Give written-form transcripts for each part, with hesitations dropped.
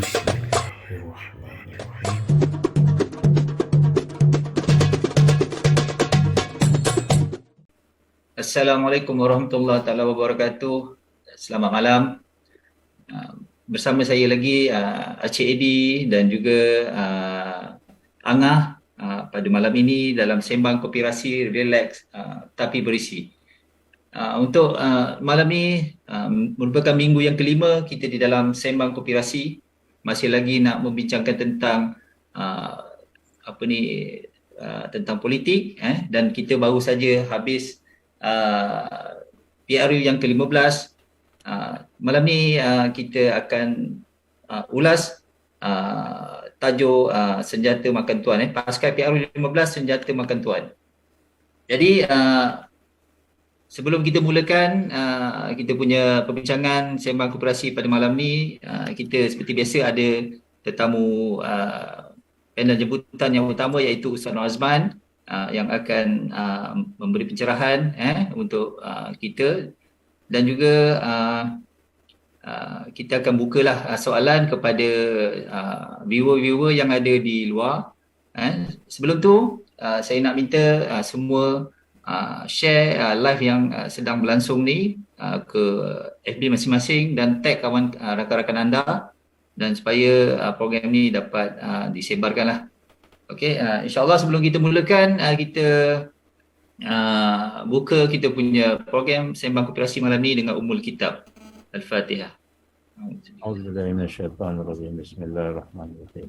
Bismillahirrahmanirrahim. Assalamualaikum warahmatullahi taala wabarakatuh. Selamat malam. Bersama saya lagi Acik Edi dan juga Angah pada malam ini dalam Sembang Kopi Relax tapi berisi. Untuk malam ni merupakan minggu yang kelima kita di dalam Sembang Kopi masih lagi nak membincangkan tentang tentang politik dan kita baru saja habis PRU yang ke-15. Malam ni kita akan ulas tajuk senjata makan tuan, pasca PRU 15 senjata makan tuan. Jadi sebelum kita mulakan kita punya perbincangan Sembang Koperasi pada malam ni, kita seperti biasa ada tetamu panel jemputan yang utama iaitu Ustaz Nur Azman yang akan memberi pencerahan untuk kita, dan juga kita akan bukalah soalan kepada viewer-viewer yang ada di luar. Sebelum tu saya nak minta semua share live yang sedang berlangsung ni ke FB masing-masing dan tag kawan rakan-rakan anda, dan supaya program ni dapat disebarkanlah. Okey, insyaAllah sebelum kita mulakan kita buka kita punya program Sembang Koperasi malam ni dengan Ummul Kitab. Al-Fatihah. A'udzubillahi minasyaitonirrajim. Bismillahirrahmanirrahim.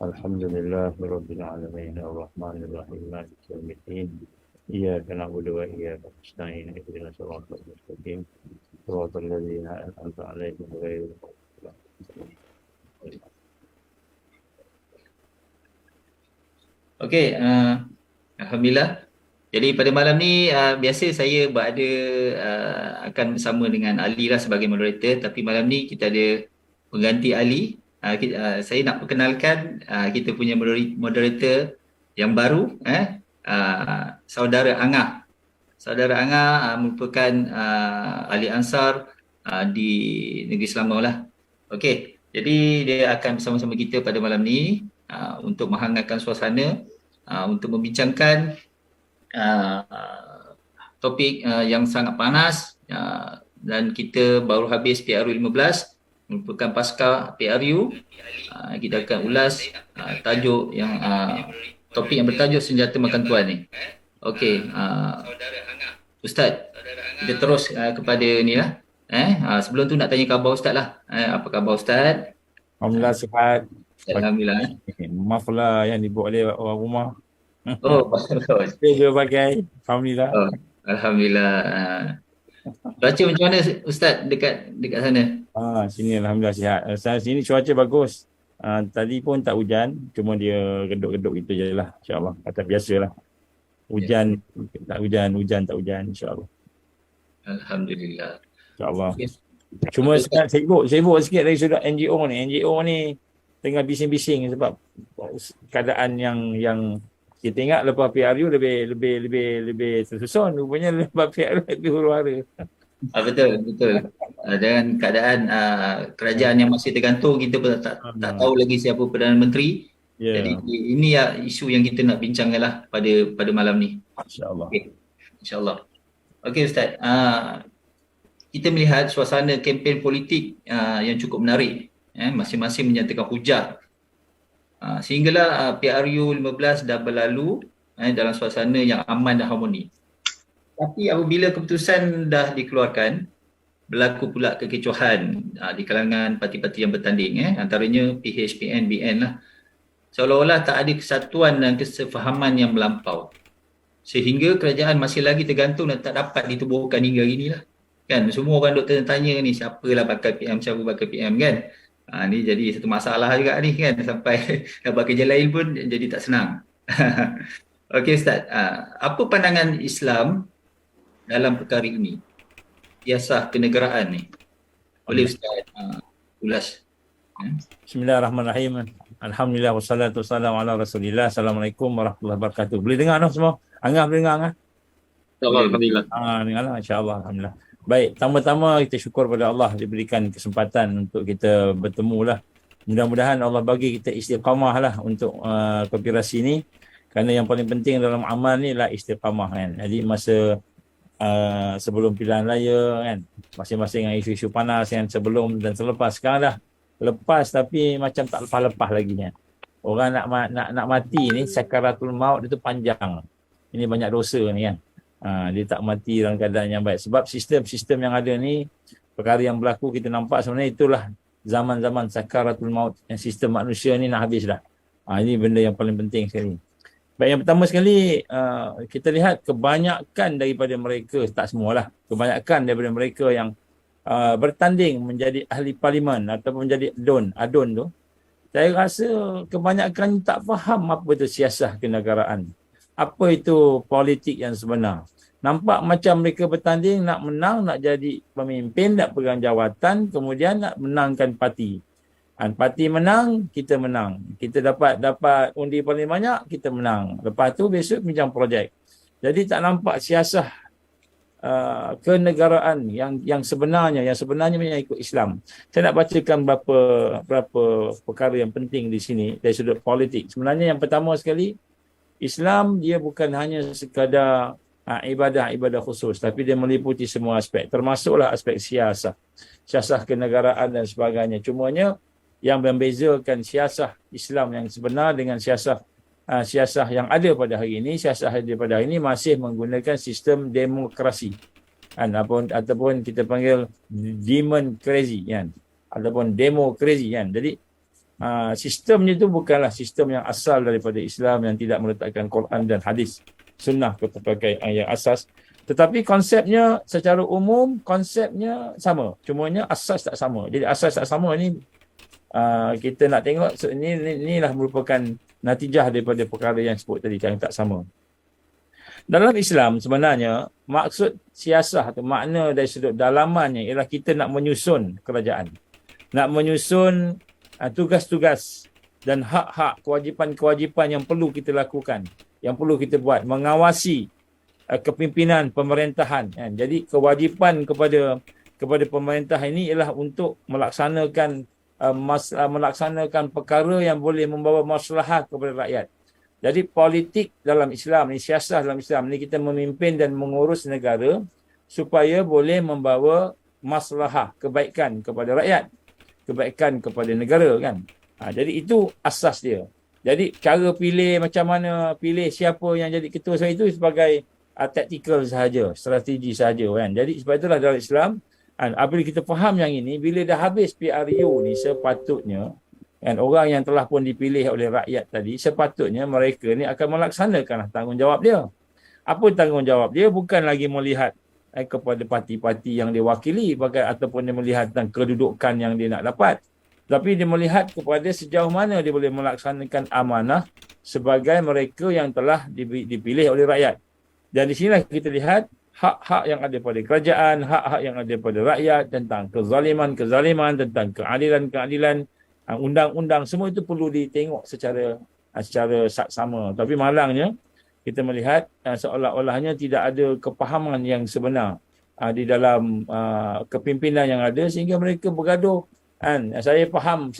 Alhamdulillahirabbil alamin arrahmanir rahim maliki yaumiddin. Iyyaka na'budu wa iyyaka nasta'in ihdinas siratal mustaqim siratal ladzina an'amta 'alaihim ghairil maghdubi 'alaihim. Okey, alhamdulillah. Jadi pada malam ni biasa saya berada akan bersama dengan Ali lah sebagai moderator, tapi malam ni kita ada pengganti Ali. Saya nak perkenalkan kita punya moderator yang baru, saudara Angah. Saudara Angah merupakan ahli ansar di Negeri Selangor lah. Okey, jadi dia akan bersama-sama kita pada malam ni untuk menghangatkan suasana, untuk membincangkan topik yang sangat panas, dan kita baru habis PRU 15 merupakan pasca PRU. Kita akan ulas tajuk yang topik yang bertajuk senjata makan tuan ni. Okey, Ustaz, kita terus kepada ni lah. Sebelum tu nak tanya khabar Ustaz lah. Apa khabar Ustaz? Alhamdulillah sihat. Alhamdulillah. Maaf lah yang dibuat oleh orang rumah. Oh, bagus. Dia pakai. Alhamdulillah. Oh, Alhamdulillah. Cuaca macam mana Ustaz dekat sana? Sini Alhamdulillah sihat. Sini cuaca bagus. Tadi pun tak hujan. Cuma dia geduk-geduk gitu je lah. InsyaAllah. Kata biasalah. Hujan, tak hujan. Hujan, tak hujan. InsyaAllah. Alhamdulillah. InsyaAllah. Okay. Cuma sekarang sibuk sikit dari sudut NGO ni. NGO ni tengah bising-bising sebab keadaan yang kita ingat lepas PRU lebih tersusun, rupanya lepas PRU lebih huru-hara. Betul. Dan keadaan kerajaan yang masih tergantung, kita pun tak tahu lagi siapa Perdana Menteri. Yeah. Jadi ini isu yang kita nak bincangkan lah pada malam ni. InsyaAllah. Okay. InsyaAllah. Okey Ustaz, kita melihat suasana kempen politik yang cukup menarik. Masing-masing menyatakan hujah. Sehinggalah PRU 15 dah berlalu dalam suasana yang aman dan harmoni. Tapi apabila keputusan dah dikeluarkan, berlaku pula kekecohan di kalangan parti-parti yang bertanding, antaranya PHPN, BN lah. Seolah-olah tak ada kesatuan dan kesefahaman yang melampau. Sehingga kerajaan masih lagi tergantung dan tak dapat ditubuhkan hingga hari ni lah. Kan, semua orang duk tanya ni siapalah bakal PM, siapa bakal PM kan. Ni jadi satu masalah juga ni kan, sampai dapat kerja lain pun jadi tak senang. Okey Ustaz, apa pandangan Islam dalam perkara ini? Siasah kenegaraan ni. Boleh Ustaz ulas? Bismillahirrahmanirrahim. Alhamdulillah wassalatu wassalamu ala Rasulillah. Assalamualaikum warahmatullahi wabarakatuh. Boleh dengar no semua? Angah boleh dengar Angah? Alhamdulillah. Dengarlah insya-Allah. Alhamdulillah. Baik, pertama-tama kita syukur pada Allah diberikan kesempatan untuk kita bertemu lah Mudah-mudahan Allah bagi kita istiqamah lah untuk konspirasi ni, kerana yang paling penting dalam amal ni lah istiqamah kan. Jadi masa sebelum pilihan raya kan, masing-masing dengan isu-isu panas kan, sebelum dan selepas. Sekarang dah lepas tapi macam tak lepas-lepas lagi kan. Orang nak mati ni, sakaratul maut itu panjang. Ini banyak dosa ni kan. Dia tak mati dalam keadaan yang baik. Sebab sistem-sistem yang ada ni, perkara yang berlaku kita nampak sebenarnya itulah zaman-zaman sakaratul maut. Yang sistem manusia ni nak habis dah. Ini benda yang paling penting sekali. Baik, yang pertama sekali, kita lihat kebanyakan daripada mereka, tak semualah, kebanyakan daripada mereka yang bertanding menjadi ahli parlimen ataupun menjadi adun tu, saya rasa kebanyakan tak faham apa itu siasah kenegaraan. Apa itu politik yang sebenar. Nampak macam mereka bertanding nak menang, nak jadi pemimpin, nak pegang jawatan, kemudian nak menangkan parti. Parti menang, kita menang. Kita dapat undi paling banyak, kita menang. Lepas tu besok bincang projek. Jadi tak nampak siasah kenegaraan yang sebenarnya yang ikut Islam. Saya nak bacakan beberapa perkara yang penting di sini dari sudut politik. Sebenarnya yang pertama sekali, Islam dia bukan hanya sekadar ibadah khusus, tapi dia meliputi semua aspek, termasuklah aspek siasah kenegaraan dan sebagainya. Cumanya yang membezakan siasah Islam yang sebenar dengan siasah yang ada pada hari ini, masih menggunakan sistem demokrasi ataupun kita panggil democracy kan, ataupun demokrasi kan. Jadi sistemnya itu bukanlah sistem yang asal daripada Islam yang tidak meletakkan Quran dan hadis sunnah sebagai ayat asas, tetapi konsepnya secara umum konsepnya sama, cumanya asas tak sama. Jadi asas tak sama ni kita nak tengok inilah merupakan natijah daripada perkara yang sebut tadi yang tak sama. Dalam Islam sebenarnya maksud siasah atau makna dari sudut dalamannya ialah kita nak menyusun kerajaan, nak menyusun tugas-tugas dan hak-hak, kewajipan-kewajipan yang perlu kita lakukan, yang perlu kita buat, mengawasi kepimpinan pemerintahan kan. Jadi kewajipan kepada pemerintah ini ialah untuk melaksanakan perkara yang boleh membawa maslahat kepada rakyat. Jadi politik dalam Islam ni, siasah dalam Islam ni, kita memimpin dan mengurus negara supaya boleh membawa maslahah, kebaikan kepada rakyat, kebaikan kepada negara kan. Jadi itu asas dia. Jadi cara pilih macam mana, pilih siapa yang jadi ketua itu sebagai tactical sahaja, strategi sahaja kan. Jadi sebab itulah dalam Islam, apabila kita faham yang ini, bila dah habis PRU ni, sepatutnya kan, orang yang telah pun dipilih oleh rakyat tadi, sepatutnya mereka ni akan melaksanakan tanggungjawab dia. Apa tanggungjawab dia? Bukan lagi melihat kepada parti-parti yang dia wakili, ataupun dia melihat tentang kedudukan yang dia nak dapat, tapi dia melihat kepada sejauh mana dia boleh melaksanakan amanah sebagai mereka yang telah dipilih oleh rakyat. Dan di sinilah kita lihat hak-hak yang ada pada kerajaan, hak-hak yang ada pada rakyat, tentang kezaliman, tentang keadilan, undang-undang, semua itu perlu ditengok secara saksama. Tapi malangnya kita melihat seolah-olahnya tidak ada kepahaman yang sebenar di dalam kepimpinan yang ada, sehingga mereka bergaduh kan. Saya faham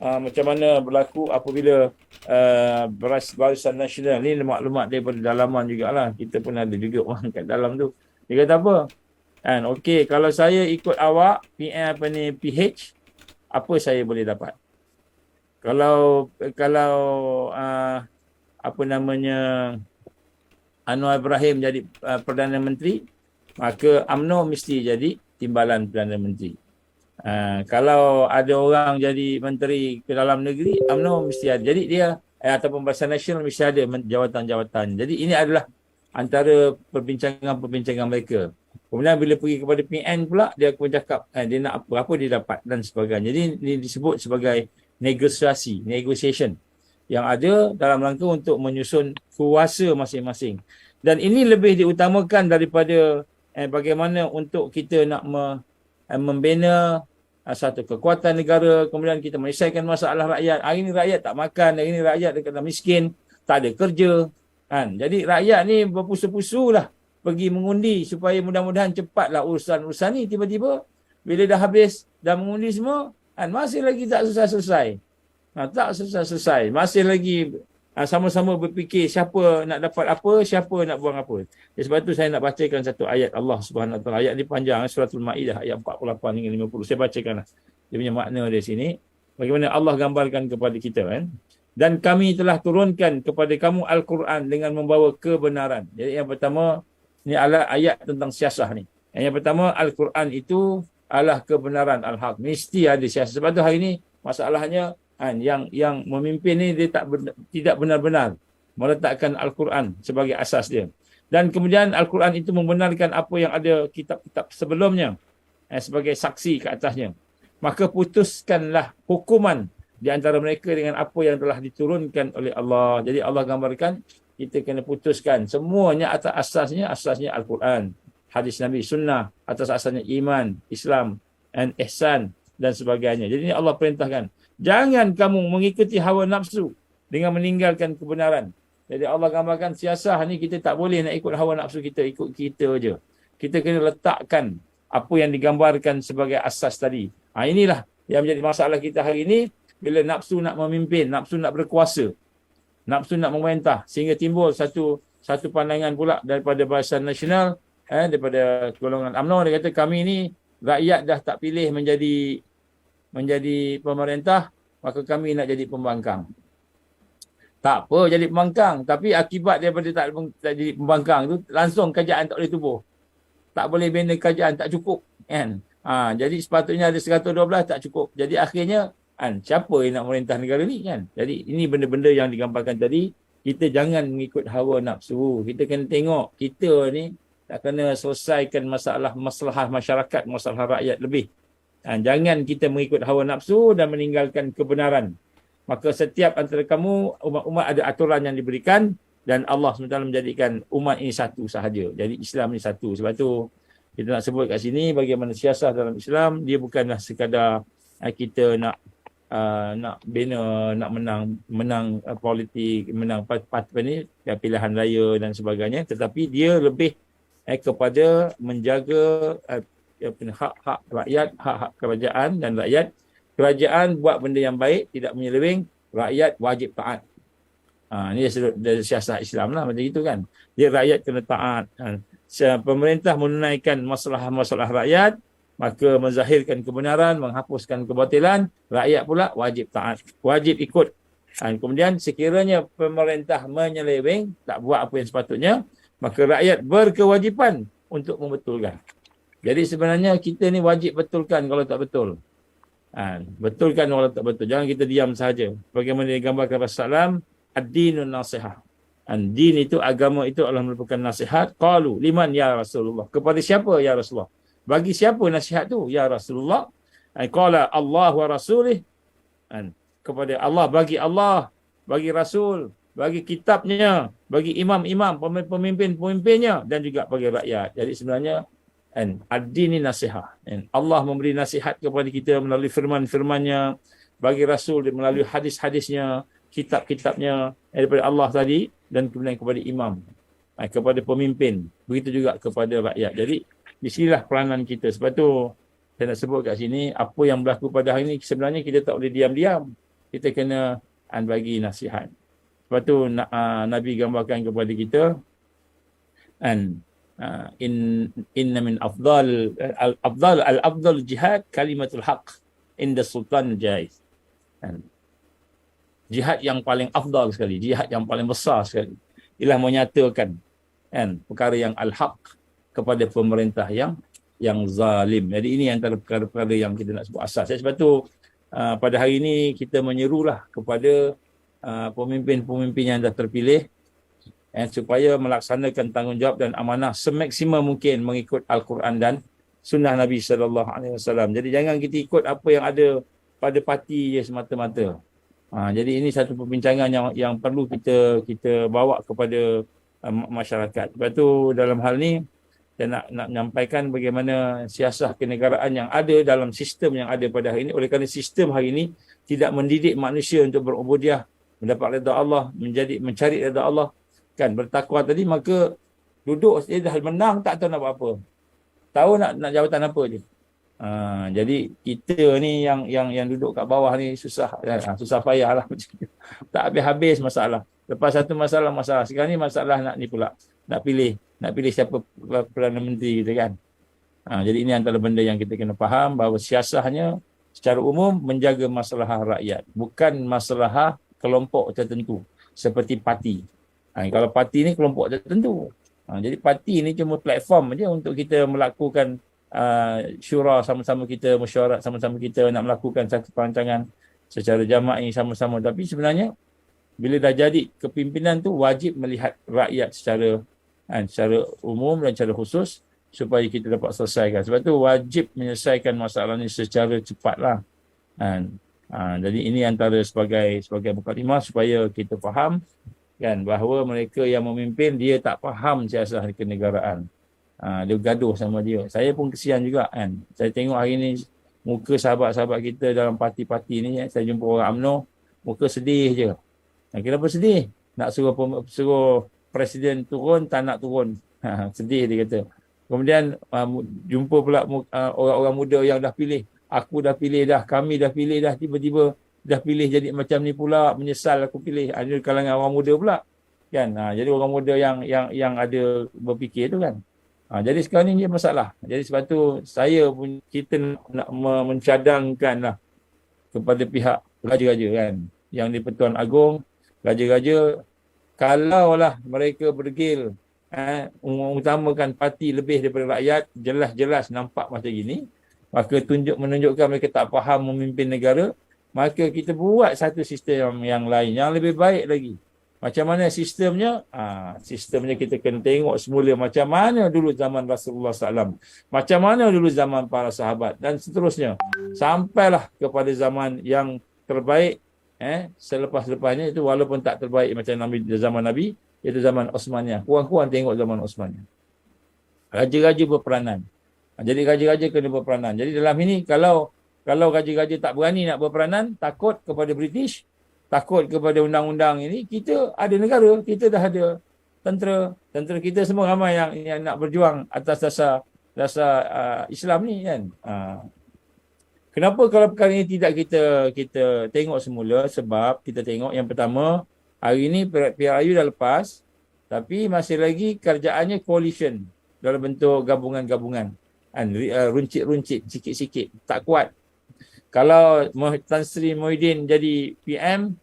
macam mana berlaku apabila Barisan Nasional ni, maklumat daripada dalaman jugalah, kita pun ada juga orang kat dalam tu. Dia kata apa kan, okey, kalau saya ikut awak PH, apa saya boleh dapat? Kalau Anwar Ibrahim jadi Perdana Menteri, maka UMNO mesti jadi timbalan Perdana Menteri. Kalau ada orang jadi menteri ke dalam negeri, UMNO mesti ada. Jadi dia ataupun Barisan Nasional mesti ada jawatan-jawatan. Jadi ini adalah antara perbincangan mereka. Kemudian bila pergi kepada PN pula, dia akan cakap dia nak apa dia dapat dan sebagainya. Jadi ini disebut sebagai negotiation yang ada dalam rangka untuk menyusun kuasa masing-masing. Dan ini lebih diutamakan daripada bagaimana untuk kita nak membina satu kekuatan negara, kemudian kita menyelesaikan masalah rakyat. Hari ini rakyat tak makan, hari ini rakyat dekat miskin, tak ada kerja kan. Jadi rakyat ni berpusu-pusu lah pergi mengundi supaya mudah-mudahan cepatlah urusan-urusan ni. Tiba-tiba bila dah habis, dah mengundi semua, Kan masih lagi tak selesai-selesai. Tak selesai-selesai. Masih lagi sama-sama berfikir siapa nak dapat apa, siapa nak buang apa. Sebab tu saya nak bacakan satu ayat Allah Subhanahu Wa Taala. Ayat ni panjang, suratul Maidah ayat 48 hingga 50. Saya bacakanlah. Dia punya makna di sini. Bagaimana Allah gambarkan kepada kita kan. Dan kami telah turunkan kepada kamu Al-Quran dengan membawa kebenaran. Jadi yang pertama, ni adalah ayat tentang siasah ni. Yang pertama, Al-Quran itu adalah kebenaran Al-Haq. Mesti ada siasah. Sebab tu hari ni masalahnya yang memimpin ni dia tidak benar-benar meletakkan Al-Quran sebagai asas dia. Dan kemudian Al-Quran itu membenarkan apa yang ada kitab-kitab sebelumnya sebagai saksi ke atasnya. Maka putuskanlah hukuman di antara mereka dengan apa yang telah diturunkan oleh Allah. Jadi Allah gambarkan kita kena putuskan semuanya atas asasnya Al-Quran, hadis Nabi, sunnah, atas asasnya iman, Islam, dan ihsan dan sebagainya. Jadi ini Allah perintahkan, jangan kamu mengikuti hawa nafsu dengan meninggalkan kebenaran. Jadi Allah gambarkan siasah ni kita tak boleh nak ikut hawa nafsu kita, ikut kita je. Kita kena letakkan apa yang digambarkan sebagai asas tadi. Inilah yang menjadi masalah kita hari ini. Bila nafsu nak memimpin, nafsu nak berkuasa, nafsu nak memerintah, sehingga timbul satu pandangan pula daripada Barisan Nasional, daripada golongan UMNO, dia kata kami ni rakyat dah tak pilih menjadi pemerintah, maka kami nak jadi pembangkang. Tak apa jadi pembangkang, tapi akibat daripada tak jadi pembangkang tu, langsung kerajaan tak boleh tubuh. Tak boleh bina kerajaan, tak cukup. Kan? Jadi sepatutnya ada 112, tak cukup. Jadi akhirnya, siapa yang nak merintah negara ni kan? Jadi ini benda-benda yang digambarkan tadi. Kita jangan mengikut hawa nafsu. Kita kena tengok kita ni tak kena selesaikan masalah masyarakat, masalah rakyat lebih. Jangan kita mengikut hawa nafsu dan meninggalkan kebenaran. Maka setiap antara kamu, umat-umat ada aturan yang diberikan dan Allah SWT menjadikan umat ini satu sahaja. Jadi Islam ini satu. Sebab tu kita nak sebut kat sini bagaimana siasah dalam Islam, dia bukanlah sekadar kita nak bina, nak menang politik, menang ni pilihan raya dan sebagainya, tetapi dia lebih kepada menjaga hak-hak rakyat, hak-hak kerajaan dan rakyat. Kerajaan buat benda yang baik, tidak menyeleweng, rakyat wajib taat. Ini dari siasat Islam lah, macam itu kan. Dia rakyat kena taat. Pemerintah menunaikan masalah rakyat, maka menzahirkan kebenaran, menghapuskan kebatilan, rakyat pula wajib taat, wajib ikut. Kemudian sekiranya pemerintah menyeleweng, tak buat apa yang sepatutnya, maka rakyat berkewajipan untuk membetulkan. Jadi sebenarnya kita ni wajib betulkan kalau tak betul. Betulkan kalau tak betul. Jangan kita diam sahaja. Bagaimana digambarkan Rasulullah, ad-dinun nasihah. Din itu, agama itu adalah merupakan nasihat. Qalu liman ya Rasulullah. Kepada siapa ya Rasulullah? Bagi siapa nasihat tu ya Rasulullah? Qala Allah wa rasulih. Kepada Allah, bagi Rasul, bagi kitabnya, bagi imam-imam, pemimpin-pemimpinnya dan juga bagi rakyat. Jadi sebenarnya ad-din ini nasihat. Allah memberi nasihat kepada kita melalui firman-firmannya, bagi Rasul melalui hadis-hadisnya, kitab-kitabnya daripada Allah tadi, dan kemudian kepada imam, kepada pemimpin, begitu juga kepada rakyat. Jadi di sinilah peranan kita. Sebab tu saya nak sebut kat sini, apa yang berlaku pada hari ini sebenarnya kita tak boleh diam-diam. Kita kena bagi nasihat. Sebab tu Nabi gambarkan kepada kita, inna min afdal jihad kalimatul haq inda sultan jaiz. Jihad yang paling afdal sekali, jihad yang paling besar sekali, ialah menyatakan perkara yang al-haq kepada pemerintah yang zalim. Jadi ini antara perkara-perkara yang kita nak sebut asas. Sebab tu pada hari ini kita menyerulah kepada pemimpin-pemimpin yang dah terpilih supaya melaksanakan tanggungjawab dan amanah semaksimal mungkin mengikut Al-Quran dan sunnah Nabi SAW. Jadi jangan kita ikut apa yang ada pada parti je semata-mata. Jadi ini satu perbincangan yang perlu kita bawa kepada masyarakat. Sebab tu dalam hal ni saya nak menyampaikan bagaimana siasah kenegaraan yang ada dalam sistem yang ada pada hari ini. Oleh kerana sistem hari ini tidak mendidik manusia untuk berubudiah, mendapat redha Allah, mencari redha Allah, kan, bertakwa tadi, maka duduk dia dah menang tak tahu nak buat apa. Tahu nak jawatan apa je. Jadi kita ni yang duduk kat bawah ni susah payah lah. Tak habis-habis masalah. Lepas satu masalah. Sekarang ni masalah nak ni pula. Nak pilih siapa Perdana Menteri kita kan. Jadi ini antara benda yang kita kena faham, bahawa siasahnya secara umum menjaga masalah rakyat, bukan masalah kelompok tertentu seperti parti. Kalau parti ni kelompok tertentu. Jadi parti ni cuma platform aja untuk kita melakukan syura sama-sama kita, mesyuarat sama-sama kita nak melakukan satu perancangan secara jama'i sama-sama. Tapi sebenarnya bila dah jadi kepimpinan tu wajib melihat rakyat secara umum dan secara khusus supaya kita dapat selesaikan. Sebab tu wajib menyelesaikan masalah ni secara cepatlah. Jadi ini antara sebagai mukadimah supaya kita faham kan bahawa mereka yang memimpin dia tak faham siasat kenegaraan. Dia gaduh sama dia. Saya pun kesian juga kan. Saya tengok hari ni muka sahabat-sahabat kita dalam parti-parti ni, saya jumpa orang UMNO, muka sedih je. Kenapa sedih? Nak suruh presiden turun, tak nak turun. Sedih dia kata. Kemudian jumpa pula orang-orang muda yang dah pilih. Aku dah pilih dah, kami dah pilih dah, tiba-tiba dah pilih jadi macam ni pula, menyesal aku pilih. Ada kalangan orang muda pula. Kan? Jadi orang muda yang ada berfikir tu kan. Jadi sekarang ni dia masalah. Jadi sebab tu kita nak mencadangkan lah kepada pihak raja-raja kan. Yang di Pertuan Agong, raja-raja, kalaulah mereka berdegil mengutamakan parti lebih daripada rakyat, jelas-jelas nampak macam gini, maka menunjukkan mereka tak faham memimpin negara, maka kita buat satu sistem yang lain, yang lebih baik lagi. Macam mana sistemnya? Sistemnya kita kena tengok semula macam mana dulu zaman Rasulullah SAW, macam mana dulu zaman para sahabat dan seterusnya. Sampailah kepada zaman yang terbaik selepas-lepasnya itu, walaupun tak terbaik macam zaman Nabi, itu zaman Osmaniyah. Kurang-kurang tengok zaman Osmaniyah. Raja-raja berperanan. Jadi raja-raja kena berperanan. Jadi dalam ini kalau raja-raja tak berani nak berperanan, takut kepada British, takut kepada undang-undang ini, kita ada negara, kita dah ada tentera kita semua ramai yang nak berjuang atas dasar Islam ni kan. Kenapa kalau perkara ini tidak kita tengok semula? Sebab kita tengok yang pertama, hari ini PRU dah lepas, tapi masih lagi kerjaannya coalition dalam bentuk gabungan-gabungan. Runcit-runcit, sikit-sikit, tak kuat. Kalau Tan Sri Muhyiddin jadi PM,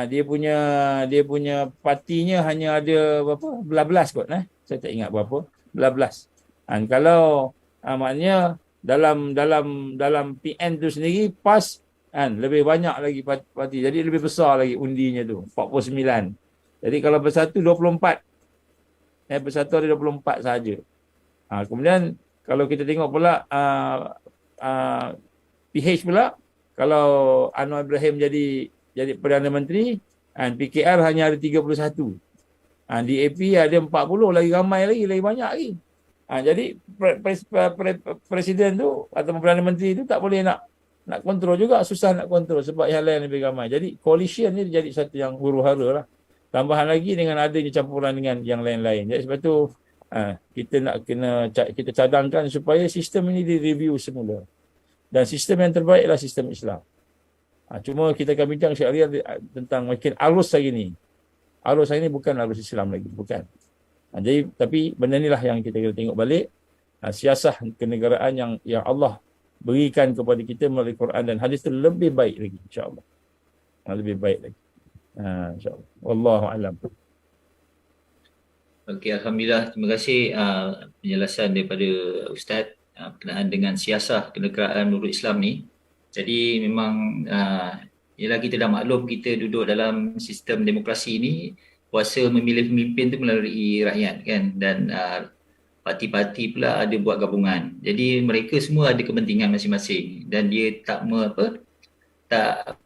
dia punya partinya hanya ada berapa? Belas-belas kot. Saya tak ingat berapa. Belas-belas. Kalau maknanya dalam PN tu sendiri PAS lebih banyak lagi parti. Jadi lebih besar lagi undinya tu, 49. Jadi kalau bersatu 24. Bersatu ada 24 sahaja. Kemudian kalau kita tengok pula PH pula, kalau Anwar Ibrahim jadi Perdana Menteri, PKR hanya ada 31. DAP ada 40, lagi ramai lagi banyak lagi. Jadi presiden tu atau Perdana Menteri tu tak boleh nak kontrol juga, susah nak kontrol sebab yang lain lebih ramai. Jadi coalition ni jadi satu yang huru-hara lah. Tambahan lagi dengan adanya campuran dengan yang lain-lain. Jadi sebab tu kita cadangkan supaya sistem ini direview semula. Dan sistem yang terbaik adalah sistem Islam. Cuma kita akan bincang syariah tentang makin arus hari ni. Arus hari ni bukan arus Islam lagi, bukan. Jadi tapi benda inilah yang kita kena tengok balik, siasah kenegaraan yang Allah berikan kepada kita melalui Quran dan hadis itu lebih baik lagi, insya-Allah. Lebih baik lagi. Insya-Allah. Wallahu a'lam. Okey, alhamdulillah, terima kasih penjelasan daripada Ustaz berkenaan dengan siasah kenegaraan menurut Islam ni. Jadi memang ialah kita dah maklum, kita duduk dalam sistem demokrasi ni, kuasa memilih pemimpin tu melalui rakyat kan, dan parti-parti pula ada buat gabungan. Jadi mereka semua ada kepentingan masing-masing dan dia tak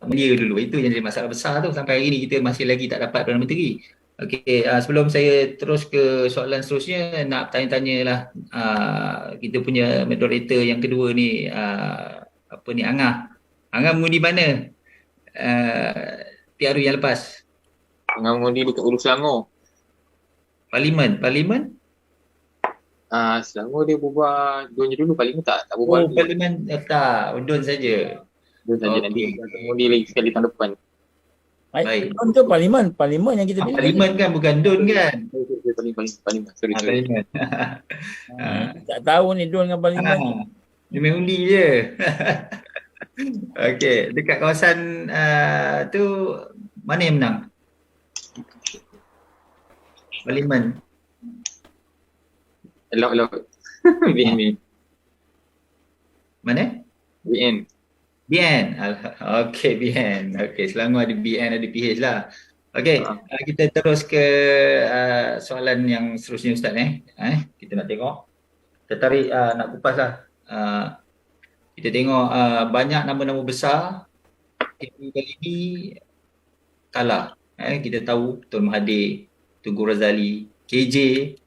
melia dulu. Itu yang jadi masalah besar tu, sampai hari ni kita masih lagi tak dapat Perdana Menteri. Okey, sebelum saya terus ke soalan seterusnya, nak tanya-tanya lah kita punya moderator yang kedua ni, Angah. Angah mengundi mana PRU yang lepas? Angah mengundi dekat Hulu Selangor. Parlimen? Selangor dia berubah dunia dulu Parlimen tak berubah Oh, lagi. Parlimen tak, Undun saja. Dia saja nanti Okey. kita temu dia lagi sekali tahun depan. Baik. Dun tu parlimen yang kita pilih. Parlimen kan bukan Dun kan? Parlimen. Sorry. Parlimen. Tak tahu ni Dun dengan parlimen. Dia main undi je. Okey, dekat kawasan tu mana yang menang? Parlimen. Elok. BN. Mana? BN. BN. Okey, BN. Okey, Selangor ada BN, ada PH lah. Okey, kita terus ke soalan yang seterusnya Ustaz kita nak tengok. Tertarik nak kupas lah. Kita tengok banyak nama-nama besar KP kali ni kalah. Kita tahu Tun Mahathir, Tunku Razali, KJ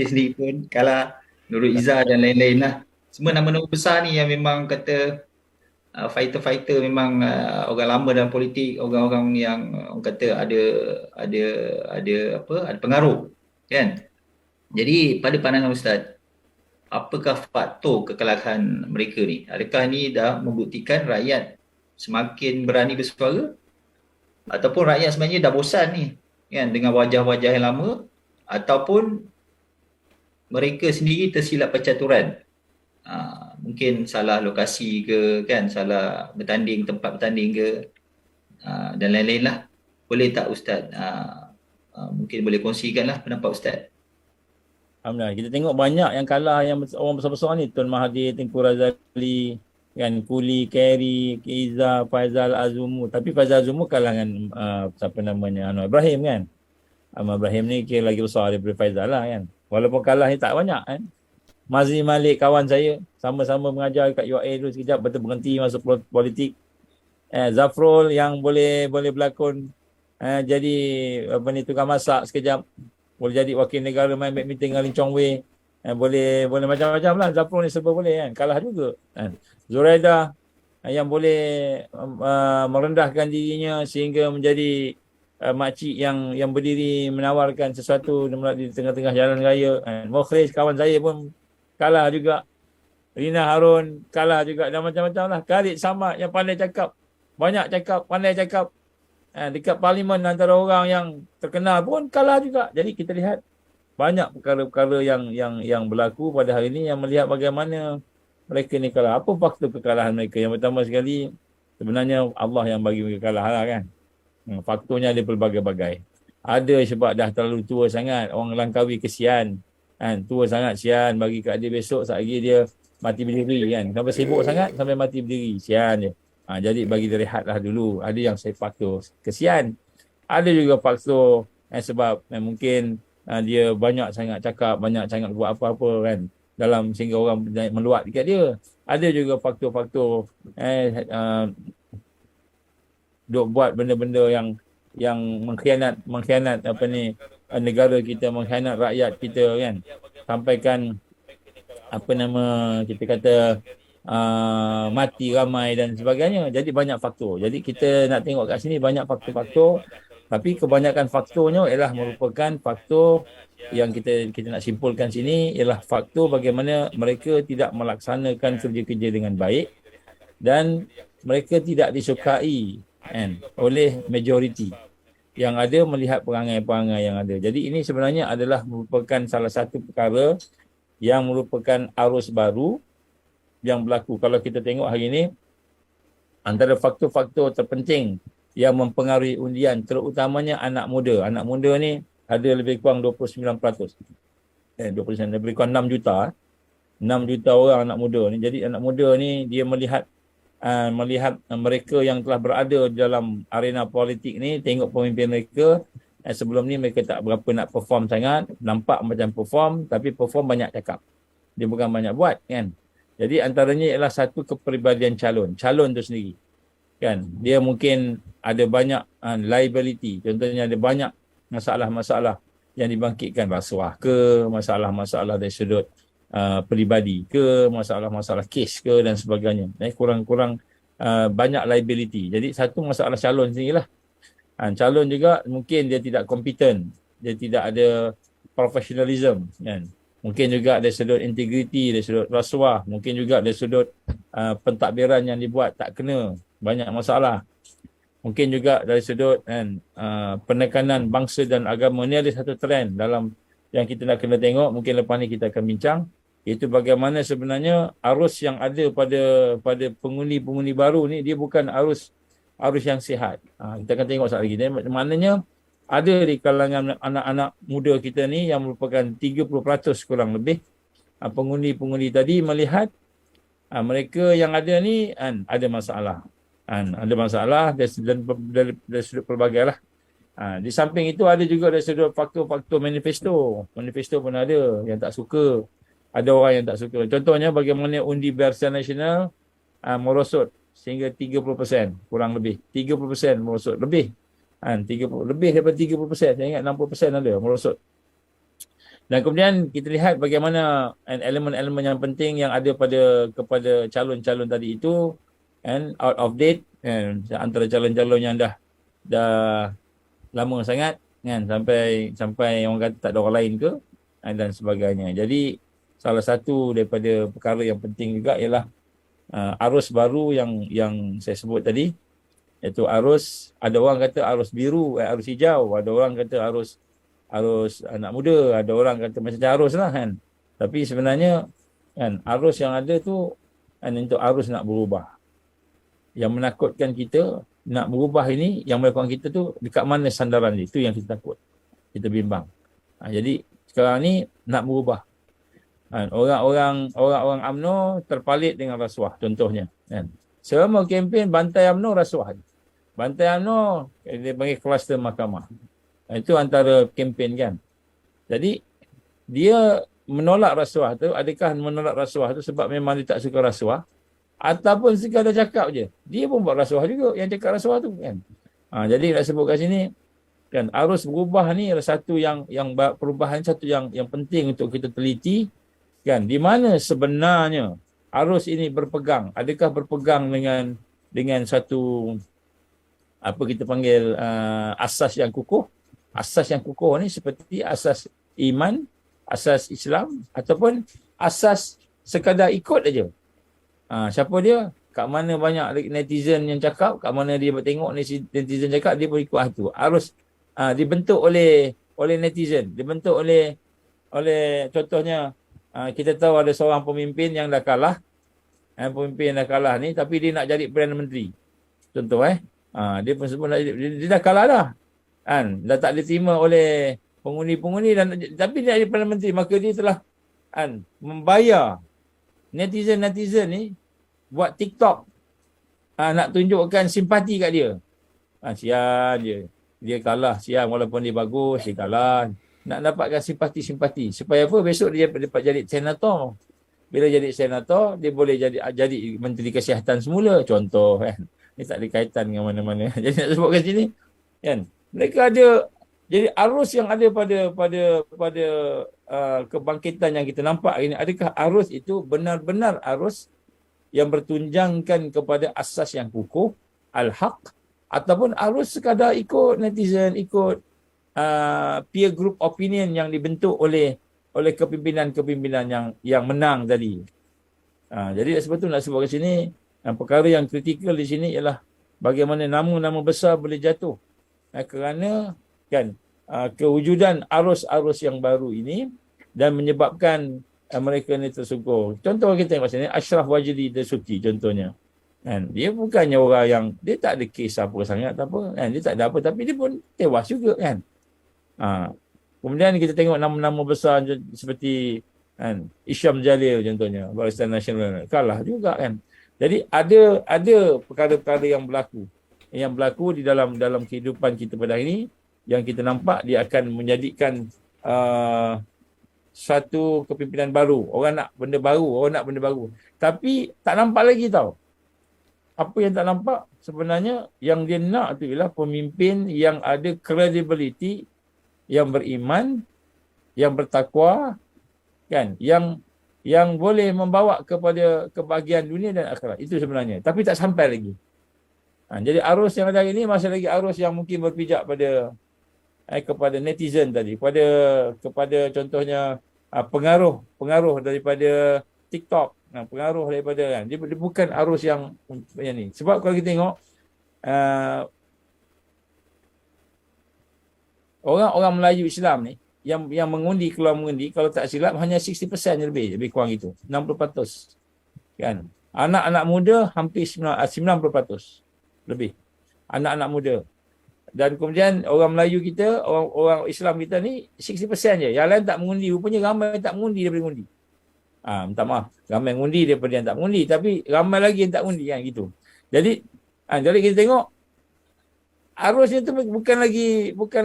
sendiri pun kalah, Nurul Izzah dan lain-lain lah. Semua nama-nama besar ni yang memang kata fighter-fighter memang orang lama dalam politik, orang-orang yang orang kata ada pengaruh kan. Jadi pada pandangan Ustaz, apakah faktor kekalahan mereka ni? Adakah ni dah membuktikan rakyat semakin berani bersuara ataupun rakyat sebenarnya dah bosan ni kan dengan wajah-wajah yang lama, ataupun mereka sendiri tersilap percaturan? Mungkin salah lokasi ke kan, salah tempat bertanding ke, dan lain-lain lah. Boleh tak Ustaz mungkin boleh kongsikan lah pendapat Ustaz? Alhamdulillah, kita tengok banyak yang kalah, yang orang besar-besar ni, Tun Mahathir, Tengku Razali, kan, Kuli, Kerry, Izzah, Faizal Azumu. Tapi Faizal Azumu kalah dengan siapa namanya, Anwar Ibrahim kan. Anwar Ibrahim ni kira lagi besar daripada Faizal lah kan. Walaupun kalah ni tak banyak kan. Mazli Malik kawan saya, sama-sama mengajar kat UIA dulu sekejap, betul berhenti masuk politik. Zafrul yang boleh berlakon jadi tukang masak sekejap, boleh jadi wakil negara main badminton dengan Lin Chong Wei, boleh macam-macam lah. Zafrul ni serba boleh kan, kalah juga kan. Zuraida yang boleh merendahkan dirinya sehingga menjadi makcik yang berdiri menawarkan sesuatu di tengah-tengah jalan raya. Mukhlis kawan saya pun kalah juga. Rina Harun kalah juga, dan macam-macam lah. Khalid Samad yang pandai cakap, banyak cakap, pandai cakap. Dekat parlimen antara orang yang terkenal pun kalah juga. Jadi kita lihat banyak perkara-perkara yang berlaku pada hari ini yang melihat bagaimana mereka ni kalah. Apa faktor kekalahan mereka? Yang pertama sekali, sebenarnya Allah yang bagi mereka kalah lah kan. Faktornya ada pelbagai-bagai. Ada sebab dah terlalu tua sangat, orang Langkawi kesian kan, tua sangat sian, bagi kat dia besok lagi dia mati berdiri kan, sampai sibuk sangat sampai mati berdiri, sian je. Jadi bagi dia rehatlah dulu. Ada yang saya faktor kesian, ada juga faktor sebab mungkin dia banyak sangat cakap, banyak sangat buat apa-apa kan, dalam sehingga orang meluat dekat dia. Ada juga faktor-faktor duk buat benda-benda yang mengkhianat negara kita, mengkhianat rakyat kita kan, sampaikan kita kata mati ramai dan sebagainya. Jadi banyak faktor. Jadi kita nak tengok kat sini banyak faktor-faktor, tapi kebanyakan faktornya ialah merupakan faktor yang kita nak simpulkan sini ialah faktor bagaimana mereka tidak melaksanakan kerja-kerja dengan baik dan mereka tidak disukai oleh majoriti yang ada melihat perangai-perangai yang ada. Jadi ini sebenarnya adalah merupakan salah satu perkara yang merupakan arus baru yang berlaku. Kalau kita tengok hari ini, antara faktor-faktor terpenting yang mempengaruhi undian, terutamanya anak muda. Anak muda ni ada lebih kurang 29%. 29, lebih kurang 6 juta. 6 juta orang anak muda ni. Jadi anak muda ni dia melihat mereka yang telah berada dalam arena politik ni, tengok pemimpin mereka, sebelum ni mereka tak berapa nak perform sangat, nampak macam perform, tapi perform banyak cakap. Dia bukan banyak buat kan. Jadi antaranya ialah satu kepribadian calon tu sendiri. Kan, dia mungkin ada banyak liability. Contohnya ada banyak masalah-masalah yang dibangkitkan, rasuah ke, masalah-masalah dari sudut peribadi ke, masalah-masalah kes ke dan sebagainya. Kurang-kurang banyak liability. Jadi satu masalah calon sendirilah. Calon juga mungkin dia tidak kompeten, dia tidak ada professionalism kan. Mungkin juga dari sudut integriti, dari sudut rasuah, mungkin juga dari sudut pentadbiran yang dibuat tak kena, banyak masalah. Mungkin juga dari sudut penekanan bangsa dan agama. Ni ada satu trend dalam yang kita nak kena tengok, mungkin lepas ni kita akan bincang, iaitu bagaimana sebenarnya arus yang ada pada pengundi-pengundi baru ni, dia bukan arus yang sihat. Kita akan tengok sekali lagi. Maknanya ada di kalangan anak-anak muda kita ni yang merupakan 30% kurang lebih pengundi-pengundi tadi melihat mereka yang ada ni ada masalah. Ada masalah dari sudut pelbagai lah. Di samping itu ada juga dari sudut faktor-faktor manifesto. Manifesto pun ada yang tak suka. Ada orang yang tak suka. Contohnya bagaimana undi Barisan Nasional merosot sehingga 30% kurang lebih. 30% merosot lebih. 30, lebih daripada 30%. Saya ingat 60% ada merosot. Dan kemudian kita lihat bagaimana elemen-elemen yang penting yang ada kepada calon-calon tadi itu out of date, antara calon-calon yang dah lama sangat sampai orang kata tak ada orang lain ke, dan sebagainya. Jadi salah satu daripada perkara yang penting juga ialah arus baru yang saya sebut tadi, iaitu arus, ada orang kata arus biru, arus hijau, ada orang kata arus anak muda, ada orang kata macam arus lah kan. Tapi sebenarnya arus yang ada tu untuk arus nak berubah. Yang menakutkan kita nak berubah ini, yang melakukan kita tu dekat mana sandaran dia, itu yang kita takut. Kita bimbang. Jadi sekarang ni nak berubah. Orang UMNO terpalit dengan rasuah contohnya. Selama kempen bantai UMNO rasuah. Bantai UMNO dia panggil kluster mahkamah. Itu antara kempen kan. Jadi dia menolak rasuah tu, adakah menolak rasuah tu sebab memang dia tak suka rasuah, ataupun sekadar cakap je. Dia pun buat rasuah juga yang cakap rasuah tu kan. Jadi nak sebut kat sini kan, arus berubah ni adalah satu yang perubahan satu yang penting untuk kita teliti kan, di mana sebenarnya arus ini berpegang. Adakah berpegang dengan satu apa kita panggil asas yang kukuh. Asas yang kukuh ni seperti asas iman, asas Islam, ataupun asas sekadar ikut aja. Siapa dia? Kat mana banyak netizen yang cakap, kat mana dia bertengok netizen cakap, dia pun ikut tu. Arus dibentuk oleh netizen, dibentuk oleh contohnya kita tahu ada seorang pemimpin yang dah kalah. Pemimpin yang dah kalah ni, tapi dia nak jadi Perdana Menteri. Contoh dia pun sebut dia dah kalah dah. Dah tak diterima oleh pengundi-pengundi, tapi dia jadi Perdana Menteri, maka dia telah membayar netizen ni buat TikTok nak tunjukkan simpati kat dia. Sian dia kalah, sian, walaupun dia bagus, dia kalah. Nak dapatkan simpati. Supaya apa? Besok dia dapat jadi senator. Bila jadi senator, dia boleh jadi Menteri Kesihatan semula. Contoh kan. Ini tak ada kaitan dengan mana-mana. Jadi nak sebut kat sini kan, mereka ada, jadi arus yang ada pada kebangkitan yang kita nampak ini, adakah arus itu benar-benar arus yang bertunjangkan kepada asas yang kukuh, al-haq, ataupun arus sekadar ikut netizen, ikut peer group opinion yang dibentuk oleh kepimpinan-kepimpinan yang menang tadi. Jadi sebetulnya nak sebut ke sini, perkara yang kritikal di sini ialah bagaimana nama-nama besar boleh jatuh kerana kan kewujudan arus-arus yang baru ini dan menyebabkan mereka ni tersungkur. Contoh kita tengok sini, Ashraf Wajdi Dasuki contohnya. Kan, dia bukannya orang yang dia tak ada kes apa sangat apa kan, dia tak ada apa, tapi dia pun tewas juga kan. Kemudian kita tengok nama-nama besar seperti kan, Isham Jalil contohnya, Barisan Nasional, kalah juga kan. Jadi ada perkara-perkara yang berlaku di dalam kehidupan kita pada hari ini yang kita nampak dia akan menjadikan satu kepimpinan baru. Orang nak benda baru. Tapi tak nampak lagi tau. Apa yang tak nampak sebenarnya yang dia nak tu ialah pemimpin yang ada credibility, yang beriman, yang bertakwa, kan, yang boleh membawa kepada kebahagiaan dunia dan akhirat. Itu sebenarnya. Tapi tak sampai lagi. Jadi arus yang ada ini masih lagi arus yang mungkin berpijak kepada netizen tadi, kepada contohnya pengaruh daripada TikTok, pengaruh daripada kan. Dia bukan arus yang ni. Sebab kalau kita tengok orang Melayu Islam ni yang mengundi, keluar mengundi, kalau tak silap hanya 60% lebih kurang itu. 60%. Kan? Anak-anak muda hampir 90% lebih. Anak-anak muda. Dan kemudian orang Melayu kita, orang Islam kita ni 60% je. Yang lain tak mengundi. Rupanya ramai tak mengundi daripada mengundi. Minta maaf. Ramai mengundi daripada yang tak mengundi. Tapi ramai lagi yang tak mengundi kan gitu. Jadi kita tengok arusnya tu bukan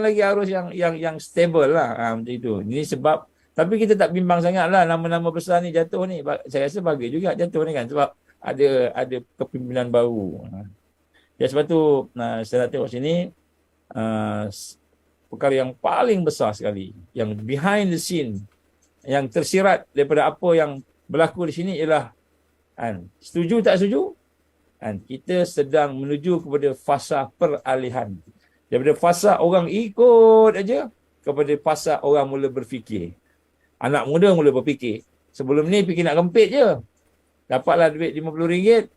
lagi arus yang stable lah. Macam itu. Ini sebab, tapi kita tak bimbang sangat lah nama-nama besar ni jatuh ni. Saya rasa bagus juga jatuh ni kan. Sebab ada kepimpinan baru. Ya, sebab tu saya nak tengok sini perkara yang paling besar sekali, yang behind the scene, yang tersirat daripada apa yang berlaku di sini ialah setuju tak setuju, kita sedang menuju kepada fasa peralihan. Daripada fasa orang ikut aja kepada fasa orang mula berfikir. Anak muda mula berfikir. Sebelum ni fikir nak kempit je. Dapatlah duit RM50.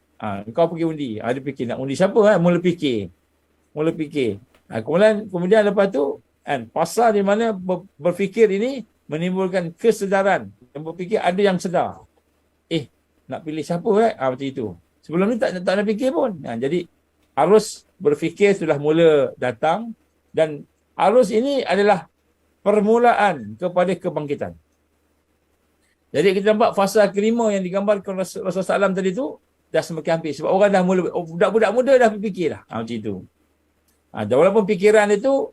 Kau pergi undi. Dia fikir nak undi siapa? Mula fikir. Kemudian lepas tu fasa di mana berfikir ini menimbulkan kesedaran. Yang berfikir ada yang sedar. Nak pilih siapa? Macam itu. Sebelum ni tak nak fikir pun. Jadi arus berfikir sudah mula datang, dan arus ini adalah permulaan kepada kebangkitan. Jadi kita nampak fasa kelima yang digambarkan Rasulullah SAW tadi tu dah semakin hampir. Sebab orang dah mula, budak-budak muda dah berfikir dah. Macam itu. Dan walaupun fikiran itu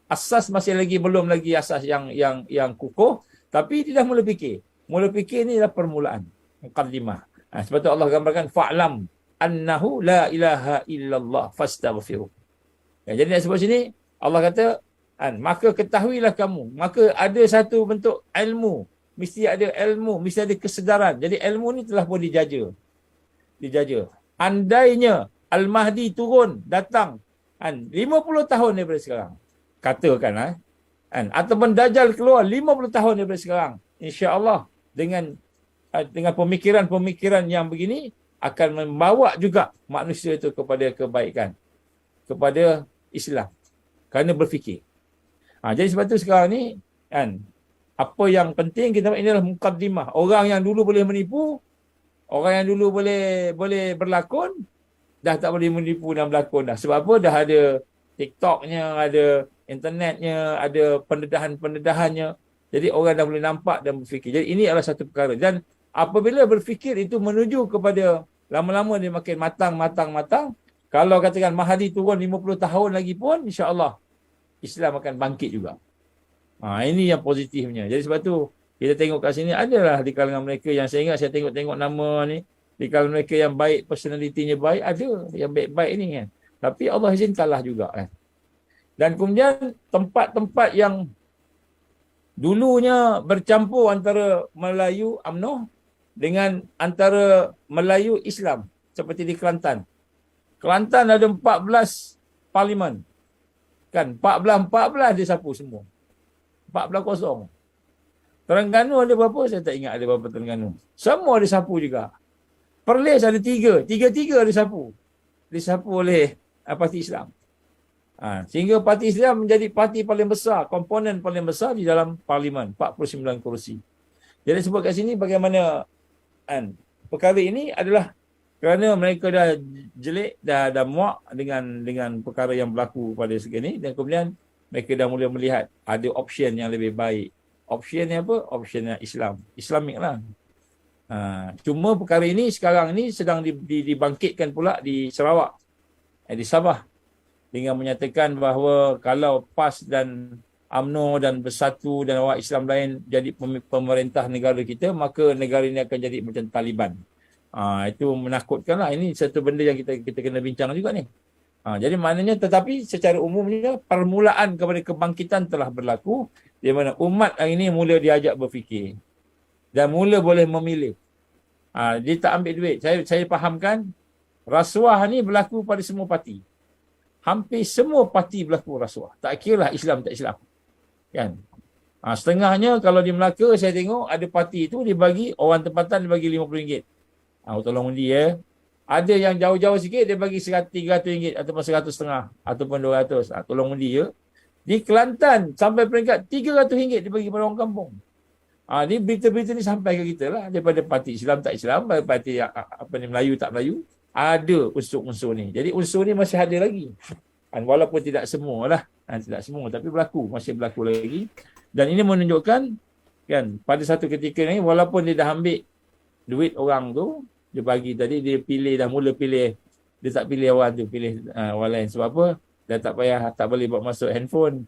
asas masih belum lagi asas yang kukuh, tapi dia dah mula fikir. Mula fikir ni adalah permulaan. Muqaddimah. Sebab tu Allah gambarkan fa'lam annahu la ilaha illallah fastaghfiruh. Jadi nak sebut sini Allah kata maka ketahuilah kamu, maka ada satu bentuk ilmu, mesti ada ilmu, mesti ada kesedaran. Jadi ilmu ni telah pun dijaja. Andainya Al-Mahdi turun datang 50 tahun daripada sekarang, katakanlah ataupun Dajjal keluar 50 tahun daripada sekarang, insya-Allah dengan pemikiran-pemikiran yang begini akan membawa juga manusia itu kepada kebaikan, kepada Islam, kerana berfikir. Jadi sebab tu sekarang ni apa yang penting kita ini adalah muqaddimah. Orang yang dulu boleh menipu, orang yang dulu boleh berlakon, dah tak boleh menipu dan berlakon dah. Sebab apa? Dah ada TikToknya, ada internetnya, ada pendedahan-pendedahannya. Jadi orang dah boleh nampak dan berfikir. Jadi ini adalah satu perkara. Dan apabila berfikir itu menuju kepada lama-lama dia makin matang. Kalau katakan Mahdi turun 50 tahun lagi pun, insya-Allah Islam akan bangkit juga. Ini yang positifnya. Jadi sebab tu kita tengok kat sini adalah di kalangan mereka yang saya ingat, saya tengok nama ni, di kalangan mereka yang baik, personalitinya baik, ada yang baik-baik ni kan. Tapi Allah izinkanlah juga kan. Dan kemudian tempat-tempat yang dulunya bercampur antara Melayu UMNO dengan antara Melayu Islam, seperti di Kelantan. Kelantan ada 14 parlimen. Kan 14 dia sapu semua. 14-0. Terengganu ada berapa? Saya tak ingat ada berapa Terengganu. Semua disapu juga. Perlis ada 3. 3-3 disapu. Disapu oleh parti Islam. Sehingga parti Islam menjadi parti paling besar, komponen paling besar di dalam parlimen, 49 kursi. Jadi sebut kat sini bagaimana perkara ini adalah kerana mereka dah jelik, dah muak dengan perkara yang berlaku pada segini, dan kemudian mereka dah mula melihat ada option yang lebih baik. Option yang apa? Option yang Islamik lah. Cuma perkara ini sekarang ni sedang dibangkitkan pula di Sarawak, di Sabah, dengan menyatakan bahawa kalau PAS dan UMNO dan Bersatu dan orang Islam lain jadi pemerintah negara kita, maka negara ini akan jadi macam Taliban. Itu menakutkanlah. Ini satu benda yang kita kena bincang juga ni. Jadi maknanya, tetapi secara umumnya permulaan kepada kebangkitan telah berlaku, di mana umat hari ini mula diajak berfikir dan mula boleh memilih. Dia tak ambil duit. Saya fahamkan rasuah ni berlaku pada semua parti. Hampir semua parti berlaku rasuah. Tak kira lah Islam tak Islam. Kan? Setengahnya kalau di Melaka saya tengok ada parti tu dia bagi orang tempatan dia bagi RM50. Tolong undi ya. Ada yang jauh-jauh sikit dia bagi RM300 ataupun RM100.5 ataupun RM200. Tolong undi ya. Di Kelantan sampai peringkat RM300 dia bagi pada orang kampung. Ni berita-berita ni sampai ke kita lah daripada parti Islam tak Islam, parti Melayu tak Melayu, ada unsur-unsur ni. Jadi unsur ni masih ada lagi. Walaupun tidak semua lah, tidak semua tapi masih berlaku lagi. Dan ini menunjukkan kan pada satu ketika ni walaupun dia dah ambil duit orang tu, dia bagi tadi dia pilih dah mula pilih, dia tak pilih orang tu, pilih orang lain. Sebab apa? Dah tak payah, tak boleh buat masuk handphone.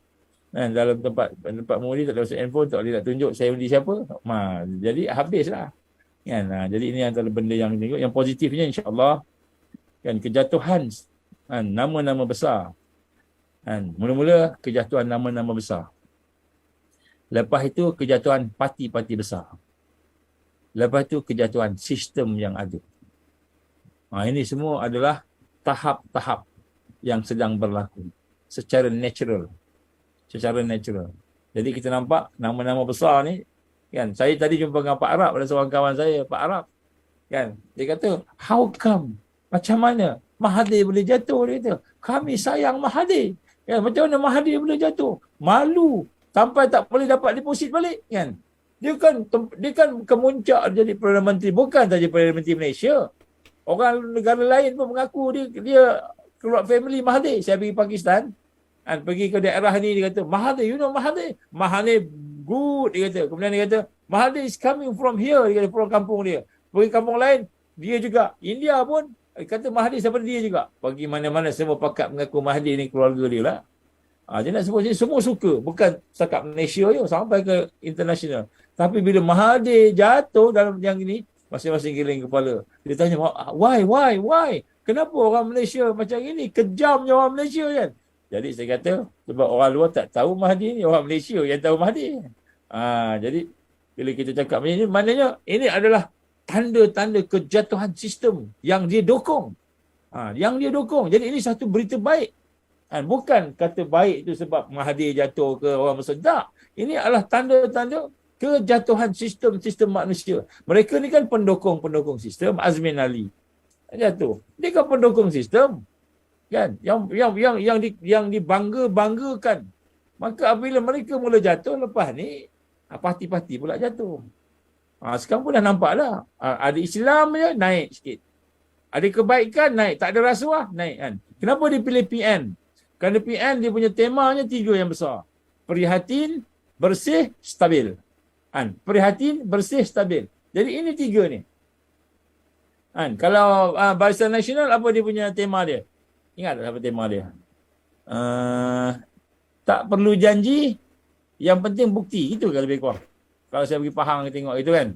Dalam tempat mengundi tak ada masuk handphone, tak boleh nak tunjuk saya undi siapa. Jadi habislah. Kan? Jadi ini antara benda yang tengok. Yang positifnya insya-Allah kan kejatuhan nama-nama besar. Mula-mula kejatuhan nama-nama besar. Lepas itu kejatuhan parti-parti besar. Lepas itu kejatuhan sistem yang ada. Ini semua adalah tahap-tahap yang sedang berlaku secara natural. Jadi kita nampak nama-nama besar ni kan. Saya tadi jumpa dengan Pak Arab, ada seorang kawan saya, Pak Arab. Kan? Dia kata, "How come? Macam mana Mahathir boleh jatuh?" Dia kata, "Kami sayang Mahathir." Kan? Macam mana Mahathir boleh jatuh? Malu sampai tak boleh dapat deposit balik kan. Dia kan kemuncak jadi Perdana Menteri, bukan saja Perdana Menteri Malaysia. Orang negara lain pun mengaku dia keluar family Mahathir. Saya pergi Pakistan, pergi ke daerah ni, dia kata, "Mahathir, you know Mahathir good," dia kata. Kemudian dia kata, "Mahathir is coming from here," dia kata, from kampung dia. Pergi kampung lain, dia juga. India pun, kata Mahathir daripada dia juga. Pergi mana-mana, semua pakat mengaku Mahathir ni keluarga dia lah. Dia nak sebut, semua suka. Bukan setakat Malaysia je, sampai ke international. Tapi bila Mahathir jatuh dalam yang ini, masing-masing giling kepala. Dia tanya, why? Kenapa orang Malaysia macam ini? Kejamnya orang Malaysia kan? Jadi saya kata, sebab orang luar tak tahu Mahathir ni, orang Malaysia yang tahu Mahathir. Jadi, bila kita cakap macam ini, maknanya ini adalah tanda-tanda kejatuhan sistem yang dia dokong. Jadi ini satu berita baik. Bukan kata baik itu sebab Mahathir jatuh ke orang Mesir. Tak. Ini adalah tanda-tanda kejatuhan sistem manusia. Mereka ni kan pendukung sistem. Azmin Ali jatuh. Dia kan pendukung sistem. Kan? Yang dibangga-banggakan. Maka apabila mereka mula jatuh, lepas ni parti-parti pula jatuh. Sekarang pun dah nampak dah. Ada Islam je, naik sikit. Ada kebaikan, naik. Tak ada rasuah, naik kan. Kenapa dia pilih PN? Kerana PN dia punya temanya 3 yang besar. Prihatin, bersih, stabil. Prihatin, bersih, stabil. Jadi ini 3 ni. Kalau Barisan Nasional, apa dia punya tema dia? Ingat tak apa tema dia? Tak perlu janji, yang penting bukti. Itu kan lebih kurang. Kalau saya pergi Pahang tengok itu kan.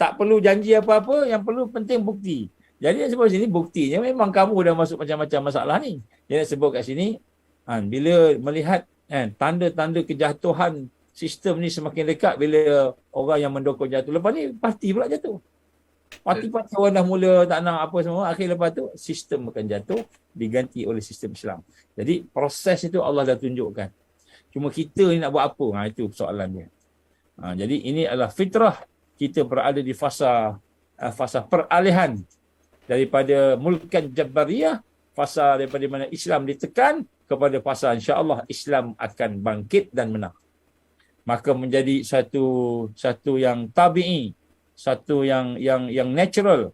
Tak perlu janji apa-apa, yang perlu penting bukti. Jadi sebab sini buktinya memang kamu dah masuk macam-macam masalah ni. Dia nak sebut kat sini, bila melihat tanda-tanda kejatuhan sistem ni semakin dekat, bila orang yang mendukung jatuh. Lepas ni parti pula jatuh. Parti-parti orang dah mula tak nak apa semua. Akhir lepas tu sistem akan jatuh, diganti oleh sistem Islam. Jadi proses itu Allah dah tunjukkan. Cuma kita ni nak buat apa? Itu persoalan dia. Jadi ini adalah fitrah. Kita berada di fasa peralihan daripada mulkan Jabariyah, fasa daripada mana Islam ditekan, kepada fasa insya-Allah Islam akan bangkit dan menang. Maka menjadi satu yang tabi'i, satu yang natural,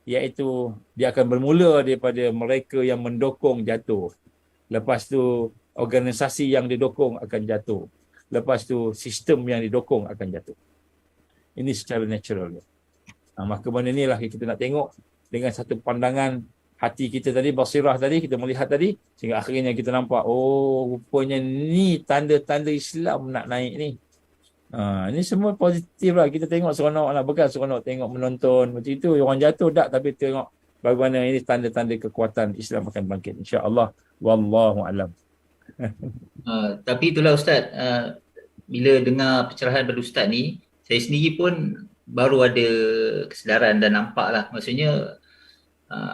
iaitu dia akan bermula daripada mereka yang mendukung jatuh. Lepas tu organisasi yang didukung akan jatuh. Lepas tu sistem yang didukung akan jatuh. Ini secara natural. Maka benda inilah kita nak tengok dengan satu pandangan hati kita tadi, basirah tadi, kita melihat tadi, sehingga akhirnya kita nampak, rupanya ni tanda-tanda Islam nak naik ni. Ini semua positif lah. Kita tengok seronok lah. Bukan seronok tengok menonton macam itu. Orang jatuh tak, tapi tengok bagaimana ini tanda-tanda kekuatan Islam akan bangkit. InsyaAllah. Wallahu'alam. Tapi itulah Ustaz, bila dengar pencerahan pada Ustaz ni, saya sendiri pun baru ada kesedaran dan nampak lah. Maksudnya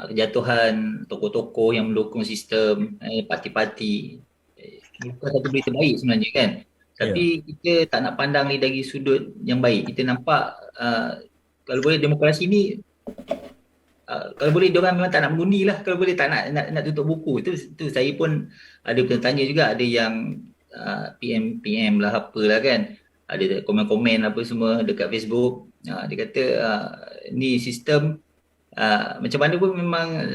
kejatuhan tokoh-tokoh yang mendukung sistem, parti-parti, bukan satu berita baik sebenarnya kan. Tapi kita tak nak pandang ni dari sudut yang baik. Kita nampak kalau boleh demokrasi ni kalau boleh diorang memang tak nak mengundi lah. Kalau boleh tak nak tutup buku. Itu saya pun ada tanya juga, ada yang PM lah apalah kan. Ada komen-komen apa semua dekat Facebook. Dia kata ni sistem macam mana pun memang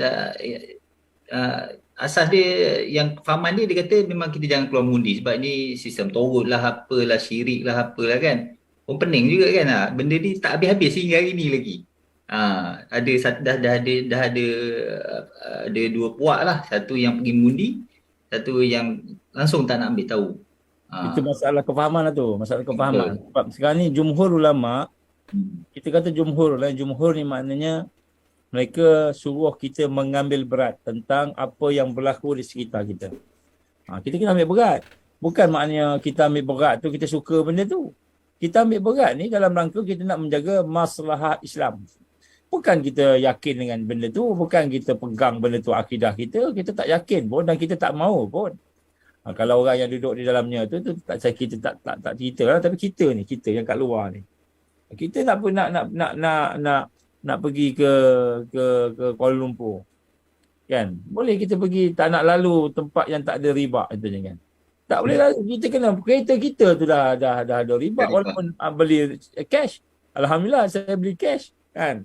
asas dia yang fahaman dia kata memang kita jangan keluar mengundi sebab ni sistem torut lah apalah, syirik lah apalah kan. Pun pening juga kan. Benda ni tak habis-habis hingga hari ni lagi. Dah ada dua puak lah, satu yang pergi mengundi, satu yang langsung tak nak ambil tahu. Itu masalah kefahaman lah tu, masalah kefahaman. Sebab sekarang ni jumhur ulama, kita kata jumhur lah, jumhur ni maknanya mereka suruh kita mengambil berat tentang apa yang berlaku di sekitar kita. Kita kena ambil berat. Bukan maknanya kita ambil berat tu kita suka benda tu. Kita ambil berat ni dalam rangka kita nak menjaga maslahat Islam. Bukan kita yakin dengan benda tu, bukan kita pegang benda tu akidah kita tak yakin pun dan kita tak mahu pun. Kalau orang yang duduk di dalamnya tu kita tak cerita lah, tapi kita yang kat luar ni. Kita nak pergi ke Kuala Lumpur. Kan? Boleh kita pergi, tak nak lalu tempat yang tak ada riba contohnya kan. Tak boleh lalu, kita kena kereta kita tu dah ada riba walaupun beli cash. Alhamdulillah saya beli cash kan.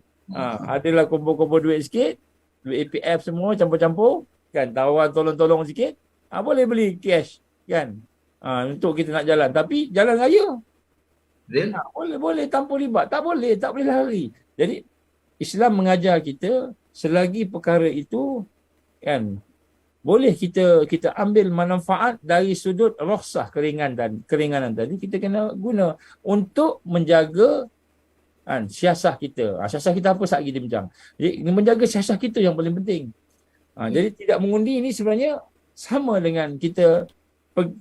Adalah kumpul-kumpul duit sikit, duit APF semua campur-campur kan, tawar tolong-tolong sikit, boleh beli cash kan, untuk kita nak jalan, tapi jalan raya boleh tanpa riba, tak boleh lari. Jadi Islam mengajar kita selagi perkara itu kan boleh kita ambil manfaat dari sudut rukhsah, keringanan tadi, kita kena guna untuk menjaga siasah kita. Siasah kita apa saat kita bincang. Jadi menjaga siasah kita yang paling penting. Jadi tidak mengundi ini sebenarnya sama dengan kita,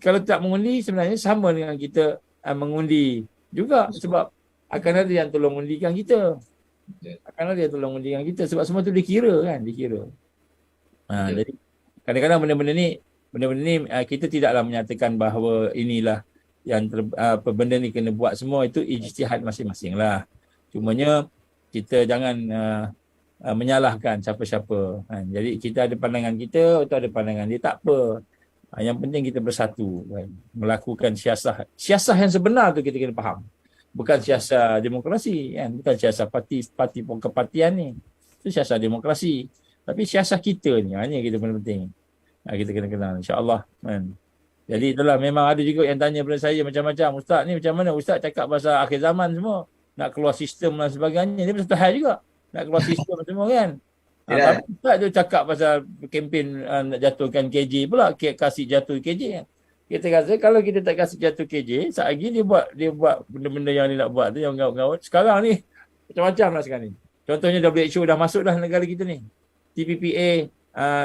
kalau tak mengundi sebenarnya sama dengan kita mengundi juga, sebab akan ada yang tolong undikan kita. Sebab semua tu dikira. Jadi kadang-kadang benda-benda ni kita tidaklah menyatakan bahawa inilah yang benda ni kena buat semua, itu ijtihad masing-masing lah. Cumanya kita jangan menyalahkan siapa-siapa. Jadi kita ada pandangan kita, atau ada pandangan dia, tak apa. Yang penting kita bersatu kan, melakukan siasah yang sebenar tu kita kena faham. Bukan siasah demokrasi kan, bukan siasah parti kepartian ni. Itu siasah demokrasi. Tapi siasah kita ni hanya kita paling penting. Kita kena kenal insya-Allah kan. Jadi itulah, memang ada juga yang tanya kepada saya macam-macam, ustaz ni macam mana ustaz cakap pasal akhir zaman semua, nak keluar sistem dan sebagainya. Dia betul hal juga nak keluar sistem semua kan. Tapi ustaz tu cakap pasal kempen nak jatuhkan KJ pula, kasih jatuh KJ kan. Kita rasa kalau kita tak kasih jatuh KJ, saat lagi dia buat benda-benda yang dia nak buat tu, yang ngawut-ngawut. Sekarang ni macam-macam lah sekarang ni. Contohnya WHO dah masuk dah negara kita ni. TPPA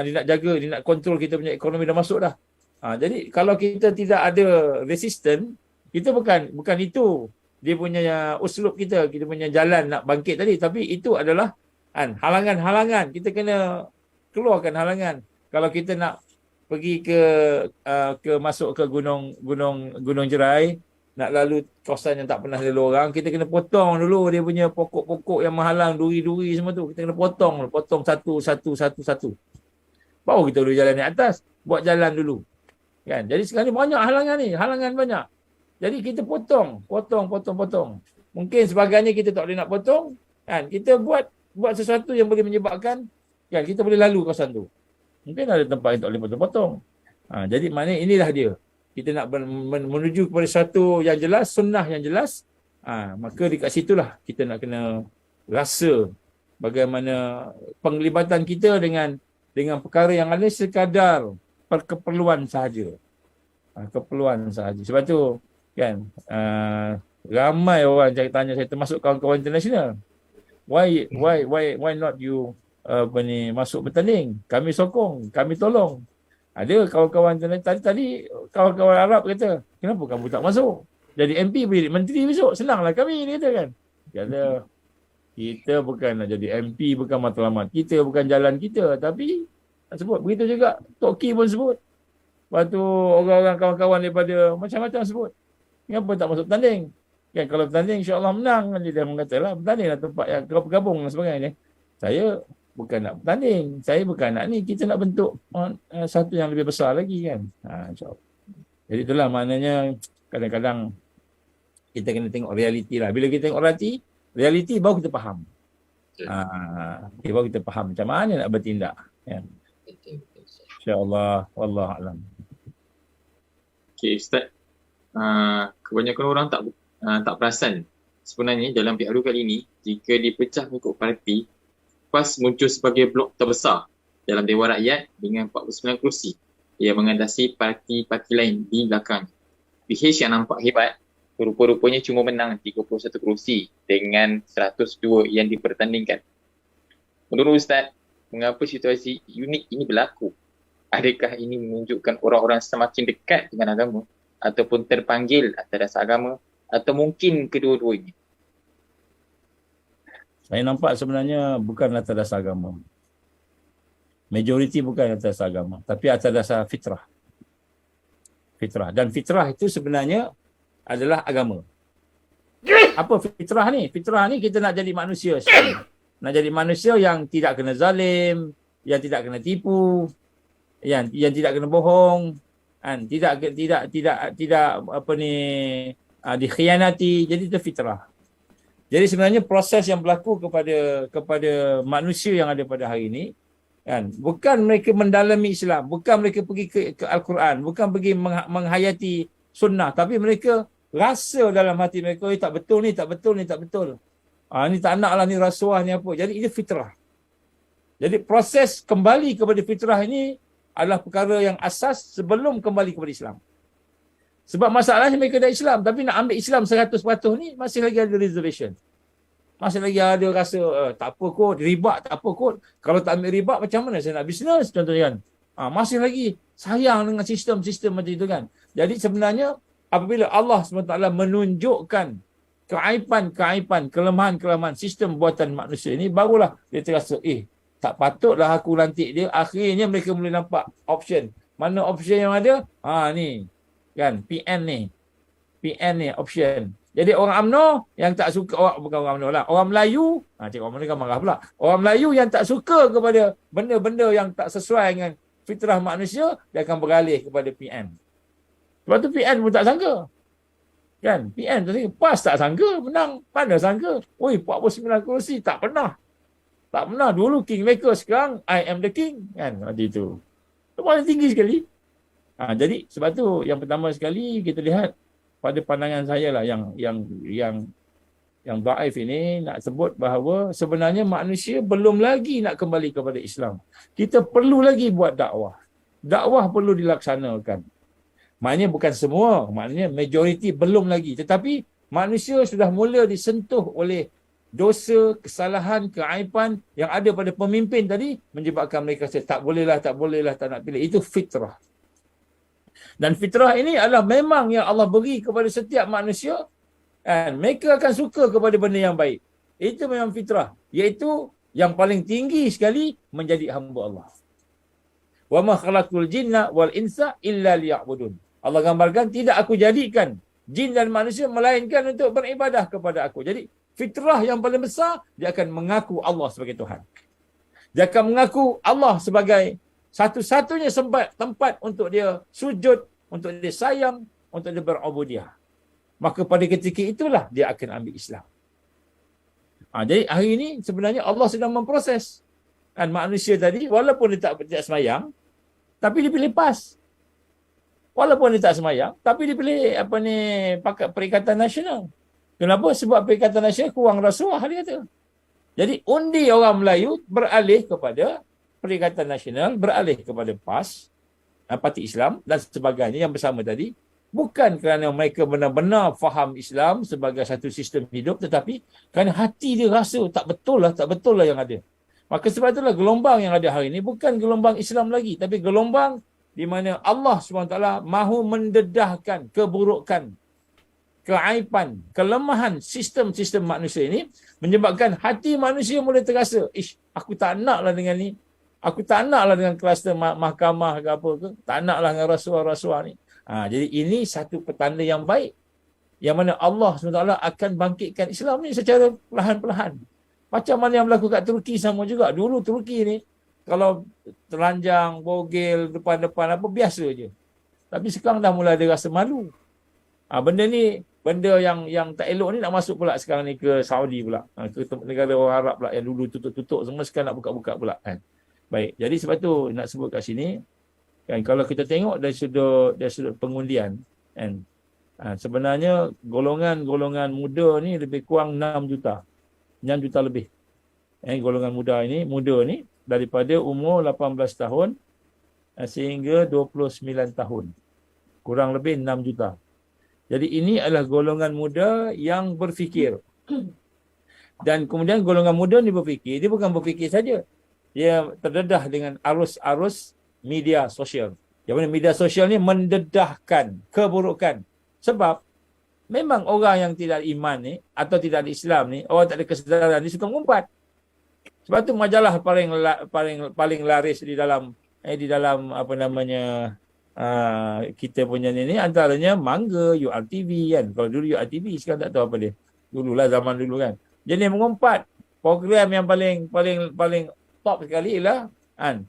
dia nak jaga, dia nak kontrol kita punya ekonomi, dah masuk dah. Jadi kalau kita tidak ada resisten, kita bukan itu dia punya uslub kita punya jalan nak bangkit tadi, tapi itu adalah halangan-halangan. Kita kena keluarkan halangan. Kalau kita nak pergi ke masuk ke gunung Jerai, nak lalu kawasan yang tak pernah lalu orang, kita kena potong dulu dia punya pokok-pokok yang menghalang, duri-duri semua tu. Kita kena potong satu. Baru kita boleh jalan di atas, buat jalan dulu. Kan? Jadi sekarang ni banyak halangan banyak. Jadi kita potong. Mungkin sebagainya kita tak boleh nak potong, kan? Kita buat sesuatu yang boleh menyebabkan kan kita boleh lalu kawasan tu. Mungkin ada tempat yang tak boleh potong-potong. Jadi maknanya inilah dia. Kita nak menuju kepada satu yang jelas, sunnah yang jelas. Maka dekat situlah kita nak kena rasa bagaimana penglibatan kita dengan perkara yang ada sekadar keperluan sahaja. Keperluan sahaja. Sebab tu kan ramai orang tanya saya, termasuk kawan-kawan international. Why not you masuk bertanding? Kami sokong, kami tolong. Ada kawan-kawan tadi kawan-kawan Arab kata, kenapa kamu tak masuk? Jadi MP boleh jadi menteri besok, senanglah kami, dia kata kan. Kata kita bukan nak jadi MP, bukan matlamat kita, bukan jalan kita, tapi sebut begitu juga Tok Ki pun sebut. Lepas tu orang-orang kawan-kawan daripada macam-macam sebut. Kenapa tak masuk bertanding? Kan kalau bertanding insya-Allah menang. Jadi dia mengatalah bertandinglah tempat yang bergabung dan sebagainya. Saya bukan nak bertanding. Saya bukan nak ni. Kita nak bentuk satu yang lebih besar lagi kan. InsyaAllah. Jadi itulah maknanya kadang-kadang kita kena tengok realiti lah. Bila kita tengok realiti baru kita faham. Baru kita faham macam mana nak bertindak. Ya. Betul, Ustaz. InsyaAllah. Wallahualam. Okay, Ustaz. Kebanyakan orang tak perasan sebenarnya dalam PRU kali ini, jika dipecah mengikut parti, PAS muncul sebagai blok terbesar dalam Dewan Rakyat dengan 49 kerusi yang mengatasi parti-parti lain di belakang. PH yang nampak hebat rupa-rupanya cuma menang 31 kerusi dengan 102 yang dipertandingkan. Menurut Ustaz, mengapa situasi unik ini berlaku? Adakah ini menunjukkan orang-orang semakin dekat dengan agama ataupun terpanggil atas dasar agama atau mungkin kedua-duanya? Saya nampak sebenarnya bukan atas dasar agama. Majoriti bukan atas dasar agama, tapi atas dasar fitrah. Fitrah. Dan fitrah itu sebenarnya adalah agama. Apa fitrah ni? Fitrah ni kita nak jadi manusia. Nak jadi manusia yang tidak kena zalim, yang tidak kena tipu, yang tidak kena bohong, kan? Tidak dikhianati. Jadi itu fitrah. Jadi sebenarnya proses yang berlaku kepada manusia yang ada pada hari ini, kan, bukan mereka mendalami Islam, bukan mereka pergi ke Al-Quran, bukan pergi menghayati sunnah, tapi mereka rasa dalam hati mereka, tak betul ni, tak betul ni, tak betul. Ni tak nak lah, ni rasuah ni apa. Jadi itu fitrah. Jadi proses kembali kepada fitrah ini adalah perkara yang asas sebelum kembali kepada Islam. Sebab masalahnya mereka dah Islam, tapi nak ambil Islam 100% ni masih lagi ada reservation. Masih lagi ada rasa tak apa kot, riba tak apa kot. Kalau tak ambil riba macam mana saya nak bisnes contohnya kan. Masih lagi sayang dengan sistem-sistem macam itu kan. Jadi sebenarnya apabila Allah SWT menunjukkan keaiban-keaiban, kelemahan-kelemahan sistem buatan manusia ini, barulah dia terasa, tak patutlah aku lantik dia. Akhirnya mereka boleh nampak option. Mana option yang ada? Ni. Kan, PN ni option. Jadi orang UMNO yang tak suka, bukan orang UMNO lah, orang Melayu, cik orang Melayu kan marah pula. Orang Melayu yang tak suka kepada benda-benda yang tak sesuai dengan fitrah manusia, dia akan beralih kepada PN. Sebab tu PN pun tak sangka. Kan, PN tu PAS tak sangka menang. Mana sangka? 49 kerusi, tak pernah. Tak pernah. Dulu Kingmaker, sekarang I am the king. Kan, macam itu. Itu paling tinggi sekali. Jadi sebab tu yang pertama sekali kita lihat pada pandangan saya lah yang dhaif ini nak sebut bahawa sebenarnya manusia belum lagi nak kembali kepada Islam. Kita perlu lagi buat dakwah. Dakwah perlu dilaksanakan. Maknanya bukan semua, maknanya majoriti belum lagi. Tetapi manusia sudah mula disentuh oleh dosa, kesalahan, keaiban yang ada pada pemimpin tadi menyebabkan mereka kata tak bolehlah, tak nak pilih. Itu fitrah. Dan fitrah ini adalah memang yang Allah beri kepada setiap manusia, dan mereka akan suka kepada benda yang baik. Itu memang fitrah, iaitu yang paling tinggi sekali menjadi hamba Allah. Wa ma khalaqul jinna wal insa illa liya'budun. Allah gambarkan, tidak aku jadikan jin dan manusia melainkan untuk beribadah kepada aku. Jadi fitrah yang paling besar, dia akan mengaku Allah sebagai Tuhan. Dia akan mengaku Allah sebagai satu-satunya tempat untuk dia sujud, untuk dia sayang, untuk dia berubudiah. Maka pada ketika itulah dia akan ambil Islam. Jadi hari ini sebenarnya Allah sedang memproses kan manusia tadi, walaupun dia tak semayang, tapi dia pilih PAS. Walaupun dia tak semayang, tapi dia pilih Perikatan Nasional. Kenapa? Sebab Perikatan Nasional kurang rasuah, dia kata. Jadi undi orang Melayu beralih kepada Perikatan Nasional, beralih kepada PAS, Parti Islam dan sebagainya yang bersama tadi, bukan kerana mereka benar-benar faham Islam sebagai satu sistem hidup, tetapi kerana hati dia rasa tak betul lah yang ada. Maka sebab itulah gelombang yang ada hari ini bukan gelombang Islam lagi, tapi gelombang di mana Allah SWT mahu mendedahkan keburukan, keaiban, kelemahan sistem-sistem manusia ini, menyebabkan hati manusia mula terasa, aku tak naklah dengan ni. Aku tak naklah dengan kluster mahkamah ke apa ke. Tak naklah dengan rasuah-rasuah ni. Jadi ini satu petanda yang baik. yang mana Allah SWT akan bangkitkan Islam ni secara perlahan-perlahan. Macam mana yang berlaku kat Turki sama juga. Dulu Turki ni kalau telanjang, bogel, depan-depan apa biasa je. Tapi sekarang dah mula ada rasa malu. Benda ni, benda yang tak elok ni nak masuk pula sekarang ni ke Saudi pula. Ke negara orang Arab pula yang dulu tutup-tutup semua sekarang nak buka-buka pula kan. Baik, jadi sebab tu nak sebut kat sini kan, kalau kita tengok dari sudut pengundian kan, sebenarnya golongan muda ni lebih kurang 6 juta lebih. Golongan muda ni daripada umur 18 tahun sehingga 29 tahun. Kurang lebih 6 juta. Jadi ini adalah golongan muda yang berfikir. Dan kemudian golongan muda ni berfikir, dia bukan berfikir saja. Dia terdedah dengan arus-arus media sosial. Yang mana media sosial ni mendedahkan keburukan. Sebab memang orang yang tidak ada iman ni atau tidak ada Islam ni, orang tak ada kesedaran ni suka mengumpat. Sebab tu majalah paling laris di dalam apa namanya kita punya ni antaranya Mangga, URTV kan. Kalau dulu URTV, sekarang tak tahu apa dia. Dululah zaman dulu kan. Jadi mengumpat program yang paling top sekali ialah kan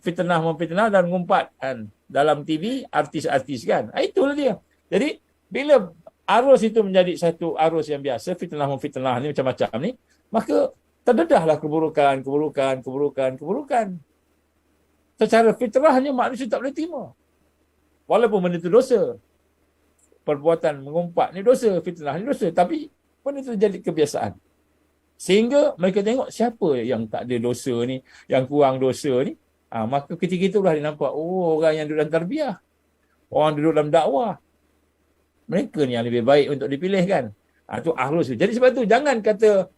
fitnah memfitnah dan mengumpat kan dalam TV artis-artis kan. Itulah dia. Jadi bila arus itu menjadi satu arus yang biasa, fitnah memfitnah ni macam-macam ni, maka terdedahlah keburukan. Secara fitrahnya manusia tak boleh terima. Walaupun benda itu dosa. Perbuatan mengumpat ni dosa, fitnah ni dosa. Tapi benda itu jadi kebiasaan. Sehingga mereka tengok siapa yang tak ada dosa ni, yang kurang dosa ni. Maka ketika itulah dia nampak, orang yang duduk dalam tarbiyah. Orang duduk dalam dakwah. Mereka ni yang lebih baik untuk dipilih kan. Itu arus. Jadi sebab tu jangan kata,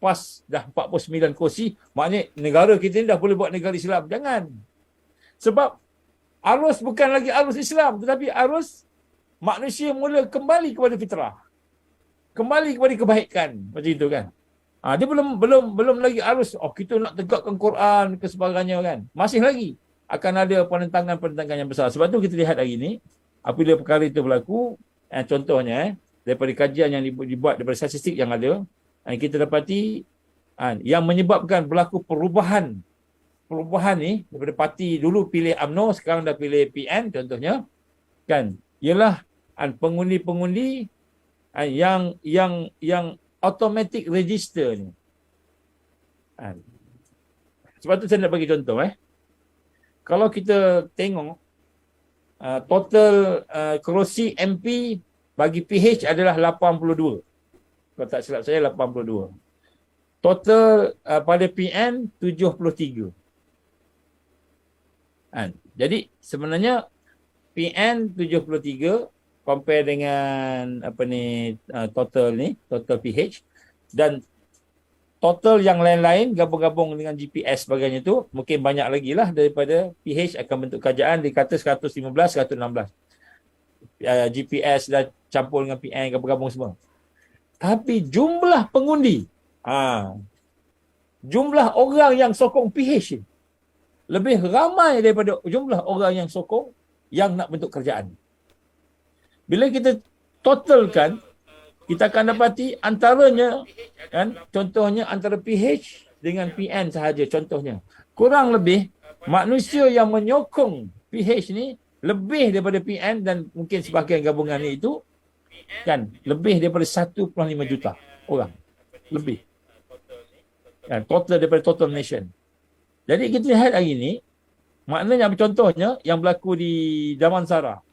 PAS dah 49 kursi, maknanya negara kita ni dah boleh buat negara Islam. Jangan. Sebab arus bukan lagi arus Islam, tetapi arus manusia mula kembali kepada fitrah. Kembali kepada kebaikan. Macam itu kan. Dia belum lagi arus, kita nak tegakkan Quran ke sebagainya kan. Masih lagi akan ada penentangan yang besar. Sebab tu kita lihat hari ni, apabila perkara itu berlaku, contohnya daripada kajian yang dibuat daripada statistik yang ada, kita dapati yang menyebabkan berlaku perubahan ni daripada parti dulu pilih UMNO sekarang dah pilih PN contohnya kan, ialah pengundi-pengundi yang automatic register ni. Sebab tu saya nak bagi contoh kalau kita tengok total kerusi MP bagi PH adalah 82. Kalau tak silap saya 82. Total pada PN 73. Jadi sebenarnya PN 73 compare dengan total PH, dan total yang lain-lain gabung-gabung dengan GPS sebagainya tu mungkin banyak lagi lah daripada PH akan bentuk kajian dikata 115, 116. GPS dah campur dengan PN gabung-gabung semua. Tapi jumlah pengundi, jumlah orang yang sokong PH lebih ramai daripada jumlah orang yang sokong yang nak bentuk kerajaan. Bila kita totalkan, kita akan dapati antaranya, kan, contohnya antara PH dengan PN sahaja contohnya. Kurang lebih manusia yang menyokong PH ni lebih daripada PN dan mungkin sebahagian gabungan itu kan lebih daripada 1.5 juta orang. Lebih. Kan, total daripada total nation. Jadi kita lihat hari ini, maknanya contohnya yang berlaku di Damansara.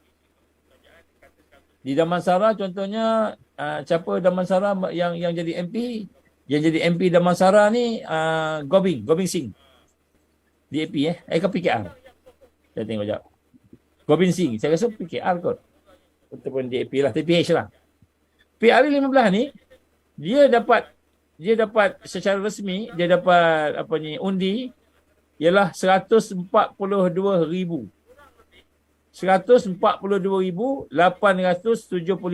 Di Damansara contohnya siapa Damansara yang jadi MP? Yang jadi MP Damansara ni Gobind Singh. DAP ke PKR. Saya tengok sekejap. Gobind Singh, saya rasa PKR kot. Ataupun DAP lah, TPH lah. PRU 15 ni dia dapat secara rasmi dia dapat undi ialah 142,875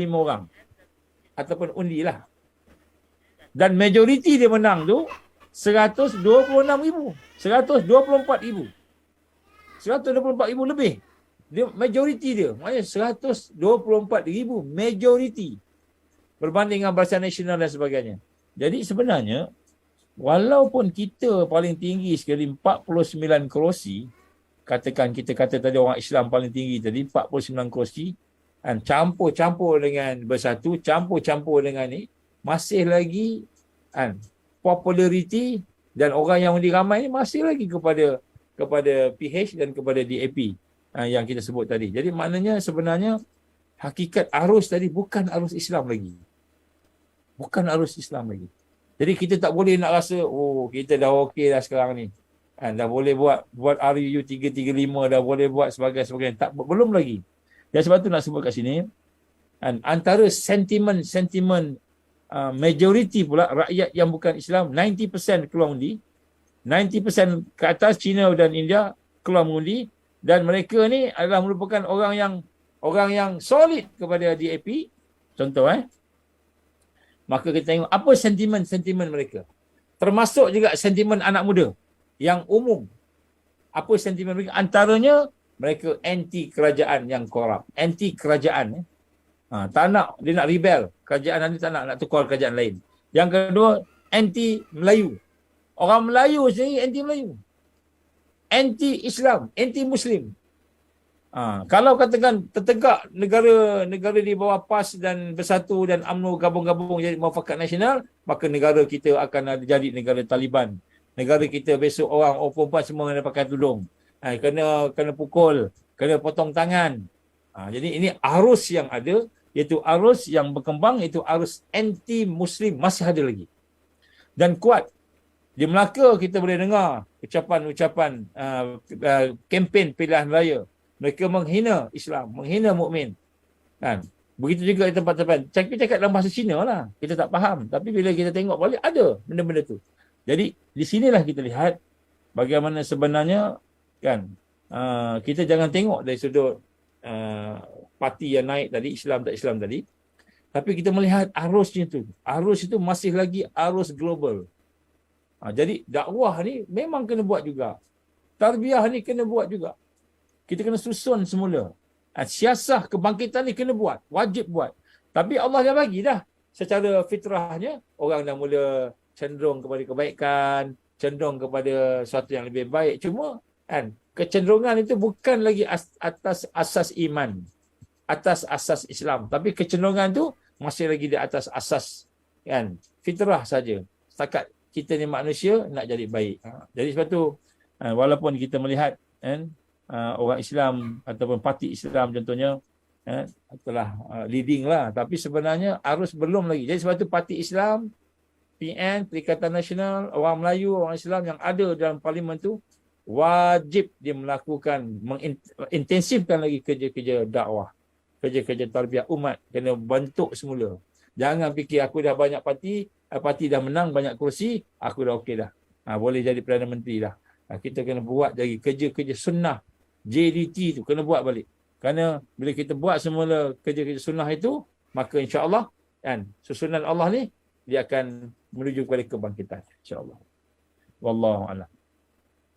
orang ataupun undi lah. Dan majoriti dia menang tu 126,000, 124,000 lebih. Dia majoriti dia, maknanya 124,000 majoriti. berbanding dengan Barisan Nasional dan sebagainya. Jadi sebenarnya walaupun kita paling tinggi sekali 49 kerusi, katakan kita kata tadi orang Islam paling tinggi tadi 49 kerusi, kan, campur-campur dengan Bersatu, campur-campur dengan ni, masih lagi kan, populariti dan orang yang undi ramai ni masih lagi kepada PH dan kepada DAP yang kita sebut tadi. Jadi maknanya sebenarnya hakikat arus tadi bukan arus Islam lagi. Bukan arus Islam lagi. Jadi kita tak boleh nak rasa, oh kita dah okey dah sekarang ni. Dah boleh buat RUU 335, dah boleh buat sebagainya. Tak, belum lagi. Dan sebab tu nak sebut kat sini, antara sentimen majoriti pula rakyat yang bukan Islam, 90% keluar undi, 90% ke atas China dan India keluar mengundi, dan mereka ni adalah merupakan orang yang solid kepada DAP. Contoh maka kita tengok apa sentimen mereka. Termasuk juga sentimen anak muda yang umum. Apa sentimen mereka? Antaranya mereka anti kerajaan yang korup, anti kerajaan. Tak nak, dia nak rebel. Kerajaan nanti tak nak tukar kerajaan lain. Yang kedua, anti Melayu. Orang Melayu sendiri anti Melayu. Anti Islam, anti Muslim. Kalau katakan tertegak negara di bawah PAS dan Bersatu dan UMNO gabung-gabung jadi Muafakat Nasional, maka negara kita akan jadi negara Taliban. Negara kita besok orang perempuan semua kena pakai tudung. Kena pukul, kena potong tangan. Jadi ini arus yang ada, iaitu arus yang berkembang, iaitu arus anti-Muslim masih ada lagi. Dan kuat. Di Melaka kita boleh dengar ucapan-ucapan kempen pilihan raya. Mereka menghina Islam, menghina mukmin. Kan? Begitu juga di tempat-tempat. Cakap dalam bahasa Cina lah. Kita tak faham. Tapi bila kita tengok balik, ada benda-benda tu. Jadi di sinilah kita lihat bagaimana sebenarnya kan kita jangan tengok dari sudut parti yang naik tadi, Islam tak Islam tadi, tapi kita melihat arusnya tu. Arus itu masih lagi arus global. Jadi dakwah ni memang kena buat juga. Tarbiyah ni kena buat juga. Kita kena susun semula. Siasah kebangkitan ni kena buat, wajib buat. Tapi Allah dah bagi dah secara fitrahnya orang dah mula cenderung kepada kebaikan, cenderung kepada sesuatu yang lebih baik. Cuma kan kecenderungan itu bukan lagi atas asas iman, atas asas Islam, tapi kecenderungan tu masih lagi di atas asas kan fitrah saja. Setakat kita ni manusia nak jadi baik. Jadi sebab tu walaupun kita melihat kan orang Islam ataupun parti Islam contohnya telah leading lah, tapi sebenarnya arus belum lagi. Jadi sebab tu parti Islam, PN, Perikatan Nasional, orang Melayu, orang Islam yang ada dalam parlimen tu wajib dia melakukan, mengintensifkan lagi kerja-kerja dakwah, kerja-kerja tarbiyah umat, kena bentuk semula. Jangan fikir aku dah banyak parti dah menang banyak kursi, aku dah okey dah. Boleh jadi Perdana Menteri dah. Kita kena buat lagi kerja-kerja sunnah, JDT tu kena buat balik. Kerana bila kita buat semula kerja-kerja sunnah itu, maka insya-Allah kan susunan Allah ni dia akan menuju kepada kebangkitan insya-Allah. Wallahu a'lam.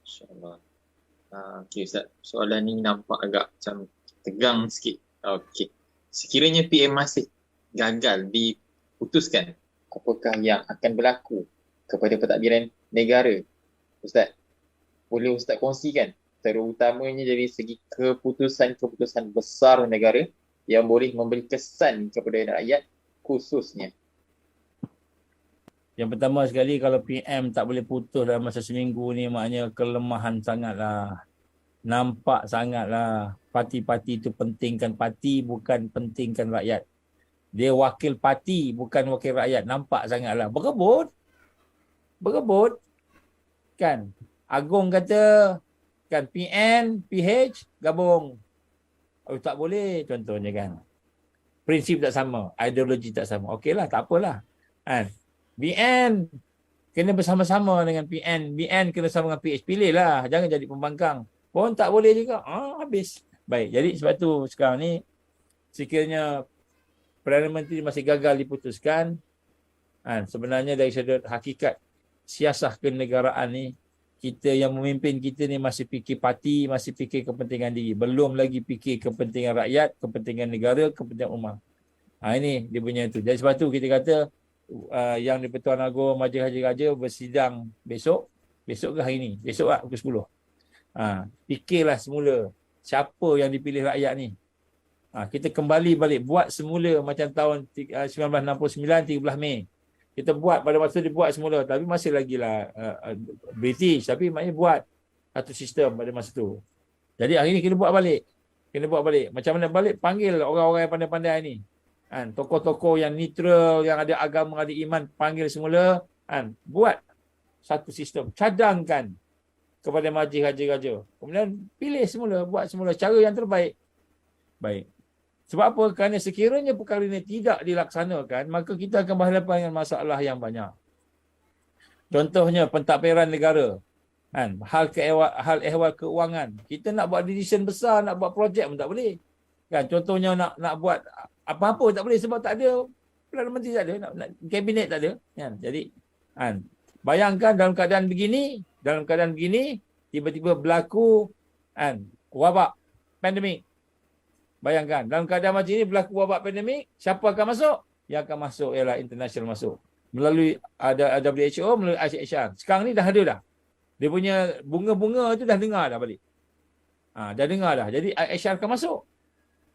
InsyaAllah. Okey Ustaz, soalan ni nampak agak macam tegang sikit. Okey. Sekiranya PM masih gagal diputuskan, apakah yang akan berlaku kepada pentadbiran negara? Ustaz, boleh Ustaz kongsikan terutamanya dari segi keputusan-keputusan besar negara yang boleh memberi kesan kepada rakyat khususnya? Yang pertama sekali, kalau PM tak boleh putus dalam masa seminggu ni, maknanya kelemahan sangatlah. Nampak sangatlah. Parti-parti itu pentingkan parti, bukan pentingkan rakyat. Dia wakil parti, bukan wakil rakyat. Nampak sangatlah. Berebut. Kan? Agung kata, kan PN, PH, gabung. Tak boleh, contohnya kan. Prinsip tak sama, ideologi tak sama. Okeylah, tak apalah. Kan? BN kena bersama-sama dengan PN. BN kena sama dengan PH. Pilihlah. Jangan jadi pembangkang. Pun tak boleh juga. Habis. Baik. Jadi sebab tu sekarang ni sekiranya Perdana Menteri masih gagal diputuskan, sebenarnya dari sudut hakikat siasah kenegaraan ni, kita yang memimpin kita ni masih fikir parti, masih fikir kepentingan diri. Belum lagi fikir kepentingan rakyat, kepentingan negara, kepentingan umat. Ini dia punya tu. Jadi sebab tu kita kata yang di-Pertuan Agong Majlis Haji Raja bersidang besok ke hari ni? Besok lah pukul 10. Fikirlah semula siapa yang dipilih rakyat ni. Kita kembali balik buat semula macam tahun 1969 13 Mei. Kita buat pada masa dibuat semula, tapi masih lagi lah British, tapi maknanya buat satu sistem pada masa tu. Jadi hari ni kena buat balik. Macam mana balik? Panggil orang-orang yang pandai-pandai ni. Tokoh-tokoh yang neutral, yang ada agama, ada iman, panggil semula. Buat satu sistem. Cadangkan kepada Majlis Haji Raja. Kemudian pilih semula, buat semula cara yang terbaik. Baik. Sebab apa? Kerana sekiranya perkara ini tidak dilaksanakan, maka kita akan berhadapan dengan masalah yang banyak. Contohnya pentadbiran negara. Hal ehwal keuangan. Kita nak buat decision besar, nak buat projek pun tak boleh. Contohnya nak buat apa-apa tak boleh sebab tak ada Perdana Menteri, tak ada, nak kabinet tak ada. Jadi bayangkan dalam keadaan begini, tiba-tiba berlaku wabak pandemik. Bayangkan, dalam keadaan macam ini berlaku wabak pandemik, siapa akan masuk? Yang akan masuk ialah international masuk. Melalui ada WHO, melalui ICHR. Sekarang ni dah ada dah. Dia punya bunga-bunga tu dah dengar dah balik. Dah dengar dah. Jadi ICHR akan masuk.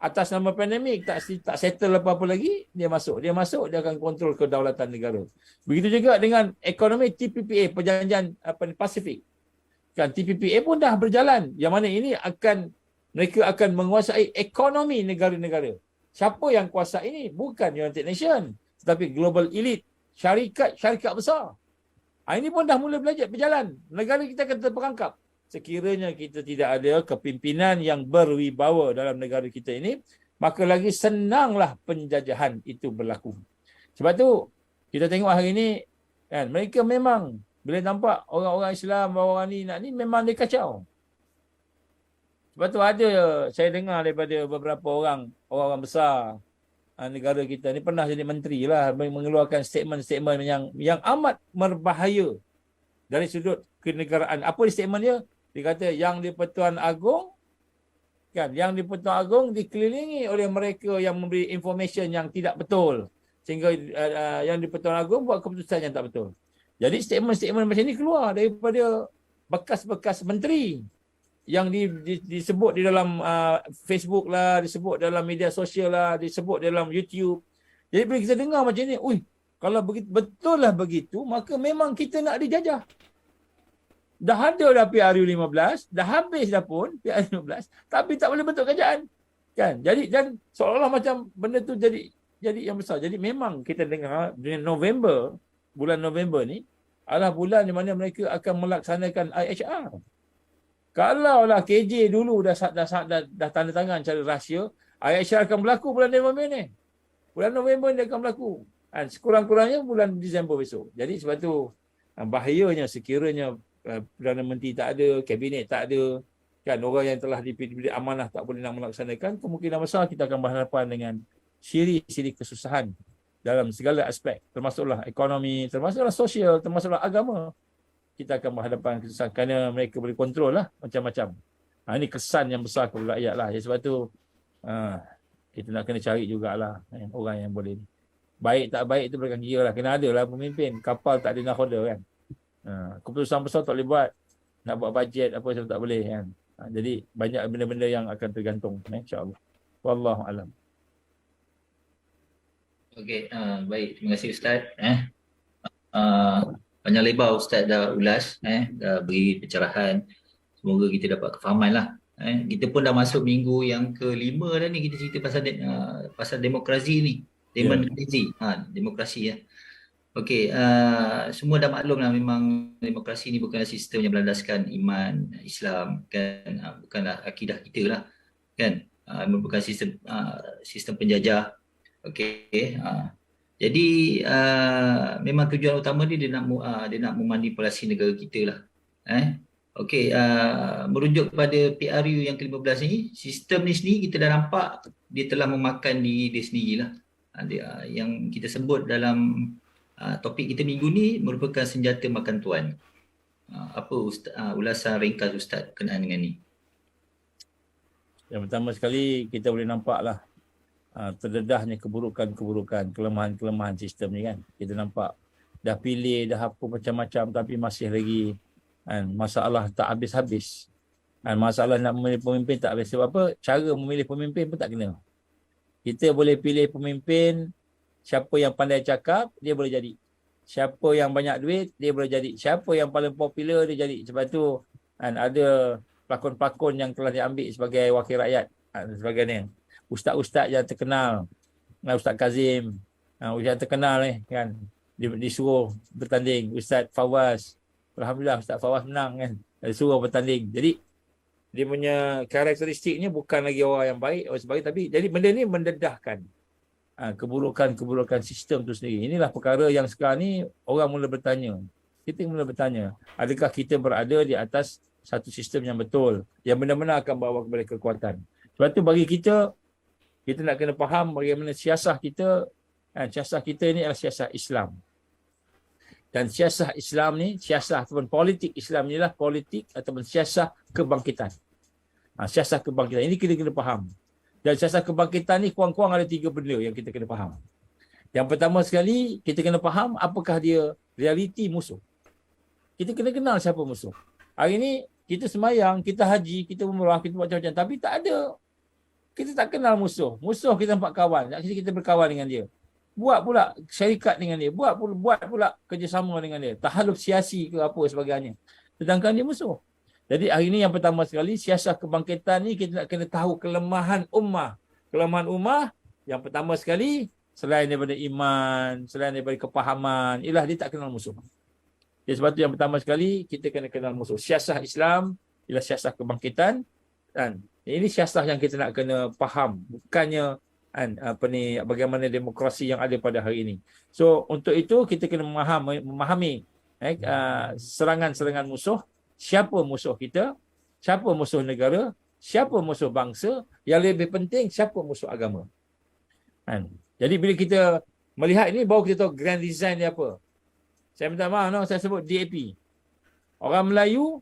Atas nama pandemik, tak settle apa-apa lagi, dia masuk. Dia akan kontrol kedaulatan negara. Begitu juga dengan ekonomi TPPA, perjanjian Pasifik. TPPA pun dah berjalan. Yang mana ini mereka akan menguasai ekonomi negara-negara. Siapa yang kuasa ini? Bukan United Nations, tetapi global elite, syarikat besar. Ini pun dah mula berjalan. Negara kita akan terperangkap. Sekiranya kita tidak ada kepimpinan yang berwibawa dalam negara kita ini, maka lagi senanglah penjajahan itu berlaku. Sebab tu, kita tengok hari ini, mereka memang, bila nampak orang-orang Islam, orang-orang ni memang dia kacau. Sebab tu saya dengar daripada beberapa orang besar negara kita ni pernah jadi menteri lah, mengeluarkan statement-statement yang amat berbahaya dari sudut kenegaraan. Apa statement dia? Dia kata yang di-Pertuan Agong dikelilingi oleh mereka yang memberi information yang tidak betul, sehingga yang di-Pertuan Agong buat keputusan yang tak betul. Jadi statement-statement macam ni keluar daripada bekas-bekas menteri yang disebut di dalam Facebook lah, disebut dalam media sosial lah, disebut dalam YouTube. Jadi bila kita dengar macam ni, kalau betul lah begitu, maka memang kita nak dijajah. Dah ada dah PRU 15, dah habis dah pun PRU 15, tapi tak boleh bentuk kerajaan. Jadi dan seolah-olah macam benda tu jadi yang besar. Jadi memang kita dengar bulan November ni adalah bulan di mana mereka akan melaksanakan IHR. Kalaulah KJ dulu dah tanda tangan secara rahsia, IHR akan berlaku bulan November ni. Bulan November ni akan berlaku. Sekurang-kurangnya bulan Disember besok. Jadi sebab tu bahayanya sekiranya Perdana Menteri tak ada, kabinet tak ada, orang yang telah diberi amanah tak boleh nak melaksanakan, kemungkinan besar kita akan berhadapan dengan siri-siri kesusahan dalam segala aspek, termasuklah ekonomi, termasuklah sosial, termasuklah agama. Kita akan berhadapan kesusahan kerana mereka boleh kontrol lah macam-macam. Ini kesan yang besar kepada rakyat lah. Sebab tu kita nak kena cari jugalah orang yang boleh ni. Baik tak baik tu belakang kira lah. Kena ada lah pemimpin. Kapal tak ada nakhoda kan. Keputusan besar tak boleh buat. Nak buat bajet apa semua tak boleh kan. Jadi banyak benda-benda yang akan tergantung. InsyaAllah. Wallahualam. Okey, baik. Terima kasih Ustaz. Panjang lebar Ustaz dah ulas, dah beri pencerahan. Semoga kita dapat kefahaman lah. Kita pun dah masuk minggu yang ke-5 dah ni, kita cerita pasal demokrasi ni. Demokrasi ya. Okey, semua dah maklum lah memang demokrasi ni bukanlah sistem yang berlandaskan iman Islam kan, bukanlah akidah kita lah kan, merupakan sistem penjajah. Okey, jadi memang tujuan utama dia nak memanipulasi negara kita lah. Okey, merujuk kepada PRU yang ke-15 ni, sistem ni sendiri kita dah nampak dia telah memakan diri dia sendirilah. Yang kita sebut dalam topik kita minggu ni merupakan senjata makan tuan. Apa ulasan ringkas Ustaz berkenaan dengan ni? Yang pertama sekali kita boleh nampak lah terdedahnya keburukan-keburukan, kelemahan-kelemahan sistem ni kan. Kita nampak dah pilih, dah apa macam-macam tapi masih lagi masalah tak habis-habis. Masalah nak memilih pemimpin tak habis. Sebab apa? Cara memilih pemimpin pun tak kena. Kita boleh pilih pemimpin, siapa yang pandai cakap, dia boleh jadi. Siapa yang banyak duit, dia boleh jadi. Siapa yang paling popular, dia jadi. Sebab tu ada pelakon-pelakon yang telah diambil sebagai wakil rakyat dan sebagainya. Ustaz-ustaz yang terkenal, Ustaz Kazim, yang terkenal ni kan, disuruh bertanding. Ustaz Fawaz, alhamdulillah Ustaz Fawaz menang kan, disuruh bertanding. Jadi dia punya karakteristiknya bukan lagi orang yang baik orang sebagainya, tapi jadi benda ni mendedahkan keburukan-keburukan sistem tu sendiri. Inilah perkara yang sekarang ni orang mula bertanya. Kita mula bertanya, adakah kita berada di atas satu sistem yang betul, yang benar-benar akan bawa kepada kekuatan. Sebab tu bagi kita nak kena faham bagaimana siasah kita. Siasah kita ni adalah siasah Islam. Dan siasah Islam ni, siasah ataupun politik Islam ni adalah politik ataupun siasah kebangkitan. Siasah kebangkitan. Ini kita kena faham. Dan siasah kebangkitan ni kurang-kurang ada 3 benda yang kita kena faham. Yang pertama sekali, kita kena faham apakah dia realiti musuh. Kita kena kenal siapa musuh. Hari ni, kita semayang, kita haji, kita umrah, kita buat macam-macam. Tapi tak ada. Kita tak kenal musuh. Musuh kita nampak kawan. Kita berkawan dengan dia. Buat pula syarikat dengan dia. Buat pula kerjasama dengan dia. Tahaluf siasi ke apa sebagainya. Sedangkan dia musuh. Jadi hari ini yang pertama sekali, siasah kebangkitan ni kita nak kena tahu kelemahan ummah. Kelemahan ummah yang pertama sekali, selain daripada iman, selain daripada kepahaman, ialah dia tak kenal musuh. Jadi sebab tu yang pertama sekali, kita kena kenal musuh. Siasah Islam ialah siasah kebangkitan. Dan ini siasah yang kita nak kena faham. Bukannya bagaimana demokrasi yang ada pada hari ini. So untuk itu kita kena memahami serangan-serangan musuh. Siapa musuh kita, siapa musuh negara, siapa musuh bangsa, yang lebih penting siapa musuh agama. Jadi bila kita melihat ini, baru kita tahu grand design dia apa. Saya minta maaf, saya sebut DAP. Orang Melayu,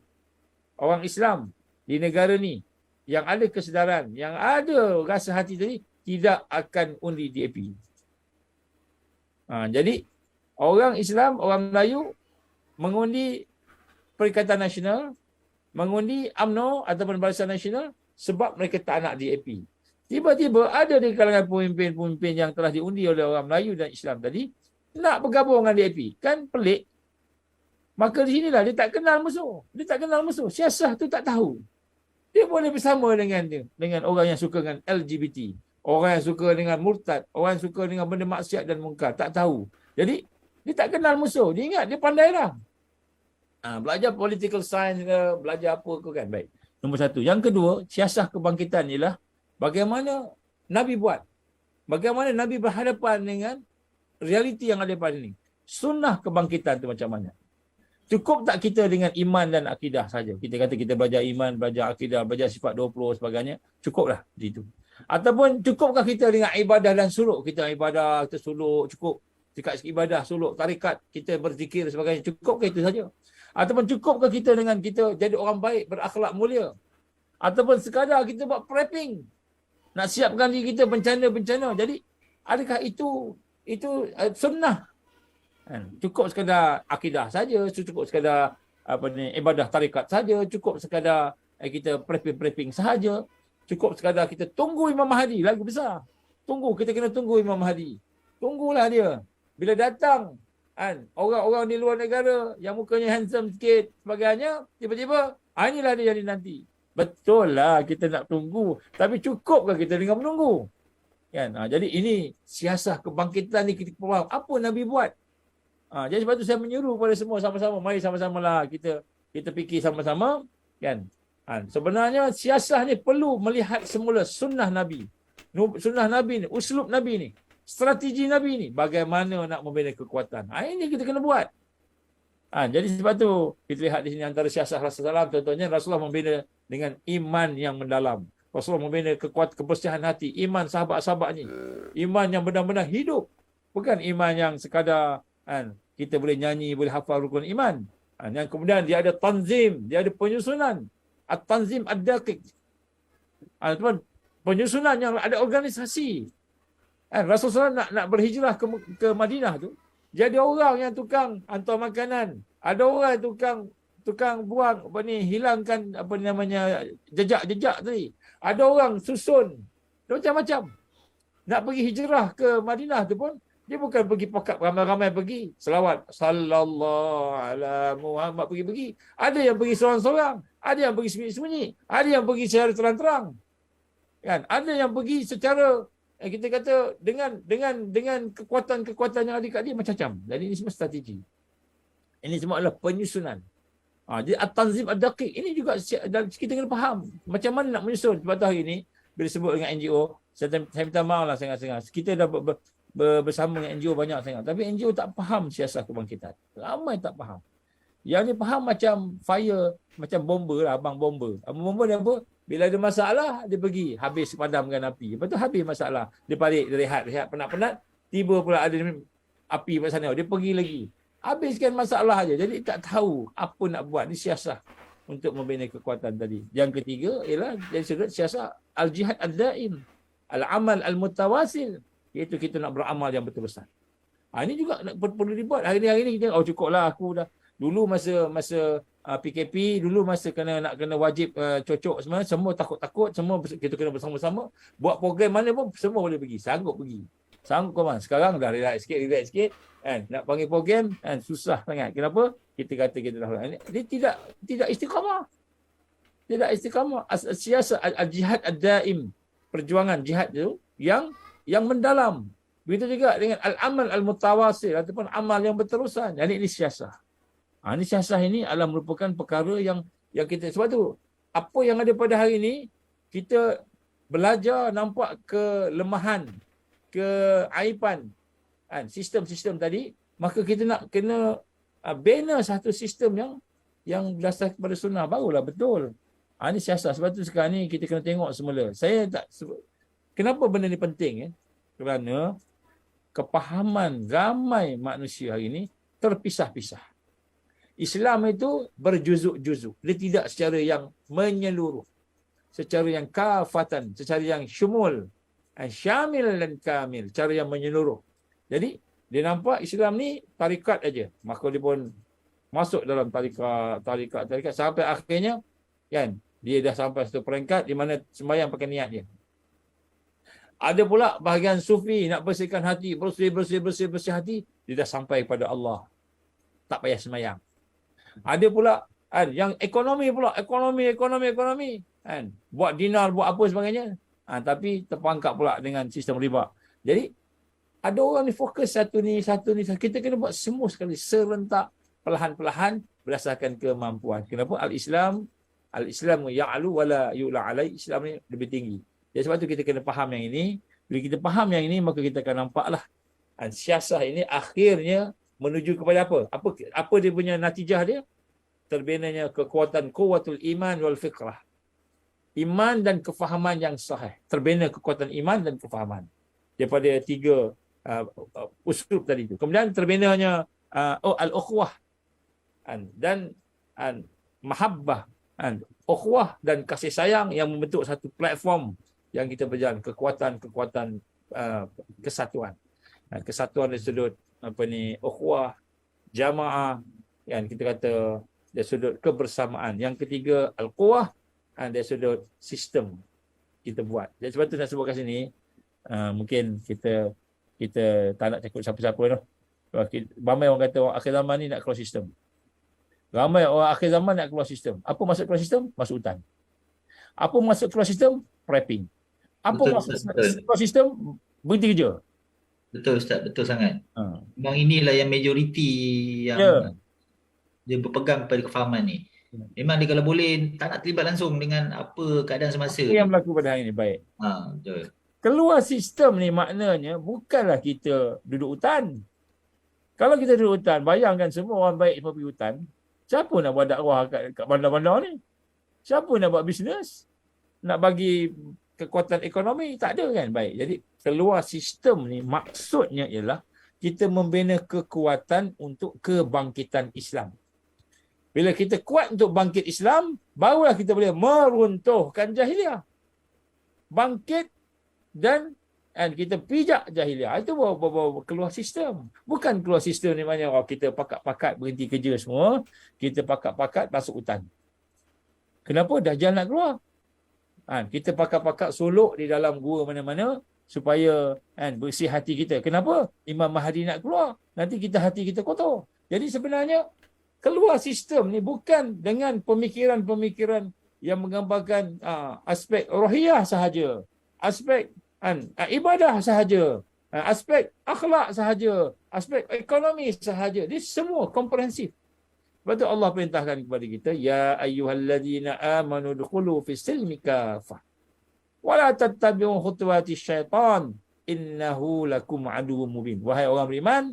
orang Islam di negara ni yang ada kesedaran, yang ada rasa hati tadi, tidak akan undi DAP. Jadi orang Islam, orang Melayu mengundi Perikatan Nasional, mengundi UMNO ataupun Barisan Nasional sebab mereka tak nak DAP. Tiba-tiba ada di kalangan pemimpin-pemimpin yang telah diundi oleh orang Melayu dan Islam tadi nak bergabung dengan DAP. Kan pelik. Maka di sinilah dia tak kenal musuh. Dia tak kenal musuh. Siasah tu tak tahu. Dia boleh bersama dengan dia, dengan orang yang suka dengan LGBT, orang yang suka dengan murtad, orang yang suka dengan benda maksiat dan mungkar. Tak tahu. Jadi dia tak kenal musuh. Dia ingat dia pandai lah. Belajar political science ke, belajar apa ke kan. Baik. Nombor satu. Yang kedua, siasah kebangkitan ialah bagaimana Nabi buat. Bagaimana Nabi berhadapan dengan realiti yang ada pada ini. Sunnah kebangkitan tu macam mana. Cukup tak kita dengan iman dan akidah saja. Kita kata kita belajar iman, belajar akidah, belajar sifat 20 sebagainya. Cukuplah di itu. Ataupun cukupkah kita dengan ibadah dan suluk. Kita ibadah, kita suluk, cukup. Dekat ibadah, suluk, tarikat, kita berzikir dan sebagainya. Cukupkah itu saja? Ataupun cukupkah kita dengan kita jadi orang baik, berakhlak mulia? Ataupun sekadar kita buat prepping. Nak siapkan diri kita bencana-bencana. Jadi, adakah itu sunnah? Cukup sekadar akidah saja, cukup sekadar ibadah tarikat saja, cukup sekadar kita prepping sahaja, cukup sekadar kita tunggu Imam Mahdi, lagi besar. Kita kena tunggu Imam Mahdi. Tunggulah dia. Bila datang orang-orang di luar negara yang mukanya handsome sikit sebagainya, tiba-tiba inilah dia jadi nanti. Betul lah kita nak tunggu, tapi cukupkah kita dengan menunggu? Kan? Jadi ini siasah kebangkitan ni kita faham apa Nabi buat. Jadi sebab tu saya menyuruh kepada semua sama-sama, mari sama-sama lah kita fikir sama-sama kan. Sebenarnya siasah ni perlu melihat semula sunnah Nabi. Sunnah Nabi ni, uslub Nabi ni, strategi Nabi ni, bagaimana nak membina kekuatan. Ini kita kena buat. Jadi sebab tu kita lihat di sini antara siasah Rasulullah SAW, contohnya Rasulullah membina dengan iman yang mendalam. Rasulullah membina kebersihan hati, iman sahabat-sahabat ni. Iman yang benar-benar hidup. Bukan iman yang sekadar kita boleh nyanyi, boleh hafal rukun iman. Yang kemudian dia ada tanzim, dia ada penyusunan. At-tanzim ad-daqiq. Penyusunan yang ada organisasi. Rasulullah nak berhijrah ke Madinah tu, jadi orang yang tukang hantar makanan, ada orang tukang buang hilangkan jejak-jejak tadi. Ada orang susun macam-macam. Nak pergi hijrah ke Madinah tu pun dia bukan pergi pakat ramai-ramai pergi selawat sallallahu ala Muhammad pergi. Ada yang pergi seorang-seorang, ada yang pergi sembunyi-sembunyi, ada yang pergi secara terang-terang. Kan? Ada yang pergi secara kita kata dengan kekuatan-kekuatan yang ada kat dia macam-macam. Jadi ini semua strategi. Ini semua adalah penyusunan. Jadi at-tanzim ad-daqiq ini juga kita kena faham macam mana nak menyusun. Sebab tu hari ini bila sebut dengan NGO, saya minta maaf lah sangat-sangat. Kita dah bersama dengan NGO banyak sangat. Tapi NGO tak faham siasat kebangkitan. Ramai tak faham. Yang ni faham macam fire, macam bomba lah, abang bomba. Abang bomba dia apa? Bila ada masalah, dia pergi habis padamkan api. Lepas tu habis masalah. Dia balik, dia rehat, penat-penat. Tiba pula ada api kat sana. Dia pergi lagi. Habiskan masalah aja. Jadi tak tahu apa nak buat. Ini siasat untuk membina kekuatan tadi. Yang ketiga ialah dari sudut siasat al-jihad ad-daim. Al-amal al-mutawasil. Iaitu kita nak beramal yang berterusan. Ini juga perlu dibuat. Hari ni kita cukuplah aku dah. Dulu masa PKP, dulu masa nak kena wajib cocok semua takut-takut, semua kita kena bersama-sama. Buat program mana pun semua boleh pergi, sanggup pergi. Sanggup kau sekarang dah relax sikit kan. Nak panggil program kan susah sangat. Kenapa? Kita kata kita dah dia tidak istiqamah. Tidak istiqamah. Siasat al-jihad ad-daim, perjuangan jihad tu yang mendalam. Begitu juga dengan al-amal al-mutawasil ataupun amal yang berterusan. Jadi ini siasat. Ini siasat ini adalah merupakan perkara yang kita, sebab tu apa yang ada pada hari ini kita belajar nampak kelemahan, keaiban sistem-sistem tadi, maka kita nak kena bina satu sistem yang berdasar kepada sunnah, barulah betul. Ini siasat. Sebab tu sekarang ni kita kena tengok semula. Kenapa benda ni penting? Kerana kepahaman ramai manusia hari ini terpisah-pisah. Islam itu berjuzuk-juzuk. Dia tidak secara yang menyeluruh. Secara yang kafatan. Secara yang syumul. Syamil dan kamil. Cara yang menyeluruh. Jadi, dia nampak Islam ni tarikat aja. Maka dia pun masuk dalam tarikat. Sampai akhirnya, kan, dia dah sampai satu peringkat di mana sembahyang pakai niat dia. Ada pula bahagian sufi nak bersihkan hati. Bersih hati. Dia dah sampai kepada Allah. Tak payah sembahyang. Ada pula yang ekonomi pula, ekonomi kan, buat dinar, buat apa sebagainya, tapi terpangkap pula dengan sistem riba. Jadi ada orang ni fokus satu ni, kita kena buat semua sekali serentak, perlahan-perlahan berdasarkan kemampuan. Kenapa? Al-Islam ya'lu wala yu'la alai. Islam ni lebih tinggi. Jadi sebab tu kita kena faham yang ini. Bila kita faham yang ini, maka kita akan nampaklah siasat ini akhirnya menuju kepada apa? Apa dia punya natijah dia? Terbinanya kuwatul iman wal fiqrah. Iman dan kefahaman yang sahih. Terbina kekuatan iman dan kefahaman. Daripada tiga uslub tadi itu. Kemudian terbinanya al-ukhuwah dan mahabbah, ukhuwah dan kasih sayang yang membentuk satu platform yang kita berjalan, kekuatan kesatuan. Kesatuan dari sudut ukhuwah, jamaah, yang kita kata dari sudut kebersamaan. Yang ketiga al-quwah, dari sudut sistem kita buat. Jadi sebab tu nak sebut kat sini, mungkin kita tak nak cakap siapa-siapa tu. Ramai orang kata orang akhir zaman ni nak keluar sistem. Ramai orang akhir zaman nak keluar sistem. Apa maksud keluar sistem? Masuk hutan. Apa maksud keluar sistem? Prepping. Apa maksud keluar sistem? Berhenti kerja. Betul Ustaz, betul sangat. Memang inilah yang majoriti yang dia berpegang pada kefahaman ni. Memang dia kalau boleh tak nak terlibat langsung dengan apa keadaan semasa. Apa yang berlaku pada hari ini, baik. Betul. Keluar sistem ni maknanya bukanlah kita duduk hutan. Kalau kita duduk hutan, bayangkan semua orang baik semua pergi hutan. Siapa nak buat dakwah kat bandar-bandar ni? Siapa nak buat bisnes? Nak bagi kekuatan ekonomi? Tak ada kan? Baik. Jadi keluar sistem ni maksudnya ialah kita membina kekuatan untuk kebangkitan Islam. Bila kita kuat untuk bangkit Islam, barulah kita boleh meruntuhkan jahiliah. Bangkit dan And kita pijak jahiliah. Itu bawa keluar sistem. Bukan keluar sistem ni maknanya kita pakat-pakat berhenti kerja semua. Kita pakat-pakat masuk hutan. Kenapa? Dajjal nak keluar. Kita pakat-pakat solok di dalam gua mana-mana supaya bersih hati kita. Kenapa? Imam Mahdi nak keluar. Nanti hati kita kotor. Jadi sebenarnya keluar sistem ni bukan dengan pemikiran-pemikiran yang menggambarkan aspek rohiyah sahaja. Aspek ibadah sahaja, aspek akhlak sahaja, aspek ekonomi sahaja. Ini semua komprehensif. Sebab tu Allah perintahkan kepada kita, ya ayyuhalladzina amanu dukhulu fis silmi kafah wa la tattabi'u khutuwati syaitan innahu lakum aduwwum mubin. Wahai orang beriman,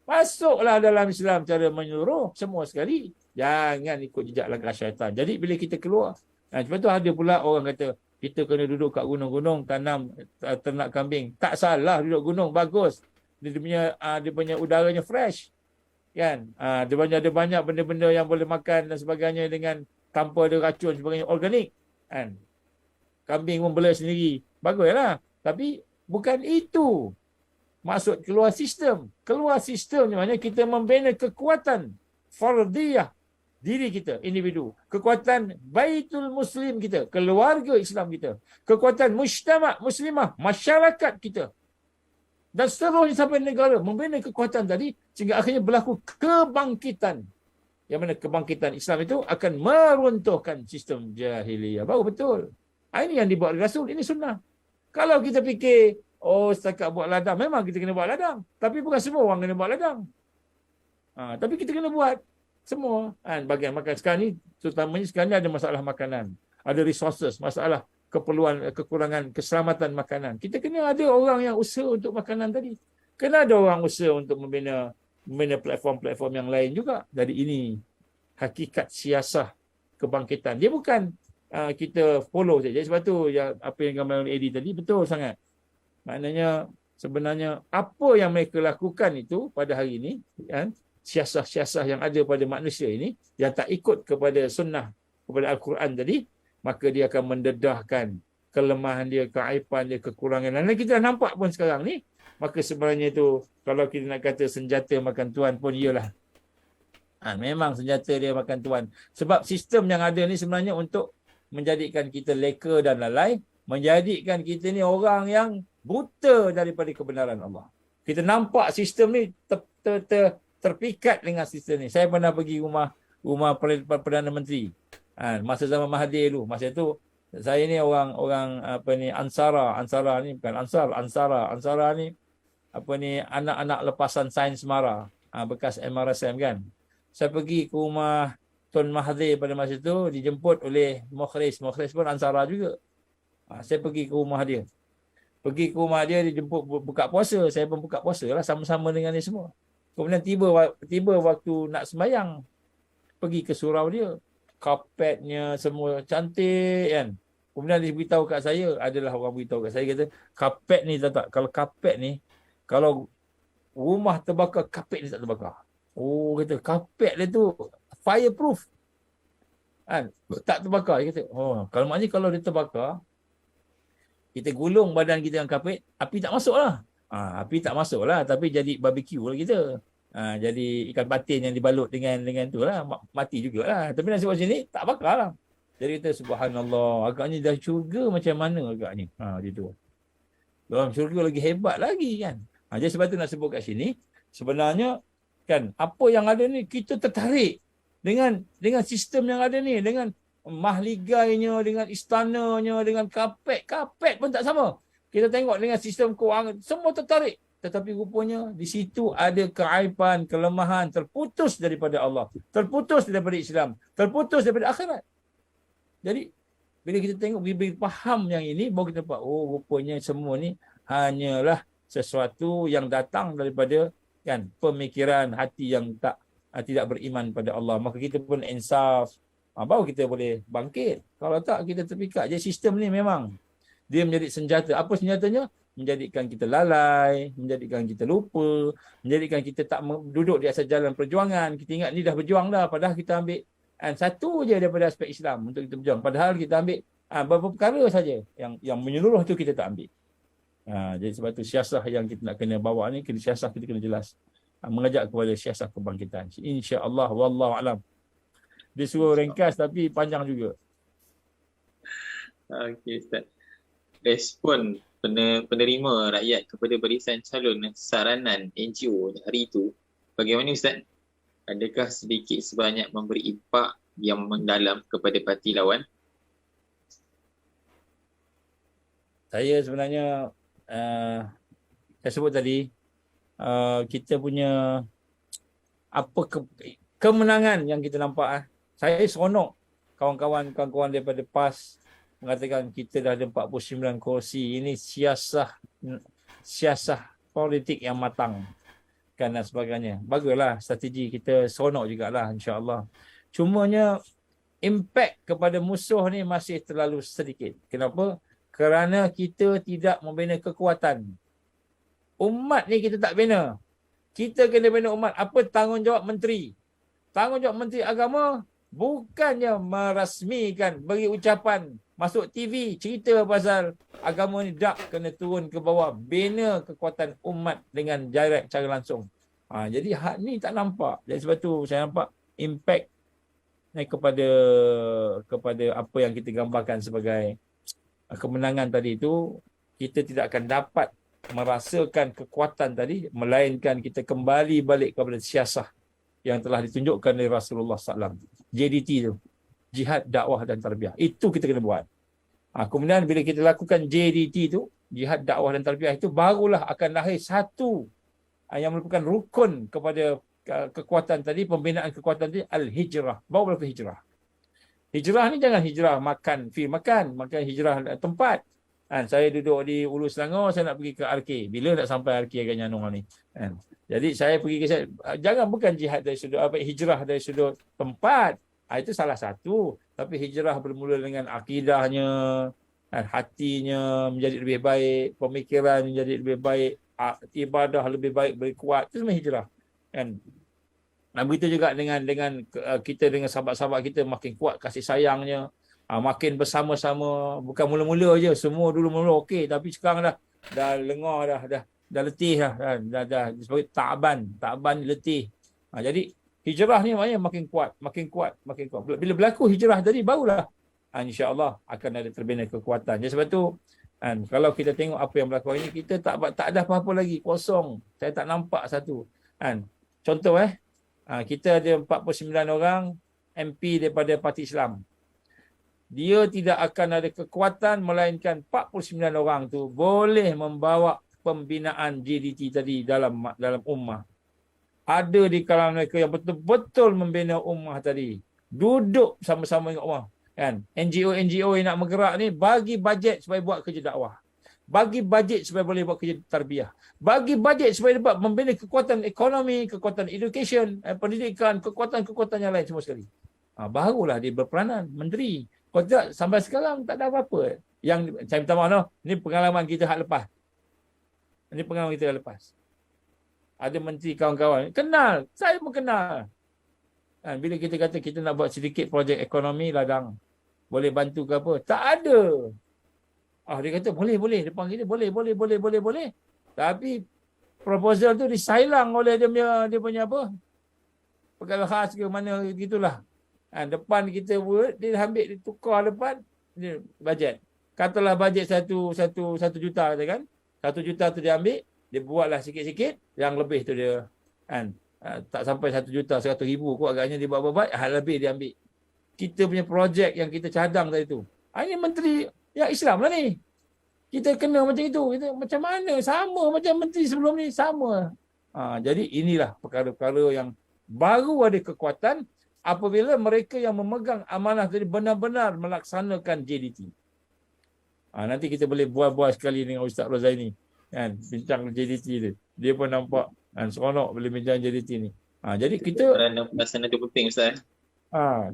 masuklah dalam Islam cara menyeluruh semua sekali. Jangan ikut jejak langkah syaitan. Jadi bila kita keluar, sebab tu ada pula orang kata kita kena duduk kat gunung-gunung tanam ternak kambing. Tak salah duduk gunung, bagus. Dia punya udaranya fresh. Kan? Dia banyak benda-benda yang boleh makan dan sebagainya dengan tanpa ada racun sebagainya, organik. Kan? Kambing pun bela sendiri. Baguslah. Tapi bukan itu maksud keluar sistem. Keluar sistem ni maknanya kita membina kekuatan fardiyah diri kita, individu. Kekuatan Baitul Muslim kita, keluarga Islam kita. Kekuatan mujtama' muslimah, masyarakat kita. Dan seterusnya sampai negara. Membina kekuatan tadi sehingga akhirnya berlaku kebangkitan. Yang mana kebangkitan Islam itu akan meruntuhkan sistem jahiliyah. Baru betul. Ini yang dibuat oleh Rasul. Ini sunnah. Kalau kita fikir, setakat buat ladang. Memang kita kena buat ladang. Tapi bukan semua orang kena buat ladang. Tapi kita kena buat. Semua bagian makan sekarang ni, terutamanya sekarang ni ada masalah makanan, ada resources, masalah kekurangan keselamatan makanan. Kita kena ada orang yang usaha untuk makanan tadi. Kena ada orang usaha untuk membina platform-platform yang lain juga. Jadi ini hakikat siasah kebangkitan. Dia bukan kita follow saja. Sebab tu apa yang gambar oleh Eddie tadi betul sangat. Maknanya sebenarnya apa yang mereka lakukan itu pada hari ini, siasah-siasah yang ada pada manusia ini yang tak ikut kepada sunnah, kepada Al-Quran tadi, maka dia akan mendedahkan kelemahan dia, keaiban dia, kekurangan. Dan kita nampak pun sekarang ni, maka sebenarnya itu kalau kita nak kata senjata makan tuan pun iyalah. Memang senjata dia makan tuan. Sebab sistem yang ada ni sebenarnya untuk menjadikan kita leka dan lalai, menjadikan kita ni orang yang buta daripada kebenaran Allah. Kita nampak sistem ni terpikat dengan sistem ni. Saya pernah pergi rumah Perdana Menteri. Masa zaman Mahathir dulu. Masa tu saya ni orang Ansara ni bukan Ansara ni anak-anak lepasan sains Mara, bekas MRSM kan. Saya pergi ke rumah Tun Mahathir pada masa tu, dijemput oleh Mukhlis pun Ansara juga. Saya pergi ke rumah dia. Dia jemput buka puasa. Saya pun buka puasa lah sama-sama dengan dia semua. Kemudian tiba waktu nak sembahyang, pergi ke surau dia. Kapetnya semua cantik kan. Kemudian dia beritahu kat saya, adalah orang beritahu kat saya, kata, kapet ni tak, kalau kapet ni, kalau rumah terbakar, kapet ni tak terbakar. Kata, kapet dia tu fireproof. Tak terbakar. Dia kata, kalau maknanya kalau dia terbakar, kita gulung badan kita dengan kapet, api tak masuk lah. Api tak masuk lah, tapi jadi barbecue lah kita. Jadi ikan patin yang dibalut dengan tu lah, mati jugalah. Tapi nasib macam ni, tak bakar lah. Jadi kita subhanallah, agaknya dah syurga macam mana agaknya. Gitu. Dalam syurga lagi hebat lagi kan. Jadi sebab tu nak sebut kat sini, sebenarnya kan, apa yang ada ni, kita tertarik dengan sistem yang ada ni, dengan mahligainya, dengan istananya, dengan kapet pun tak sama. Kita tengok dengan sistem kewangan, semua tertarik. Tetapi rupanya di situ ada keaiban, kelemahan, terputus daripada Allah, terputus daripada Islam, terputus daripada akhirat. Jadi bila kita tengok, bila faham yang ini, baru kita nampak, rupanya semua ni hanyalah sesuatu yang datang daripada kan pemikiran hati yang tidak beriman pada Allah. Maka kita pun insaf, baru kita boleh bangkit. Kalau tak, kita terpikat. Jadi sistem ni memang dia menjadi senjata. Apa senjatanya? Menjadikan kita lalai, menjadikan kita lupa, menjadikan kita tak duduk di atas jalan perjuangan. Kita ingat ni dah berjuang dah, padahal kita ambil satu je daripada aspek Islam untuk kita berjuang. Padahal kita ambil beberapa perkara saja yang menyeluruh tu kita tak ambil. Jadi sebab tu siasah yang kita nak kena bawa ni, siasah kita kena jelas. Mengajak kepada siasah kebangkitan. InsyaAllah, wallahu alam. Dia suruh ringkas tapi panjang juga. Okey Ustaz. Respon penerima rakyat kepada barisan calon saranan NGO hari itu, bagaimana Ustaz? Adakah sedikit sebanyak memberi impak yang mendalam kepada parti lawan? Saya sebenarnya saya sebut tadi kita punya kemenangan yang kita nampak. Saya seronok kawan-kawan daripada PAS mengatakan kita dah ada 49 kursi. Ini siasah politik yang matang kan dan sebagainya. Baguslah strategi kita, seronok jugalah insya-Allah. Cumanya impact kepada musuh ni masih terlalu sedikit. Kenapa? Kerana kita tidak membina kekuatan. Umat ni kita tak bina. Kita kena bina umat. Apa tanggungjawab menteri? Tanggungjawab menteri agama bukannya merasmikan, beri ucapan, masuk TV, cerita pasal agama ni tak kena turun ke bawah. Bina kekuatan umat dengan direct cara langsung. Jadi hak ni tak nampak. Jadi sebab tu saya nampak impact kepada apa yang kita gambarkan sebagai kemenangan tadi itu, kita tidak akan dapat merasakan kekuatan tadi, melainkan kita kembali balik kepada siasah yang telah ditunjukkan oleh Rasulullah SAW. JDT tu, jihad, dakwah dan tarbiyah. Itu kita kena buat. Kemudian bila kita lakukan JDT tu, jihad, dakwah dan tarbiyah itu, barulah akan lahir satu yang merupakan rukun kepada kekuatan tadi, pembinaan kekuatan tadi, al-hijrah. Baru berlaku hijrah. Hijrah ni jangan hijrah makan hijrah tempat. Saya duduk di Ulu Selangor, saya nak pergi ke RK. Bila nak sampai RK agak nyanong ni? Jadi saya pergi jangan bukan jihad dari sudut hijrah dari sudut tempat. Itu salah satu. Tapi hijrah bermula dengan akidahnya, hatinya menjadi lebih baik, pemikiran menjadi lebih baik, ibadah lebih baik, lebih kuat. Itu semua hijrah. Begitu juga dengan kita dengan sahabat-sahabat kita, makin kuat kasih sayangnya, makin bersama-sama, bukan mula-mula je, semua dulu mula okey, tapi sekarang dah lengah dah letih dah sebagai ta'ban letih. Jadi hijrah ni maknanya makin kuat. Bila berlaku hijrah tadi, barulah insya-Allah akan ada terbina kekuatan. Jadi sebab tu kalau kita tengok apa yang berlaku ini, kita tak ada apa-apa lagi, kosong. Saya tak nampak satu. Contoh kita ada 49 orang MP daripada Parti Islam. Dia tidak akan ada kekuatan melainkan 49 orang tu boleh membawa pembinaan JDT tadi dalam ummah. Ada di kalangan mereka yang betul-betul membina ummah tadi. Duduk sama-sama dengan ummah. NGO yang nak bergerak ni bagi bajet supaya buat kerja dakwah. Bagi bajet supaya boleh buat kerja tarbiyah. Bagi bajet supaya dapat membina kekuatan ekonomi, kekuatan education, pendidikan, kekuatan yang lain semua sekali. Barulah dia berperanan, menteri. Kalau tidak, sampai sekarang tak ada apa-apa. Yang saya minta maaf, ni pengalaman kita hak lepas. Ini pengalaman kita hak lepas. Ada menteri kawan-kawan. Kenal, saya pun kenal. Bila kita kata kita nak buat sedikit projek ekonomi ladang, boleh bantu ke apa? Tak ada. Dia kata boleh. Depan kita boleh. Tapi proposal tu disailang oleh dia punya apa? Pegawai khas ke mana gitulah. Depan kita buat, dia ambil, dia tukar depan dia bajet. Katalah bajet satu juta kata kan. 1 juta tu dia ambil, dia buatlah sikit-sikit, yang lebih tu dia tak sampai 1 juta 100 ribu kot agaknya dia buat hal lebih dia ambil. Kita punya projek yang kita cadang tadi tu. Ini menteri yang Islam lah ni. Kita kena macam itu. Kita macam mana? Sama macam menteri sebelum ni. Sama. Jadi inilah perkara-perkara yang baru ada kekuatan apabila mereka yang memegang amanah tadi benar-benar melaksanakan JDT. Nanti kita boleh bual-bual sekali dengan Ustaz Rozaini. Bincang JDT tu. Dia pun nampak seronok boleh bincang JDT ni. Jadi kita... Perasaan itu penting Ustaz.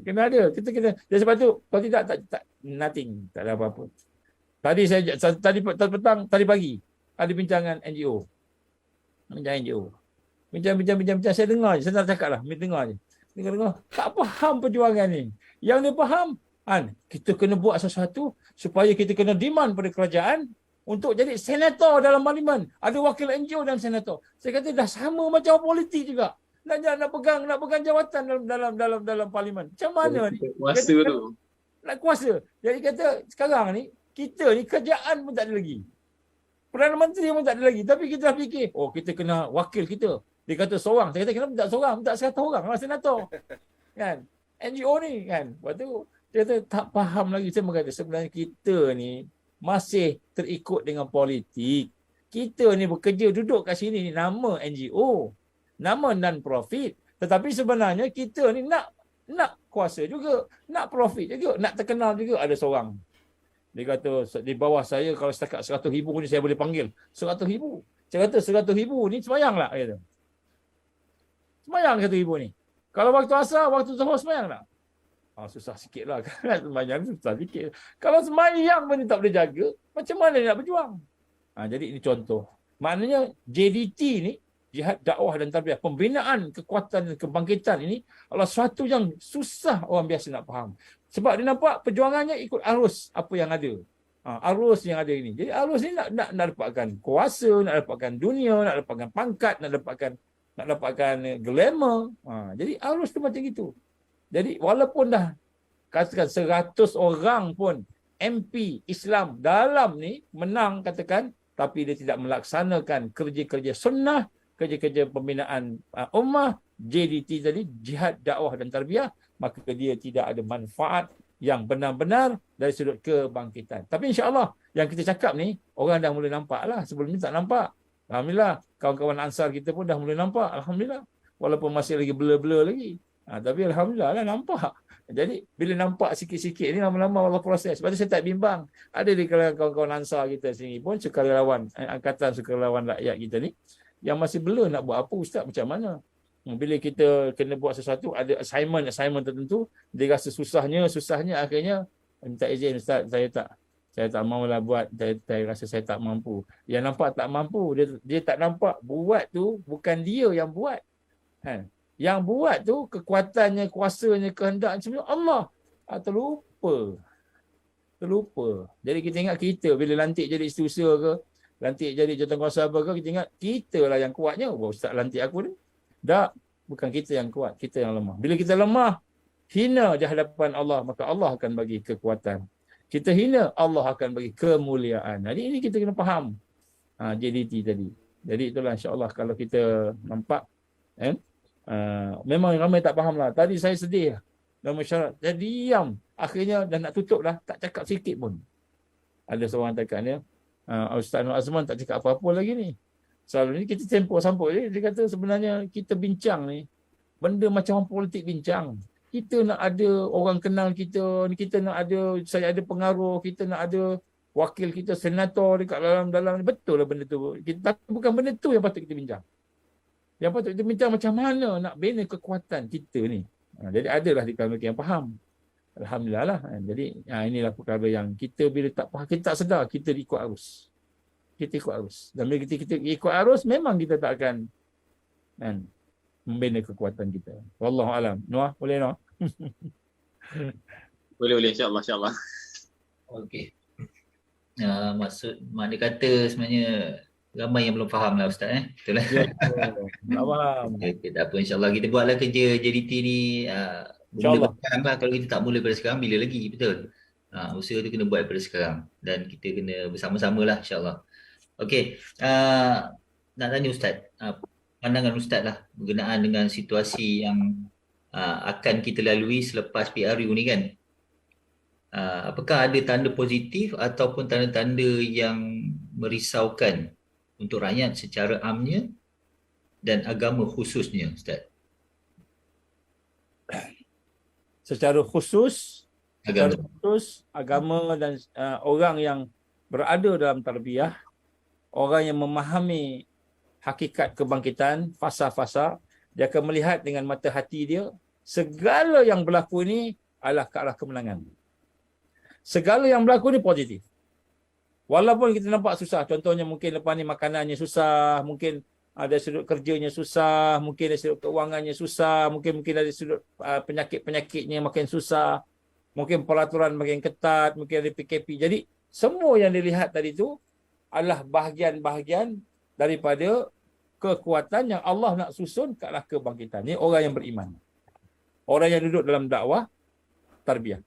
Kena ada. Kita kena. Jadi sebab tu, kalau tidak, tak nothing. Tak ada apa-apa. Tadi pagi, ada bincangan NGO. Bincang. Saya dengar je. Saya tak cakap lah. Dengar je. Dengar. Tak faham perjuangan ni. Yang dia faham, kita kena buat sesuatu supaya kita kena demand pada kerajaan untuk jadi senator dalam parlimen. Ada wakil NGO dan senator. Saya kata dah sama macam politik juga. Nak pegang jawatan dalam parlimen. Macam mana ni? Kuasa Kata, tu. nak kuasa. Jadi kata sekarang ni kita ni kerjaan pun tak ada lagi. Perdana Menteri pun tak ada lagi. Tapi kita dah fikir, oh kita kena wakil kita. Dia kata seorang. Saya kata kenapa tak seorang? Tak 100 orang lah senator. Kan? NGO ni kan. Lepas tu dia kata tak faham lagi. Saya berkata sebenarnya kita ni masih terikut dengan politik. Kita ni bekerja duduk kat sini ni nama NGO. Nama non-profit. Tetapi sebenarnya kita ni nak kuasa juga. Nak profit juga. Nak terkenal juga. Ada seorang. Dia kata di bawah saya kalau setakat 100,000 ni saya boleh panggil. 100,000. Saya kata 100,000 ni sembayang tak? Dia kata. Sembayang 100,000 ni. Kalau waktu asar, waktu zuhur sembayang tak? Susah sikit lah. Sembayang susah sikit. Kalau sembayang pun dia tak boleh jaga, macam mana dia nak berjuang? Jadi ini contoh. Maknanya JDT ni, Jihad Dakwah dan Tarbiyah, pembinaan kekuatan dan kebangkitan ini adalah sesuatu yang susah orang biasa nak faham. Sebab dia nampak perjuangannya ikut arus apa yang ada. Arus yang ada ini. Jadi arus ni nak dapatkan kuasa, nak dapatkan dunia, nak dapatkan pangkat, nak dapatkan glamour. Jadi arus tu macam gitu. Jadi walaupun dah katakan 100 orang pun MP Islam dalam ni menang katakan, tapi dia tidak melaksanakan kerja-kerja sunnah, kerja-kerja pembinaan ummah, JDT tadi, Jihad Dakwah dan Tarbiyah, maka dia tidak ada manfaat yang benar-benar dari sudut kebangkitan. Tapi insya-Allah yang kita cakap ni orang dah mula nampak lah. Sebelum ni tak nampak. Alhamdulillah, kawan-kawan Ansar kita pun dah mula nampak. Alhamdulillah. Walaupun masih lagi blur-blur lagi. Tapi Alhamdulillah lah nampak. Jadi bila nampak sikit-sikit ni lama-lama Allah proses. Sebab tu saya tak bimbang. Ada di kalangan kawan-kawan Ansar kita sini pun sukarelawan, angkatan sukarelawan rakyat kita ni yang masih blur nak buat apa ustaz, macam mana. Bila kita kena buat sesuatu, ada assignment tertentu, dia rasa susahnya akhirnya minta izin ustaz, saya tak maulah buat, saya rasa saya tak mampu. Yang nampak tak mampu, dia tak nampak buat tu bukan dia yang buat. Yang buat tu kekuatannya, kuasanya, kehendaknya sebenarnya Allah. Terlupa. Jadi kita ingat kita bila lantik jadi setiausaha ke, lantik jadi jawatankuasa apa ke, kita ingat kita lah yang kuatnya. Ustaz lantik aku ni. Tak, bukan kita yang kuat, kita yang lemah. Bila kita lemah, hina di hadapan Allah, maka Allah akan bagi kekuatan. Kita hina, Allah akan bagi kemuliaan. Jadi ini kita kena faham. JDT tadi. Jadi itulah insya-Allah kalau kita nampak memang ramai tak faham lah. Tadi saya sedih dalam masyarakat. Saya diam. Akhirnya dah nak tutup dah, tak cakap sikit pun. Ada seorang cakap dia, Ustaz Nur Azman tak cakap apa-apa lagi ni. Selalu ni kita sambut dia kata sebenarnya kita bincang ni benda macam orang politik bincang. Kita nak ada orang kenal kita, kita nak ada, saya ada pengaruh, kita nak ada wakil kita senator dekat dalam betul lah benda tu. Tapi bukan benda tu yang patut kita bincang. Yang patut kita bincang macam mana nak bina kekuatan kita ni. Jadi adalah di kalangan yang faham. Alhamdulillah lah. Jadi inilah perkara yang kita bila tak faham, kita tak sedar, kita ikut arus. Kita ikut arus. Dan bila kita ikut arus, memang kita tak akan membina kekuatan kita. Wallahu alam. Noah, boleh Noah? Boleh insya-Allah. Okey. Makna kata sebenarnya ramai yang belum faham lah Ustaz betul lah. Tak faham. Okay, tak apa, insyaAllah kita buatlah kerja JDT ni mula sekarang lah. Kalau kita tak mula pada sekarang, bila lagi, betul. Usaha tu kena buat pada sekarang dan kita kena bersama-sama lah insyaAllah. Okey, nak tanya Ustaz, pandangan Ustaz lah berkenaan dengan situasi yang akan kita lalui selepas PRU ni kan. Apakah ada tanda positif ataupun tanda-tanda yang merisaukan untuk rakyat secara amnya dan agama khususnya Ustaz? Secara khusus agama dan orang yang berada dalam tarbiyah, orang yang memahami hakikat kebangkitan, fasa-fasa, dia akan melihat dengan mata hati dia segala yang berlaku ini adalah ke arah kemenangan. Segala yang berlaku ni positif. Walaupun kita nampak susah, contohnya mungkin lepas ni makanannya susah, mungkin ada sudut kerjanya susah, mungkin ada sudut keuangannya susah, mungkin ada sudut penyakit-penyakitnya makin susah, mungkin peraturan makin ketat, mungkin ada PKP. Jadi semua yang dilihat tadi tu adalah bahagian-bahagian daripada kekuatan yang Allah nak susun ke arah kebangkitan. Ini orang yang beriman. Orang yang duduk dalam dakwah tarbiyah.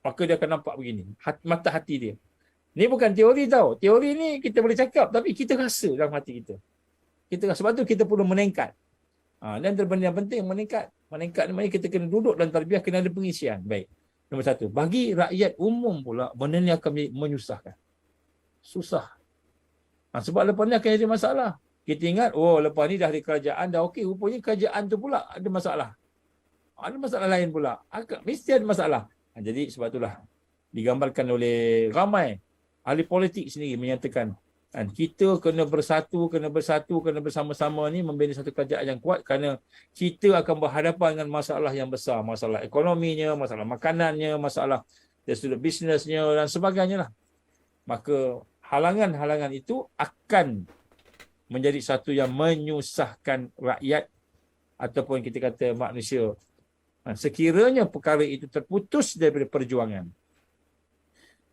Maka dia akan nampak begini. Mata hati dia. Ni bukan teori tau. Teori ni kita boleh cakap tapi kita rasa dalam hati kita. Kita rasa. Sebab tu kita perlu meningkat. Dan benda yang penting meningkat. Meningkat ni maknanya kita kena duduk dalam tarbiyah, kena ada pengisian. Baik. Nombor satu. Bagi rakyat umum pula, benda ni akan menyusahkan. Susah. Sebab lepas ni akan ada masalah. Kita ingat, lepas ni dah ada kerajaan, dah okey. Rupanya kerajaan tu pula ada masalah. Ada masalah lain pula. Mesti ada masalah. Jadi sebab itulah digambarkan oleh ramai ahli politik sendiri menyatakan kita kena bersatu, kena bersama-sama ni membina satu kerajaan yang kuat kerana kita akan berhadapan dengan masalah yang besar. Masalah ekonominya, masalah makanannya, masalah dari sudut bisnesnya dan sebagainya lah. Maka halangan-halangan itu akan menjadi satu yang menyusahkan rakyat ataupun kita kata manusia. Sekiranya perkara itu terputus daripada perjuangan.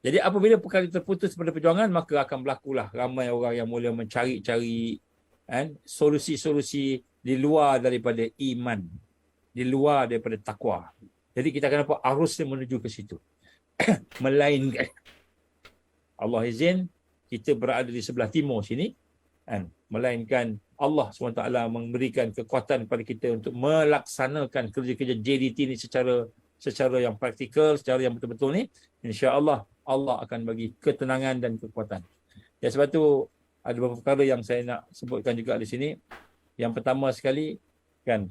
Jadi apabila perkara itu terputus daripada perjuangan, maka akan berlakulah ramai orang yang mula mencari-cari solusi-solusi di luar daripada iman, di luar daripada takwa. Jadi kita akan nampak arusnya menuju ke situ. Melainkan Allah izin kita berada di sebelah timur sini, melainkan Allah SWT memberikan kekuatan kepada kita untuk melaksanakan kerja-kerja JDT ni secara yang praktikal, secara yang betul-betul ni, insya-Allah Allah akan bagi ketenangan dan kekuatan. Ya, sebab tu ada beberapa perkara yang saya nak sebutkan juga di sini. Yang pertama sekali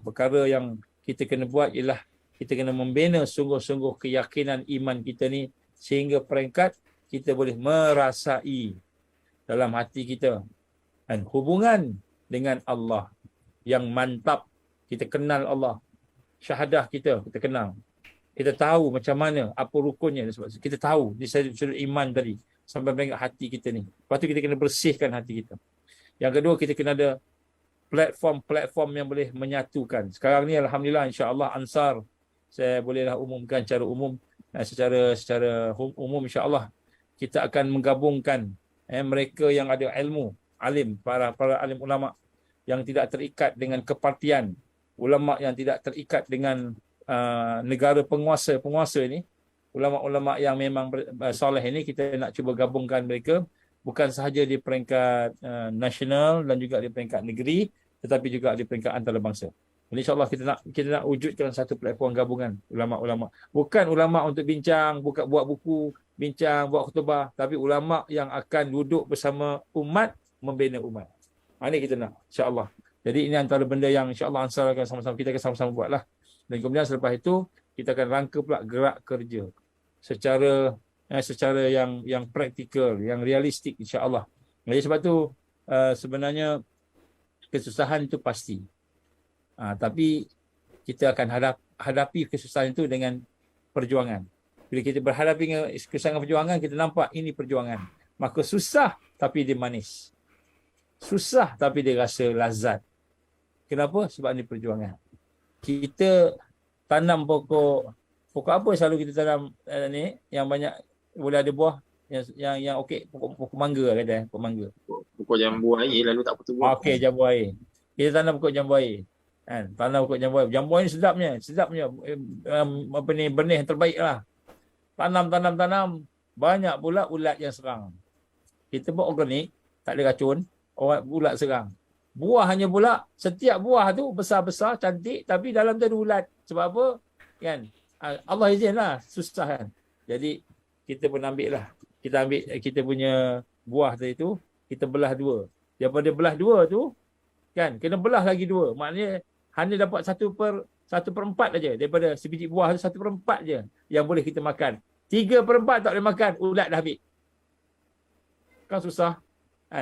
perkara yang kita kena buat ialah kita kena membina sungguh-sungguh keyakinan iman kita ni sehingga peringkat kita boleh merasai dalam hati kita hubungan dengan Allah yang mantap. Kita kenal Allah. Syahadah kita kenal. Kita tahu macam mana, apa rukunnya. Sebab kita tahu di sudut iman tadi sampai bengkak hati kita ni. Lepas tu kita kena bersihkan hati kita. Yang kedua, kita kena ada platform yang boleh menyatukan. Sekarang ni alhamdulillah insya-Allah Ansar, saya bolehlah umumkan secara umum, secara umum insya-Allah kita akan menggabungkan mereka yang ada ilmu, alim, para alim ulama yang tidak terikat dengan kepartian, ulama yang tidak terikat dengan negara penguasa ni, ulama-ulama yang memang soleh ini, kita nak cuba gabungkan mereka bukan sahaja di peringkat nasional dan juga di peringkat negeri, tetapi juga di peringkat antarabangsa. Jadi insya-Allah kita nak wujudkan satu platform gabungan ulama-ulama. Bukan ulama untuk bincang, buat buku, bincang, buat khutbah, tapi ulama yang akan duduk bersama umat, membina umat. Ini kita nak, insya-Allah. Jadi ini antara benda yang insya-Allah Ansar akan sama-sama, kita akan sama-sama buatlah. Dan kemudian selepas itu kita akan rangka pula gerak kerja secara yang praktikal, yang realistik insya-Allah. Jadi sebab tu sebenarnya kesusahan itu pasti. Tapi kita akan hadapi kesusahan itu dengan perjuangan. Bila kita berhadapi dengan kesusahan perjuangan, kita nampak ini perjuangan. Maka susah tapi dia manis. Susah tapi dia rasa lazat. Kenapa? Sebab ini perjuangan. Kita tanam pokok apa selalu kita tanam ni yang banyak boleh ada buah yang okey, pokok mangga kata, pokok mangga. Pokok jambu air lalu tak betul buah. Okey, jambu air. Kita tanam pokok jambu air. Tanam pokok jambu air. Jambu air ni sedapnya. Benih yang terbaik lah. Tanam. Banyak pula ulat yang serang. Kita buat organik, tak ada racun, ulat serang. Buahnya pula, setiap buah tu besar-besar, cantik, tapi dalam tu ada ulat. Sebab apa? Allah izinlah, susah kan. Jadi, kita pun ambil lah. Kita ambil kita punya buah tadi tu, kita belah dua. Daripada belah dua tu, kena belah lagi dua. Maknanya, hanya dapat 1/4 aja. Daripada sebiji buah tu, 1/4 je yang boleh kita makan. 3/4 tak boleh makan, ulat dah ambil. Kan susah.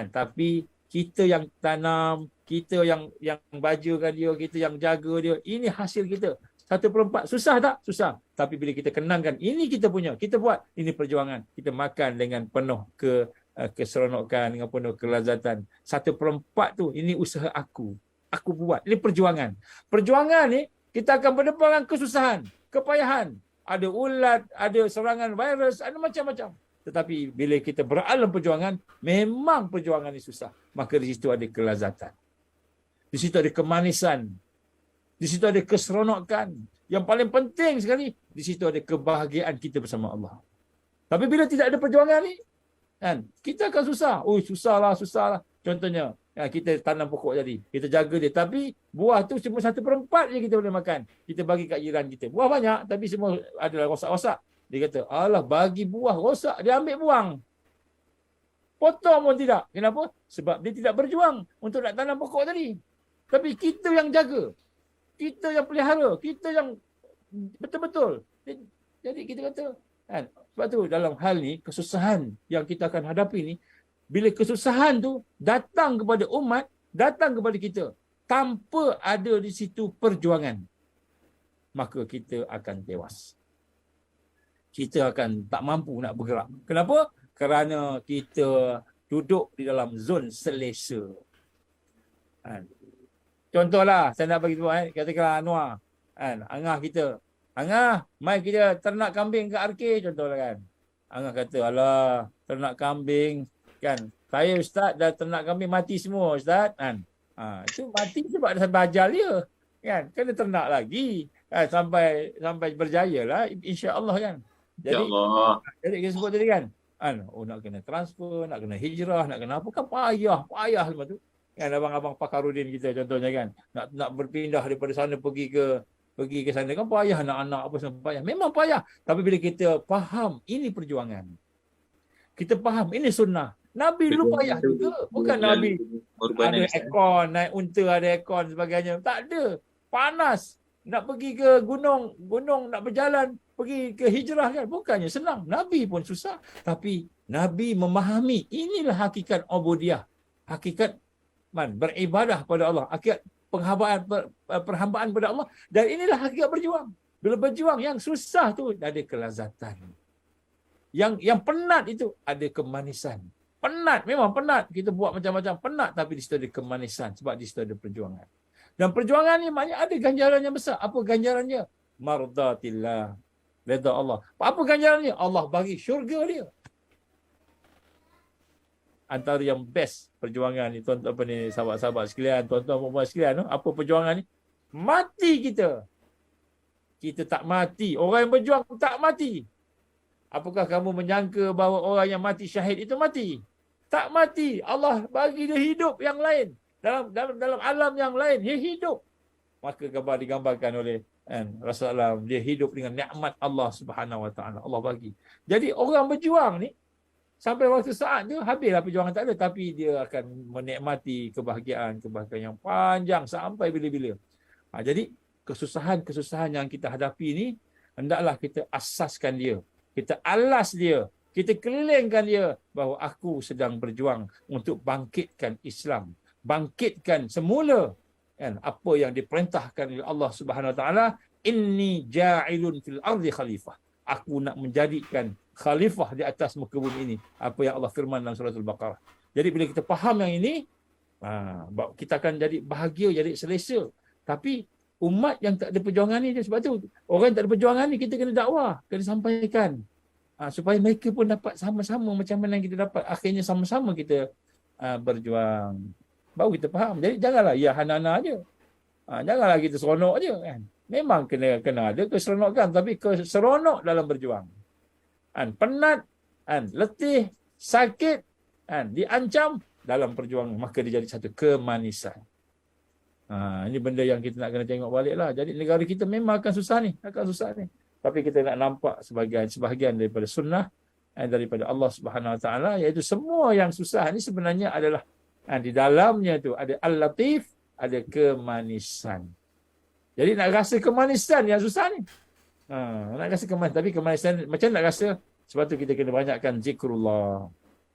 Tapi kita yang tanam, kita yang bajakan dia, kita yang jaga dia, ini hasil kita. 1/4. Susah tak? Susah. Tapi bila kita kenangkan, ini kita punya, kita buat, ini perjuangan. Kita makan dengan penuh keseronokan, dengan penuh kelazatan. 1/4 tu, ini usaha aku. Aku buat. Ini perjuangan. Perjuangan ni, kita akan berdepan dengan kesusahan, kepayahan. Ada ulat, ada serangan virus, ada macam-macam. Tetapi bila kita beralam perjuangan, memang perjuangan ini susah. Maka di situ ada kelazatan. Di situ ada kemanisan. Di situ ada keseronokan. Yang paling penting sekali, di situ ada kebahagiaan kita bersama Allah. Tapi bila tidak ada perjuangan ni, kan, kita akan susah. Oh, susahlah. Contohnya, kita tanam pokok tadi. Kita jaga dia. Tapi buah tu cuma 1/4 je kita boleh makan. Kita bagi kat jiran kita. Buah banyak, tapi semua adalah rosak-rosak. Dia kata, alah bagi buah rosak, dia ambil buang. Potong pun tidak. Kenapa? Sebab dia tidak berjuang untuk nak tanam pokok tadi. Tapi kita yang jaga. Kita yang pelihara. Kita yang betul-betul. Jadi kita kata, kan? Sebab tu dalam hal ni, kesusahan yang kita akan hadapi ni, bila kesusahan tu datang kepada umat, datang kepada kita, tanpa ada di situ perjuangan, maka kita akan tewas. Kita akan tak mampu nak bergerak. Kenapa? Kerana kita duduk di dalam zon selesa. Contohlah, saya nak bagi tahu, katakanlah Anwar, Angah kita. Angah, mai kita ternak kambing ke RK, contohlah kan. Angah kata, alah, ternak kambing, kan. Saya Ustaz dah ternak kambing mati semua Ustaz. Itu mati sebab dah ajal dia. Kan? Kena ternak lagi. Sampai berjaya lah, insya-Allah kan. Jadi kita sebut tadi kan, nak kena transfer, nak kena hijrah, nak kena apa kan payah lepas tu. Kan abang-abang Fakarudin kita contohnya kan, nak berpindah daripada sana pergi ke sana kan payah, anak-anak apa semua payah. Memang payah. Tapi bila kita faham ini perjuangan, kita faham ini sunnah. Nabi dulu payah juga. Bukan Nabi ada aircon, naik unta ada aircon sebagainya. Tak ada. Panas. Nak pergi ke gunung nak berjalan, pergi ke hijrah kan. Bukannya senang. Nabi pun susah. Tapi Nabi memahami inilah hakikat ubudiyah. Hakikat beribadah pada Allah. Hakikat perhambaan pada Allah. Dan inilah hakikat berjuang. Bila berjuang yang susah tu ada kelazatan. Yang penat itu ada kemanisan. Penat, memang penat. Kita buat macam-macam penat, tapi di situ ada kemanisan sebab di situ ada perjuangan. Dan perjuangan ni maknanya ada ganjaran yang besar. Apa ganjarannya? Mardatillah. Redha Allah. Apa ganjarannya? Allah bagi syurga dia. Antara yang best perjuangan ni, tuan-tuan apa ni, sahabat-sahabat sekalian, tuan-tuan perempuan sekalian, apa perjuangan ni? Mati kita. Kita tak mati. Orang yang berjuang tak mati. Apakah kamu menyangka bahawa orang yang mati syahid itu mati? Tak mati. Allah bagi dia hidup yang lain. Dalam alam yang lain, dia hidup. Maka gambar digambarkan oleh Rasulullah, dia hidup dengan nikmat Allah Subhanahu Wa Taala. Allah bagi. Jadi orang berjuang ni, sampai waktu saat tu, habislah perjuangan tak ada. Tapi dia akan menikmati kebahagiaan yang panjang sampai bila-bila. Jadi, kesusahan-kesusahan yang kita hadapi ni, hendaklah kita asaskan dia. Kita alas dia. Kita kelilingkan dia bahawa aku sedang berjuang untuk bangkitkan Islam. Bangkitkan semula kan, apa yang diperintahkan oleh Allah Subhanahu Wa Taala, inni ja'ilun fil ardi khalifah. Aku nak menjadikan khalifah di atas muka bumi ini. Apa yang Allah firman dalam surah Al-Baqarah. Jadi bila kita faham yang ini, kita akan jadi bahagia, jadi selesa. Tapi umat yang tak ada perjuangan ni, sebab tu orang yang tak ada perjuangan ni kita kena dakwah, kena sampaikan. Supaya mereka pun dapat sama-sama macam mana yang kita dapat. Akhirnya sama-sama kita berjuang. Baru kita faham. Jadi janganlah ya hana-hana je. Janganlah kita seronok je kan. Memang kena ada keseronokan, tapi keseronok dalam berjuang. Penat, letih, sakit, diancam dalam perjuangan, maka dia jadi satu kemanisan. Ini benda yang kita nak kena tengok balik lah. Jadi negara kita memang akan susah ni. Tapi kita nak nampak sebahagian daripada sunnah daripada Allah Subhanahu Wa Taala, iaitu semua yang susah ni sebenarnya adalah di dalamnya tu ada al-latif, ada kemanisan. Jadi nak rasa kemanisan yang susah ni. Nak rasa kemanisan, tapi kemanisan macam nak rasa, sebab tu kita kena banyakkan zikrullah.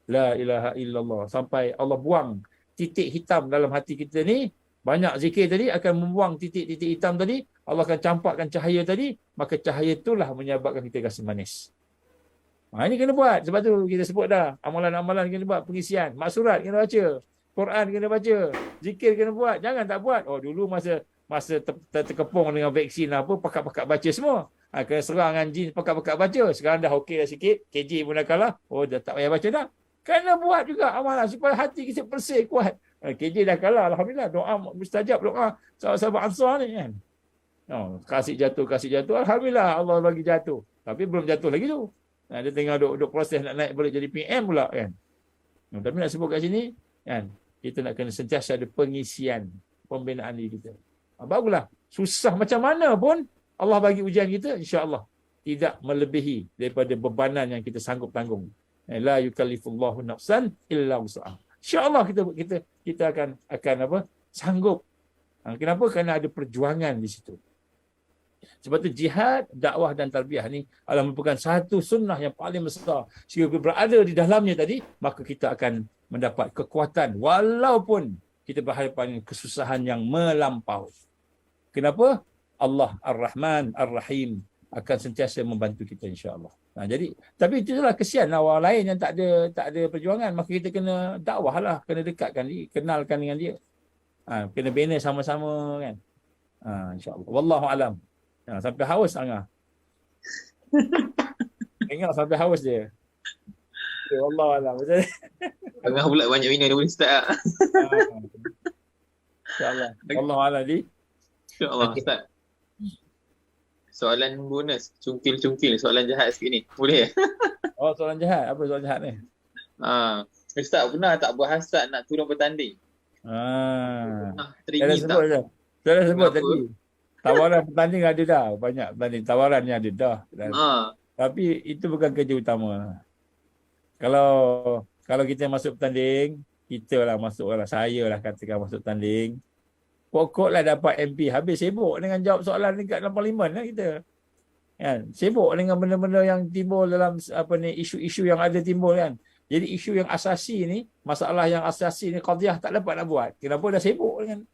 La ilaha illallah. Sampai Allah buang titik hitam dalam hati kita ni. Banyak zikir tadi akan membuang titik-titik hitam tadi. Allah akan campakkan cahaya tadi. Maka cahaya itulah menyebabkan kita rasa manis. Ini kena buat. Sebab tu kita sebut dah. Amalan-amalan kena buat. Pengisian. Maksurat kena baca. Quran kena baca. Zikir kena buat. Jangan tak buat. Dulu masa terkepung dengan vaksin apa, pakat-pakat baca semua. Kena serang dengan jin pekat-pekat baca. Sekarang dah okey dah sikit. KJ pun dah kalah. Oh, dah tak payah baca dah. Kena buat juga amalan supaya hati kita bersih, kuat. KJ dah kalah. Alhamdulillah. Doa mustajab. Doa sahabat-sahabat Ansar ni kan. Oh, kasih jatuh. Alhamdulillah Allah bagi jatuh. Tapi belum jatuh lagi tu. Dia tengah duk proses nak naik balik jadi PM pula kan. Tapi nak sebut kat sini kan, kita nak kena sentiasa ada pengisian pembinaan diri kita. Baguslah. Susah macam mana pun Allah bagi ujian kita, insya-Allah tidak melebihi daripada bebanan yang kita sanggup tanggung. La yukallifullahu nafsan illa wus'aha. Insya-Allah kita akan apa? Sanggup. Kenapa? Kerana ada perjuangan di situ. Sebab tu jihad, dakwah dan tarbiyah ni adalah merupakan satu sunnah yang paling besar. Jika kita berada di dalamnya tadi, maka kita akan mendapat kekuatan walaupun kita berhadapan dengan kesusahan yang melampau. Kenapa? Allah Ar-Rahman Ar-Rahim akan sentiasa membantu kita, insya-Allah. Jadi tapi itulah kesian orang lain yang tak ada perjuangan, maka kita kena dakwahlah, kena dekatkan dia, kenalkan dengan dia. Kena bina sama-sama kan. Insya-Allah. Wallahu alam. Sampai haus Angah. Ingat sampai haus dia. Wallahu alam. Betul. Angah pula banyak minum daripada Ustaz. InsyaAllah. Wallahu alam di. InsyaAllah Ustaz. Soalan bonus, cungkil-cungkil, soalan jahat sikit ni. Boleh? Oh, soalan jahat. Apa soalan jahat ni? Ustaz pernah tak berhasad nak turun bertanding? Teringin tak? Saya dah sebut tadi. Tawaran bertanding ada dah. Banyak bertanding. Tawaran yang ada dah. Tapi itu bukan kerja utama. Kalau kita masuk bertanding, kita lah masuk lah. Saya lah katakan masuk bertanding. Pokoklah dapat MP. Habis sibuk dengan jawab soalan dekat dalam parlimen lah kita. Kan? Sibuk dengan benda-benda yang timbul dalam isu-isu yang ada timbul kan. Jadi isu yang asasi ni, masalah yang asasi ni, qadhiyah tak dapat nak buat. Kenapa? Dah sibuk dengan.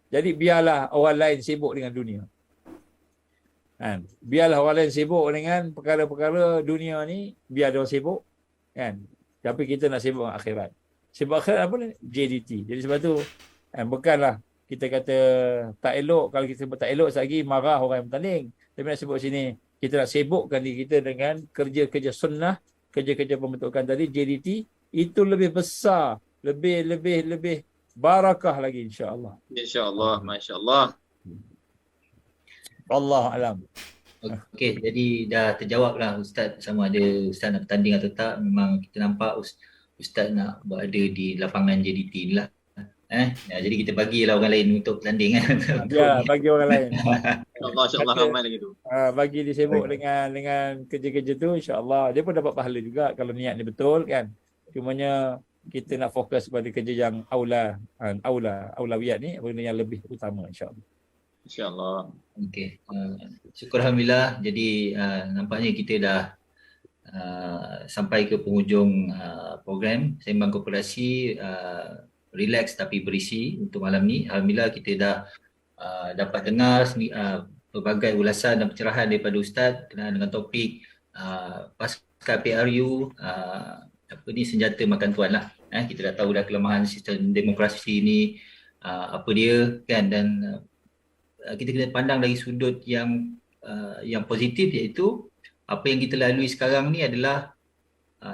Jadi biarlah orang lain sibuk dengan dunia. Kan? Biarlah orang lain sibuk dengan perkara-perkara dunia ni, biar dia sibuk. Kan? Tapi kita nak sibuk dengan akhirat. Sibuk akhirat apa ni? JDT. Jadi sebab tu, bukanlah kita kata tak elok. Kalau kita sebut tak elok, lagi marah orang yang bertanding. Tapi nak sebut sini, kita nak sibukkan diri kita dengan kerja-kerja sunnah, kerja-kerja pembentukan tadi, JDT, itu lebih besar, lebih barakah lagi, insya-Allah. InsyaAllah, masya-Allah. Wallahu alam. Okey, jadi dah terjawablah Ustaz sama ada Ustaz nak bertanding atau tak. Memang kita nampak Ustaz nak berada di lapangan JDT ni lah. Jadi kita bagilah orang lain untuk bertanding kan. Ya, bagi orang lain. InsyaAllah ramai lagi tu. Bagi dia sibuk dengan kerja-kerja tu, insya-Allah dia pun dapat pahala juga kalau niat dia betul kan. Cumanya kita nak fokus pada kerja yang aulawiyat ni, benda yang lebih utama, insya-Allah. InsyaAllah. Okey. Syukur Alhamdulillah. Jadi nampaknya kita dah sampai ke penghujung program Sembang Korporasi relax tapi berisi untuk malam ni. Alhamdulillah kita dah dapat dengar pelbagai ulasan dan pencerahan daripada Ustaz kenaan dengan topik pasca PRU, senjata makan tuan lah. Kita dah tahu dah kelemahan sistem demokrasi ni apa dia kan, dan kita kena pandang dari sudut yang positif, iaitu apa yang kita lalui sekarang ni adalah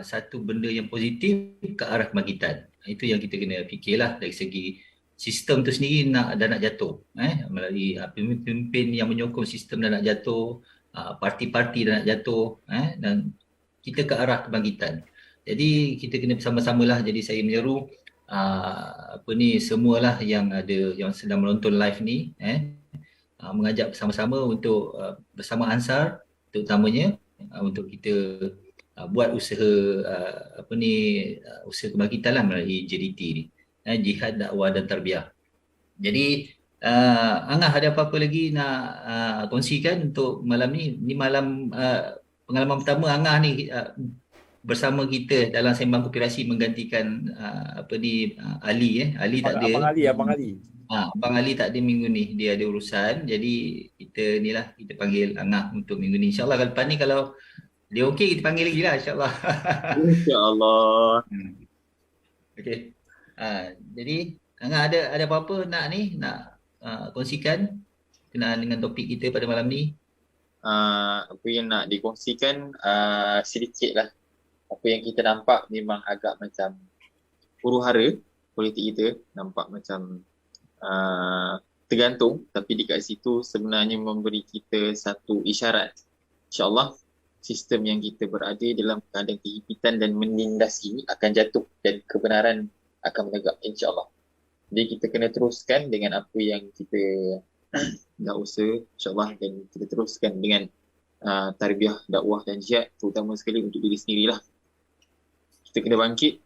satu benda yang positif ke arah kebangkitan. Itu yang kita kena fikirlah dari segi sistem tu sendiri nak jatuh. Melalui pemimpin yang menyokong sistem dah nak jatuh, parti-parti dah nak jatuh, dan kita ke arah kebangkitan. Jadi kita kena bersama-samalah. Jadi saya menyeru semualah yang sedang menonton live ni, mengajak bersama-sama untuk bersama Ansar terutamanya untuk kita buat usaha usaha kebangkitan lah melalui JDT ni, jihad, dakwah dan tarbiyah. Jadi Angah ada apa-apa lagi nak kongsikan untuk malam ni? Ni malam pengalaman pertama Angah ni bersama kita dalam Sembang Korporasi menggantikan Ali. Ali tak ada. Abang Ali. Abang Ali tak ada minggu ni, dia ada urusan. Jadi kita panggil Angah untuk minggu ni. InsyaAllah kalau lepas ni kalau dia okey, kita panggil lagi lah, insyaAllah. InsyaAllah. Okey. Jadi Angah ada apa-apa nak kongsikan kenaan dengan topik kita pada malam ni? apa yang nak dikongsikan sedikit lah. Apa yang kita nampak memang agak macam huru-hara politik kita, nampak macam tergantung, tapi dekat situ sebenarnya memberi kita satu isyarat. InsyaAllah sistem yang kita berada dalam keadaan kehimpitan dan menindas ini akan jatuh dan kebenaran akan menegak, insyaAllah. Jadi kita kena teruskan dengan apa yang kita dah usaha, insyaAllah, dan kita teruskan dengan tarbiyah, dakwah dan jihad, terutama sekali untuk diri sendirilah. Kita kena bangkit,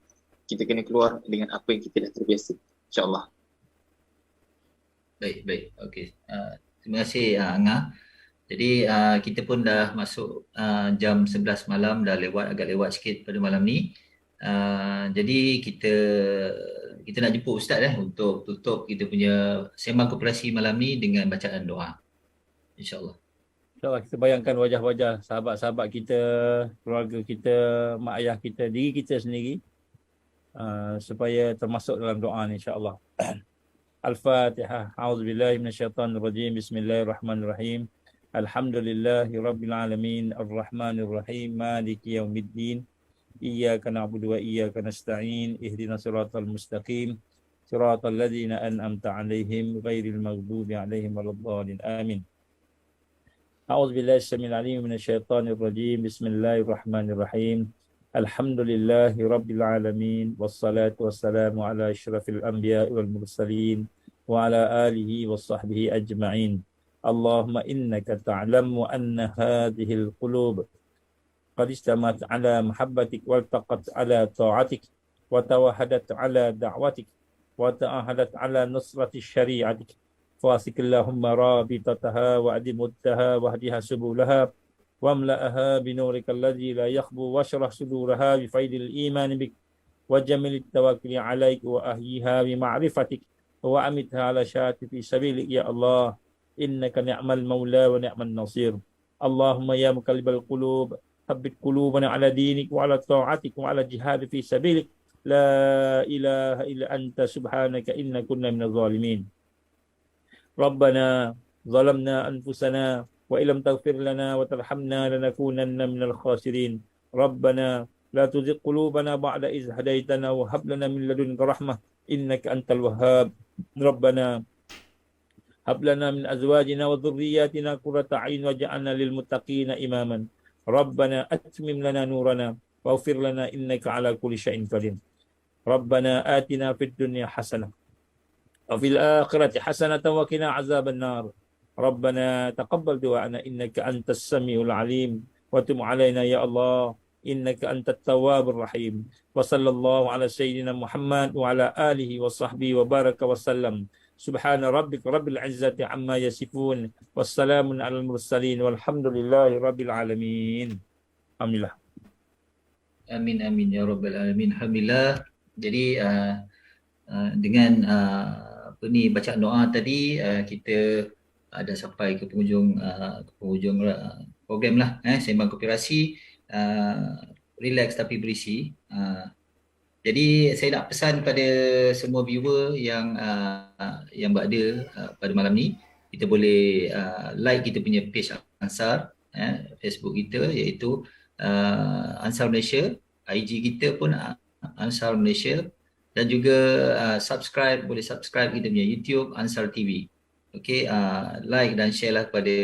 kita kena keluar dengan apa yang kita dah terbiasa, insyaAllah. Baik. Okey. Terima kasih Angah. Jadi kita pun dah masuk jam 11 malam, dah agak lewat sikit pada malam ni. Jadi kita nak jemput Ustaz untuk tutup kita punya sembang koperasi malam ni dengan bacaan doa. InsyaAllah. InsyaAllah kita bayangkan wajah-wajah sahabat-sahabat kita, keluarga kita, mak ayah kita, diri kita sendiri supaya termasuk dalam doa ni insyaAllah. Al-Fatihah. A'udzubillahi minasyaitanirrajim. Bismillahirrahmanirrahim. Alhamdulillahi rabbil alamin, arrahmanir rahim, maliki yaumiddin. Iyyaka na'budu wa iyyaka nasta'in. Ihdinas siratal mustaqim. Siratal ladzina an'amta 'alaihim ghairil maghdubi 'alaihim waladdallin. Amin. A'udzubillahi samil alim minasyaitanir rajim. Bismillahirrahmanirrahim. Alhamdulillahi rabbil alamin, wassalatu wassalamu ala asyrafil anbiya wal mursalin wa ala alihi wa sahbihi ajma'in. Allahumma innaka ta'lamu anna hadhihi al-qulub qad istamat ala mahabbatik wa taqat ala ta'atik wa tawahadat ala da'watik wa ta'ahadat ala nusrati syari'atik. Fasik Allahumma rabitataha wa adimuttaha wa hadiha subulaha واملأها بنورك الذي لا يخبو واشرح صدورها بفيض الإيمان بك وجمل التوكل عليك وأحييها بمعرفتك وأمتها على شاة في سبيلك يا الله إنك نعم المولى ونعم النصير. اللهم يا مقلب القلوب ثبت قلوبنا على دينك وعلى طاعتك وعلى الجهاد في سبيلك. لا إله إلا أنت سبحانك إنا كنا من الظالمين. ربنا ظلمنا أنفسنا وإن لم تغفر لنا وترحمنا لنكونن من الخاسرين. ربنا لا تزغ قلوبنا بعد إذ هديتنا وهب لنا من لدنك رحمة إنك أنت الوهاب. ربنا هب لنا من أزواجنا وذرياتنا قرة أعين واجعلنا للمتقين إماما. ربنا أتمم لنا نورنا واغفر لنا إنك على كل شيء قدير. ربنا آتنا في الدنيا حسنة وفي الآخرة حسنة وقنا عذاب النار. ربنا تقبل دعاءنا إنك أنت السميع العليم وتب علينا يا الله إنك أنت التواب الرحيم. وصلى الله على سيدنا محمد وعلى آله وصحبه وبارك وسلم. سبحان ربك رب العزة عما يصفون والسلام على المرسلين والحمد لله رب العالمين. Alhamdulillah. Amin ya rabbal alamin. Alhamdulillah. Jadi dengan bacaan doa tadi kita ada sampai ke penghujung program lah, sembang koperasi, relax tapi berisi. Jadi saya nak pesan pada semua viewer yang berada pada malam ni, kita boleh like kita punya page Ansar, Facebook kita iaitu Ansar Malaysia, IG kita pun Ansar Malaysia, dan juga boleh subscribe kita punya YouTube Ansar TV. Okey, like dan share lah kepada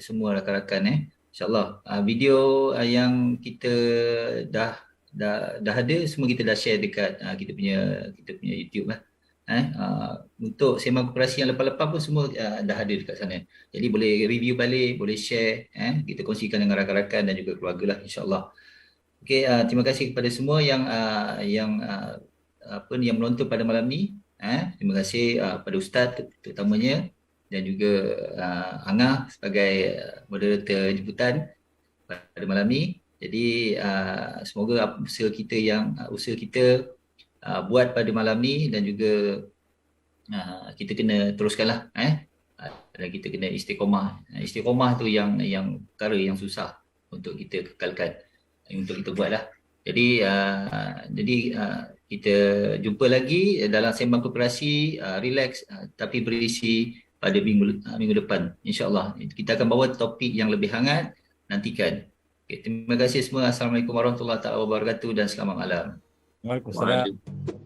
semua rakan-rakan InsyaAllah. Video yang kita dah ada, semua kita dah share dekat kita punya YouTube lah. Untuk sembang koperasi yang lepas-lepas pun semua dah ada dekat sana. Jadi boleh review balik, boleh share, kita kongsikan dengan rakan-rakan dan juga keluarga lah insyaAllah. Okey, terima kasih kepada semua yang menonton pada malam ni. Terima kasih pada Ustaz terutamanya dan juga Angah sebagai moderator jemputan pada malam ni. Jadi semoga usaha kita buat pada malam ni dan juga kita kena teruskanlah, dan kita kena istiqomah tu yang perkara yang susah untuk kita kekalkan, untuk kita buatlah. Jadi kita jumpa lagi dalam sembang koperasi relax tapi berisi pada minggu depan, insya-Allah. Kita akan bawa topik yang lebih hangat, nantikan. Okay, terima kasih semua. Assalamualaikum warahmatullahi wabarakatuh dan selamat malam. Waalaikumsalam. Waalaikumsalam.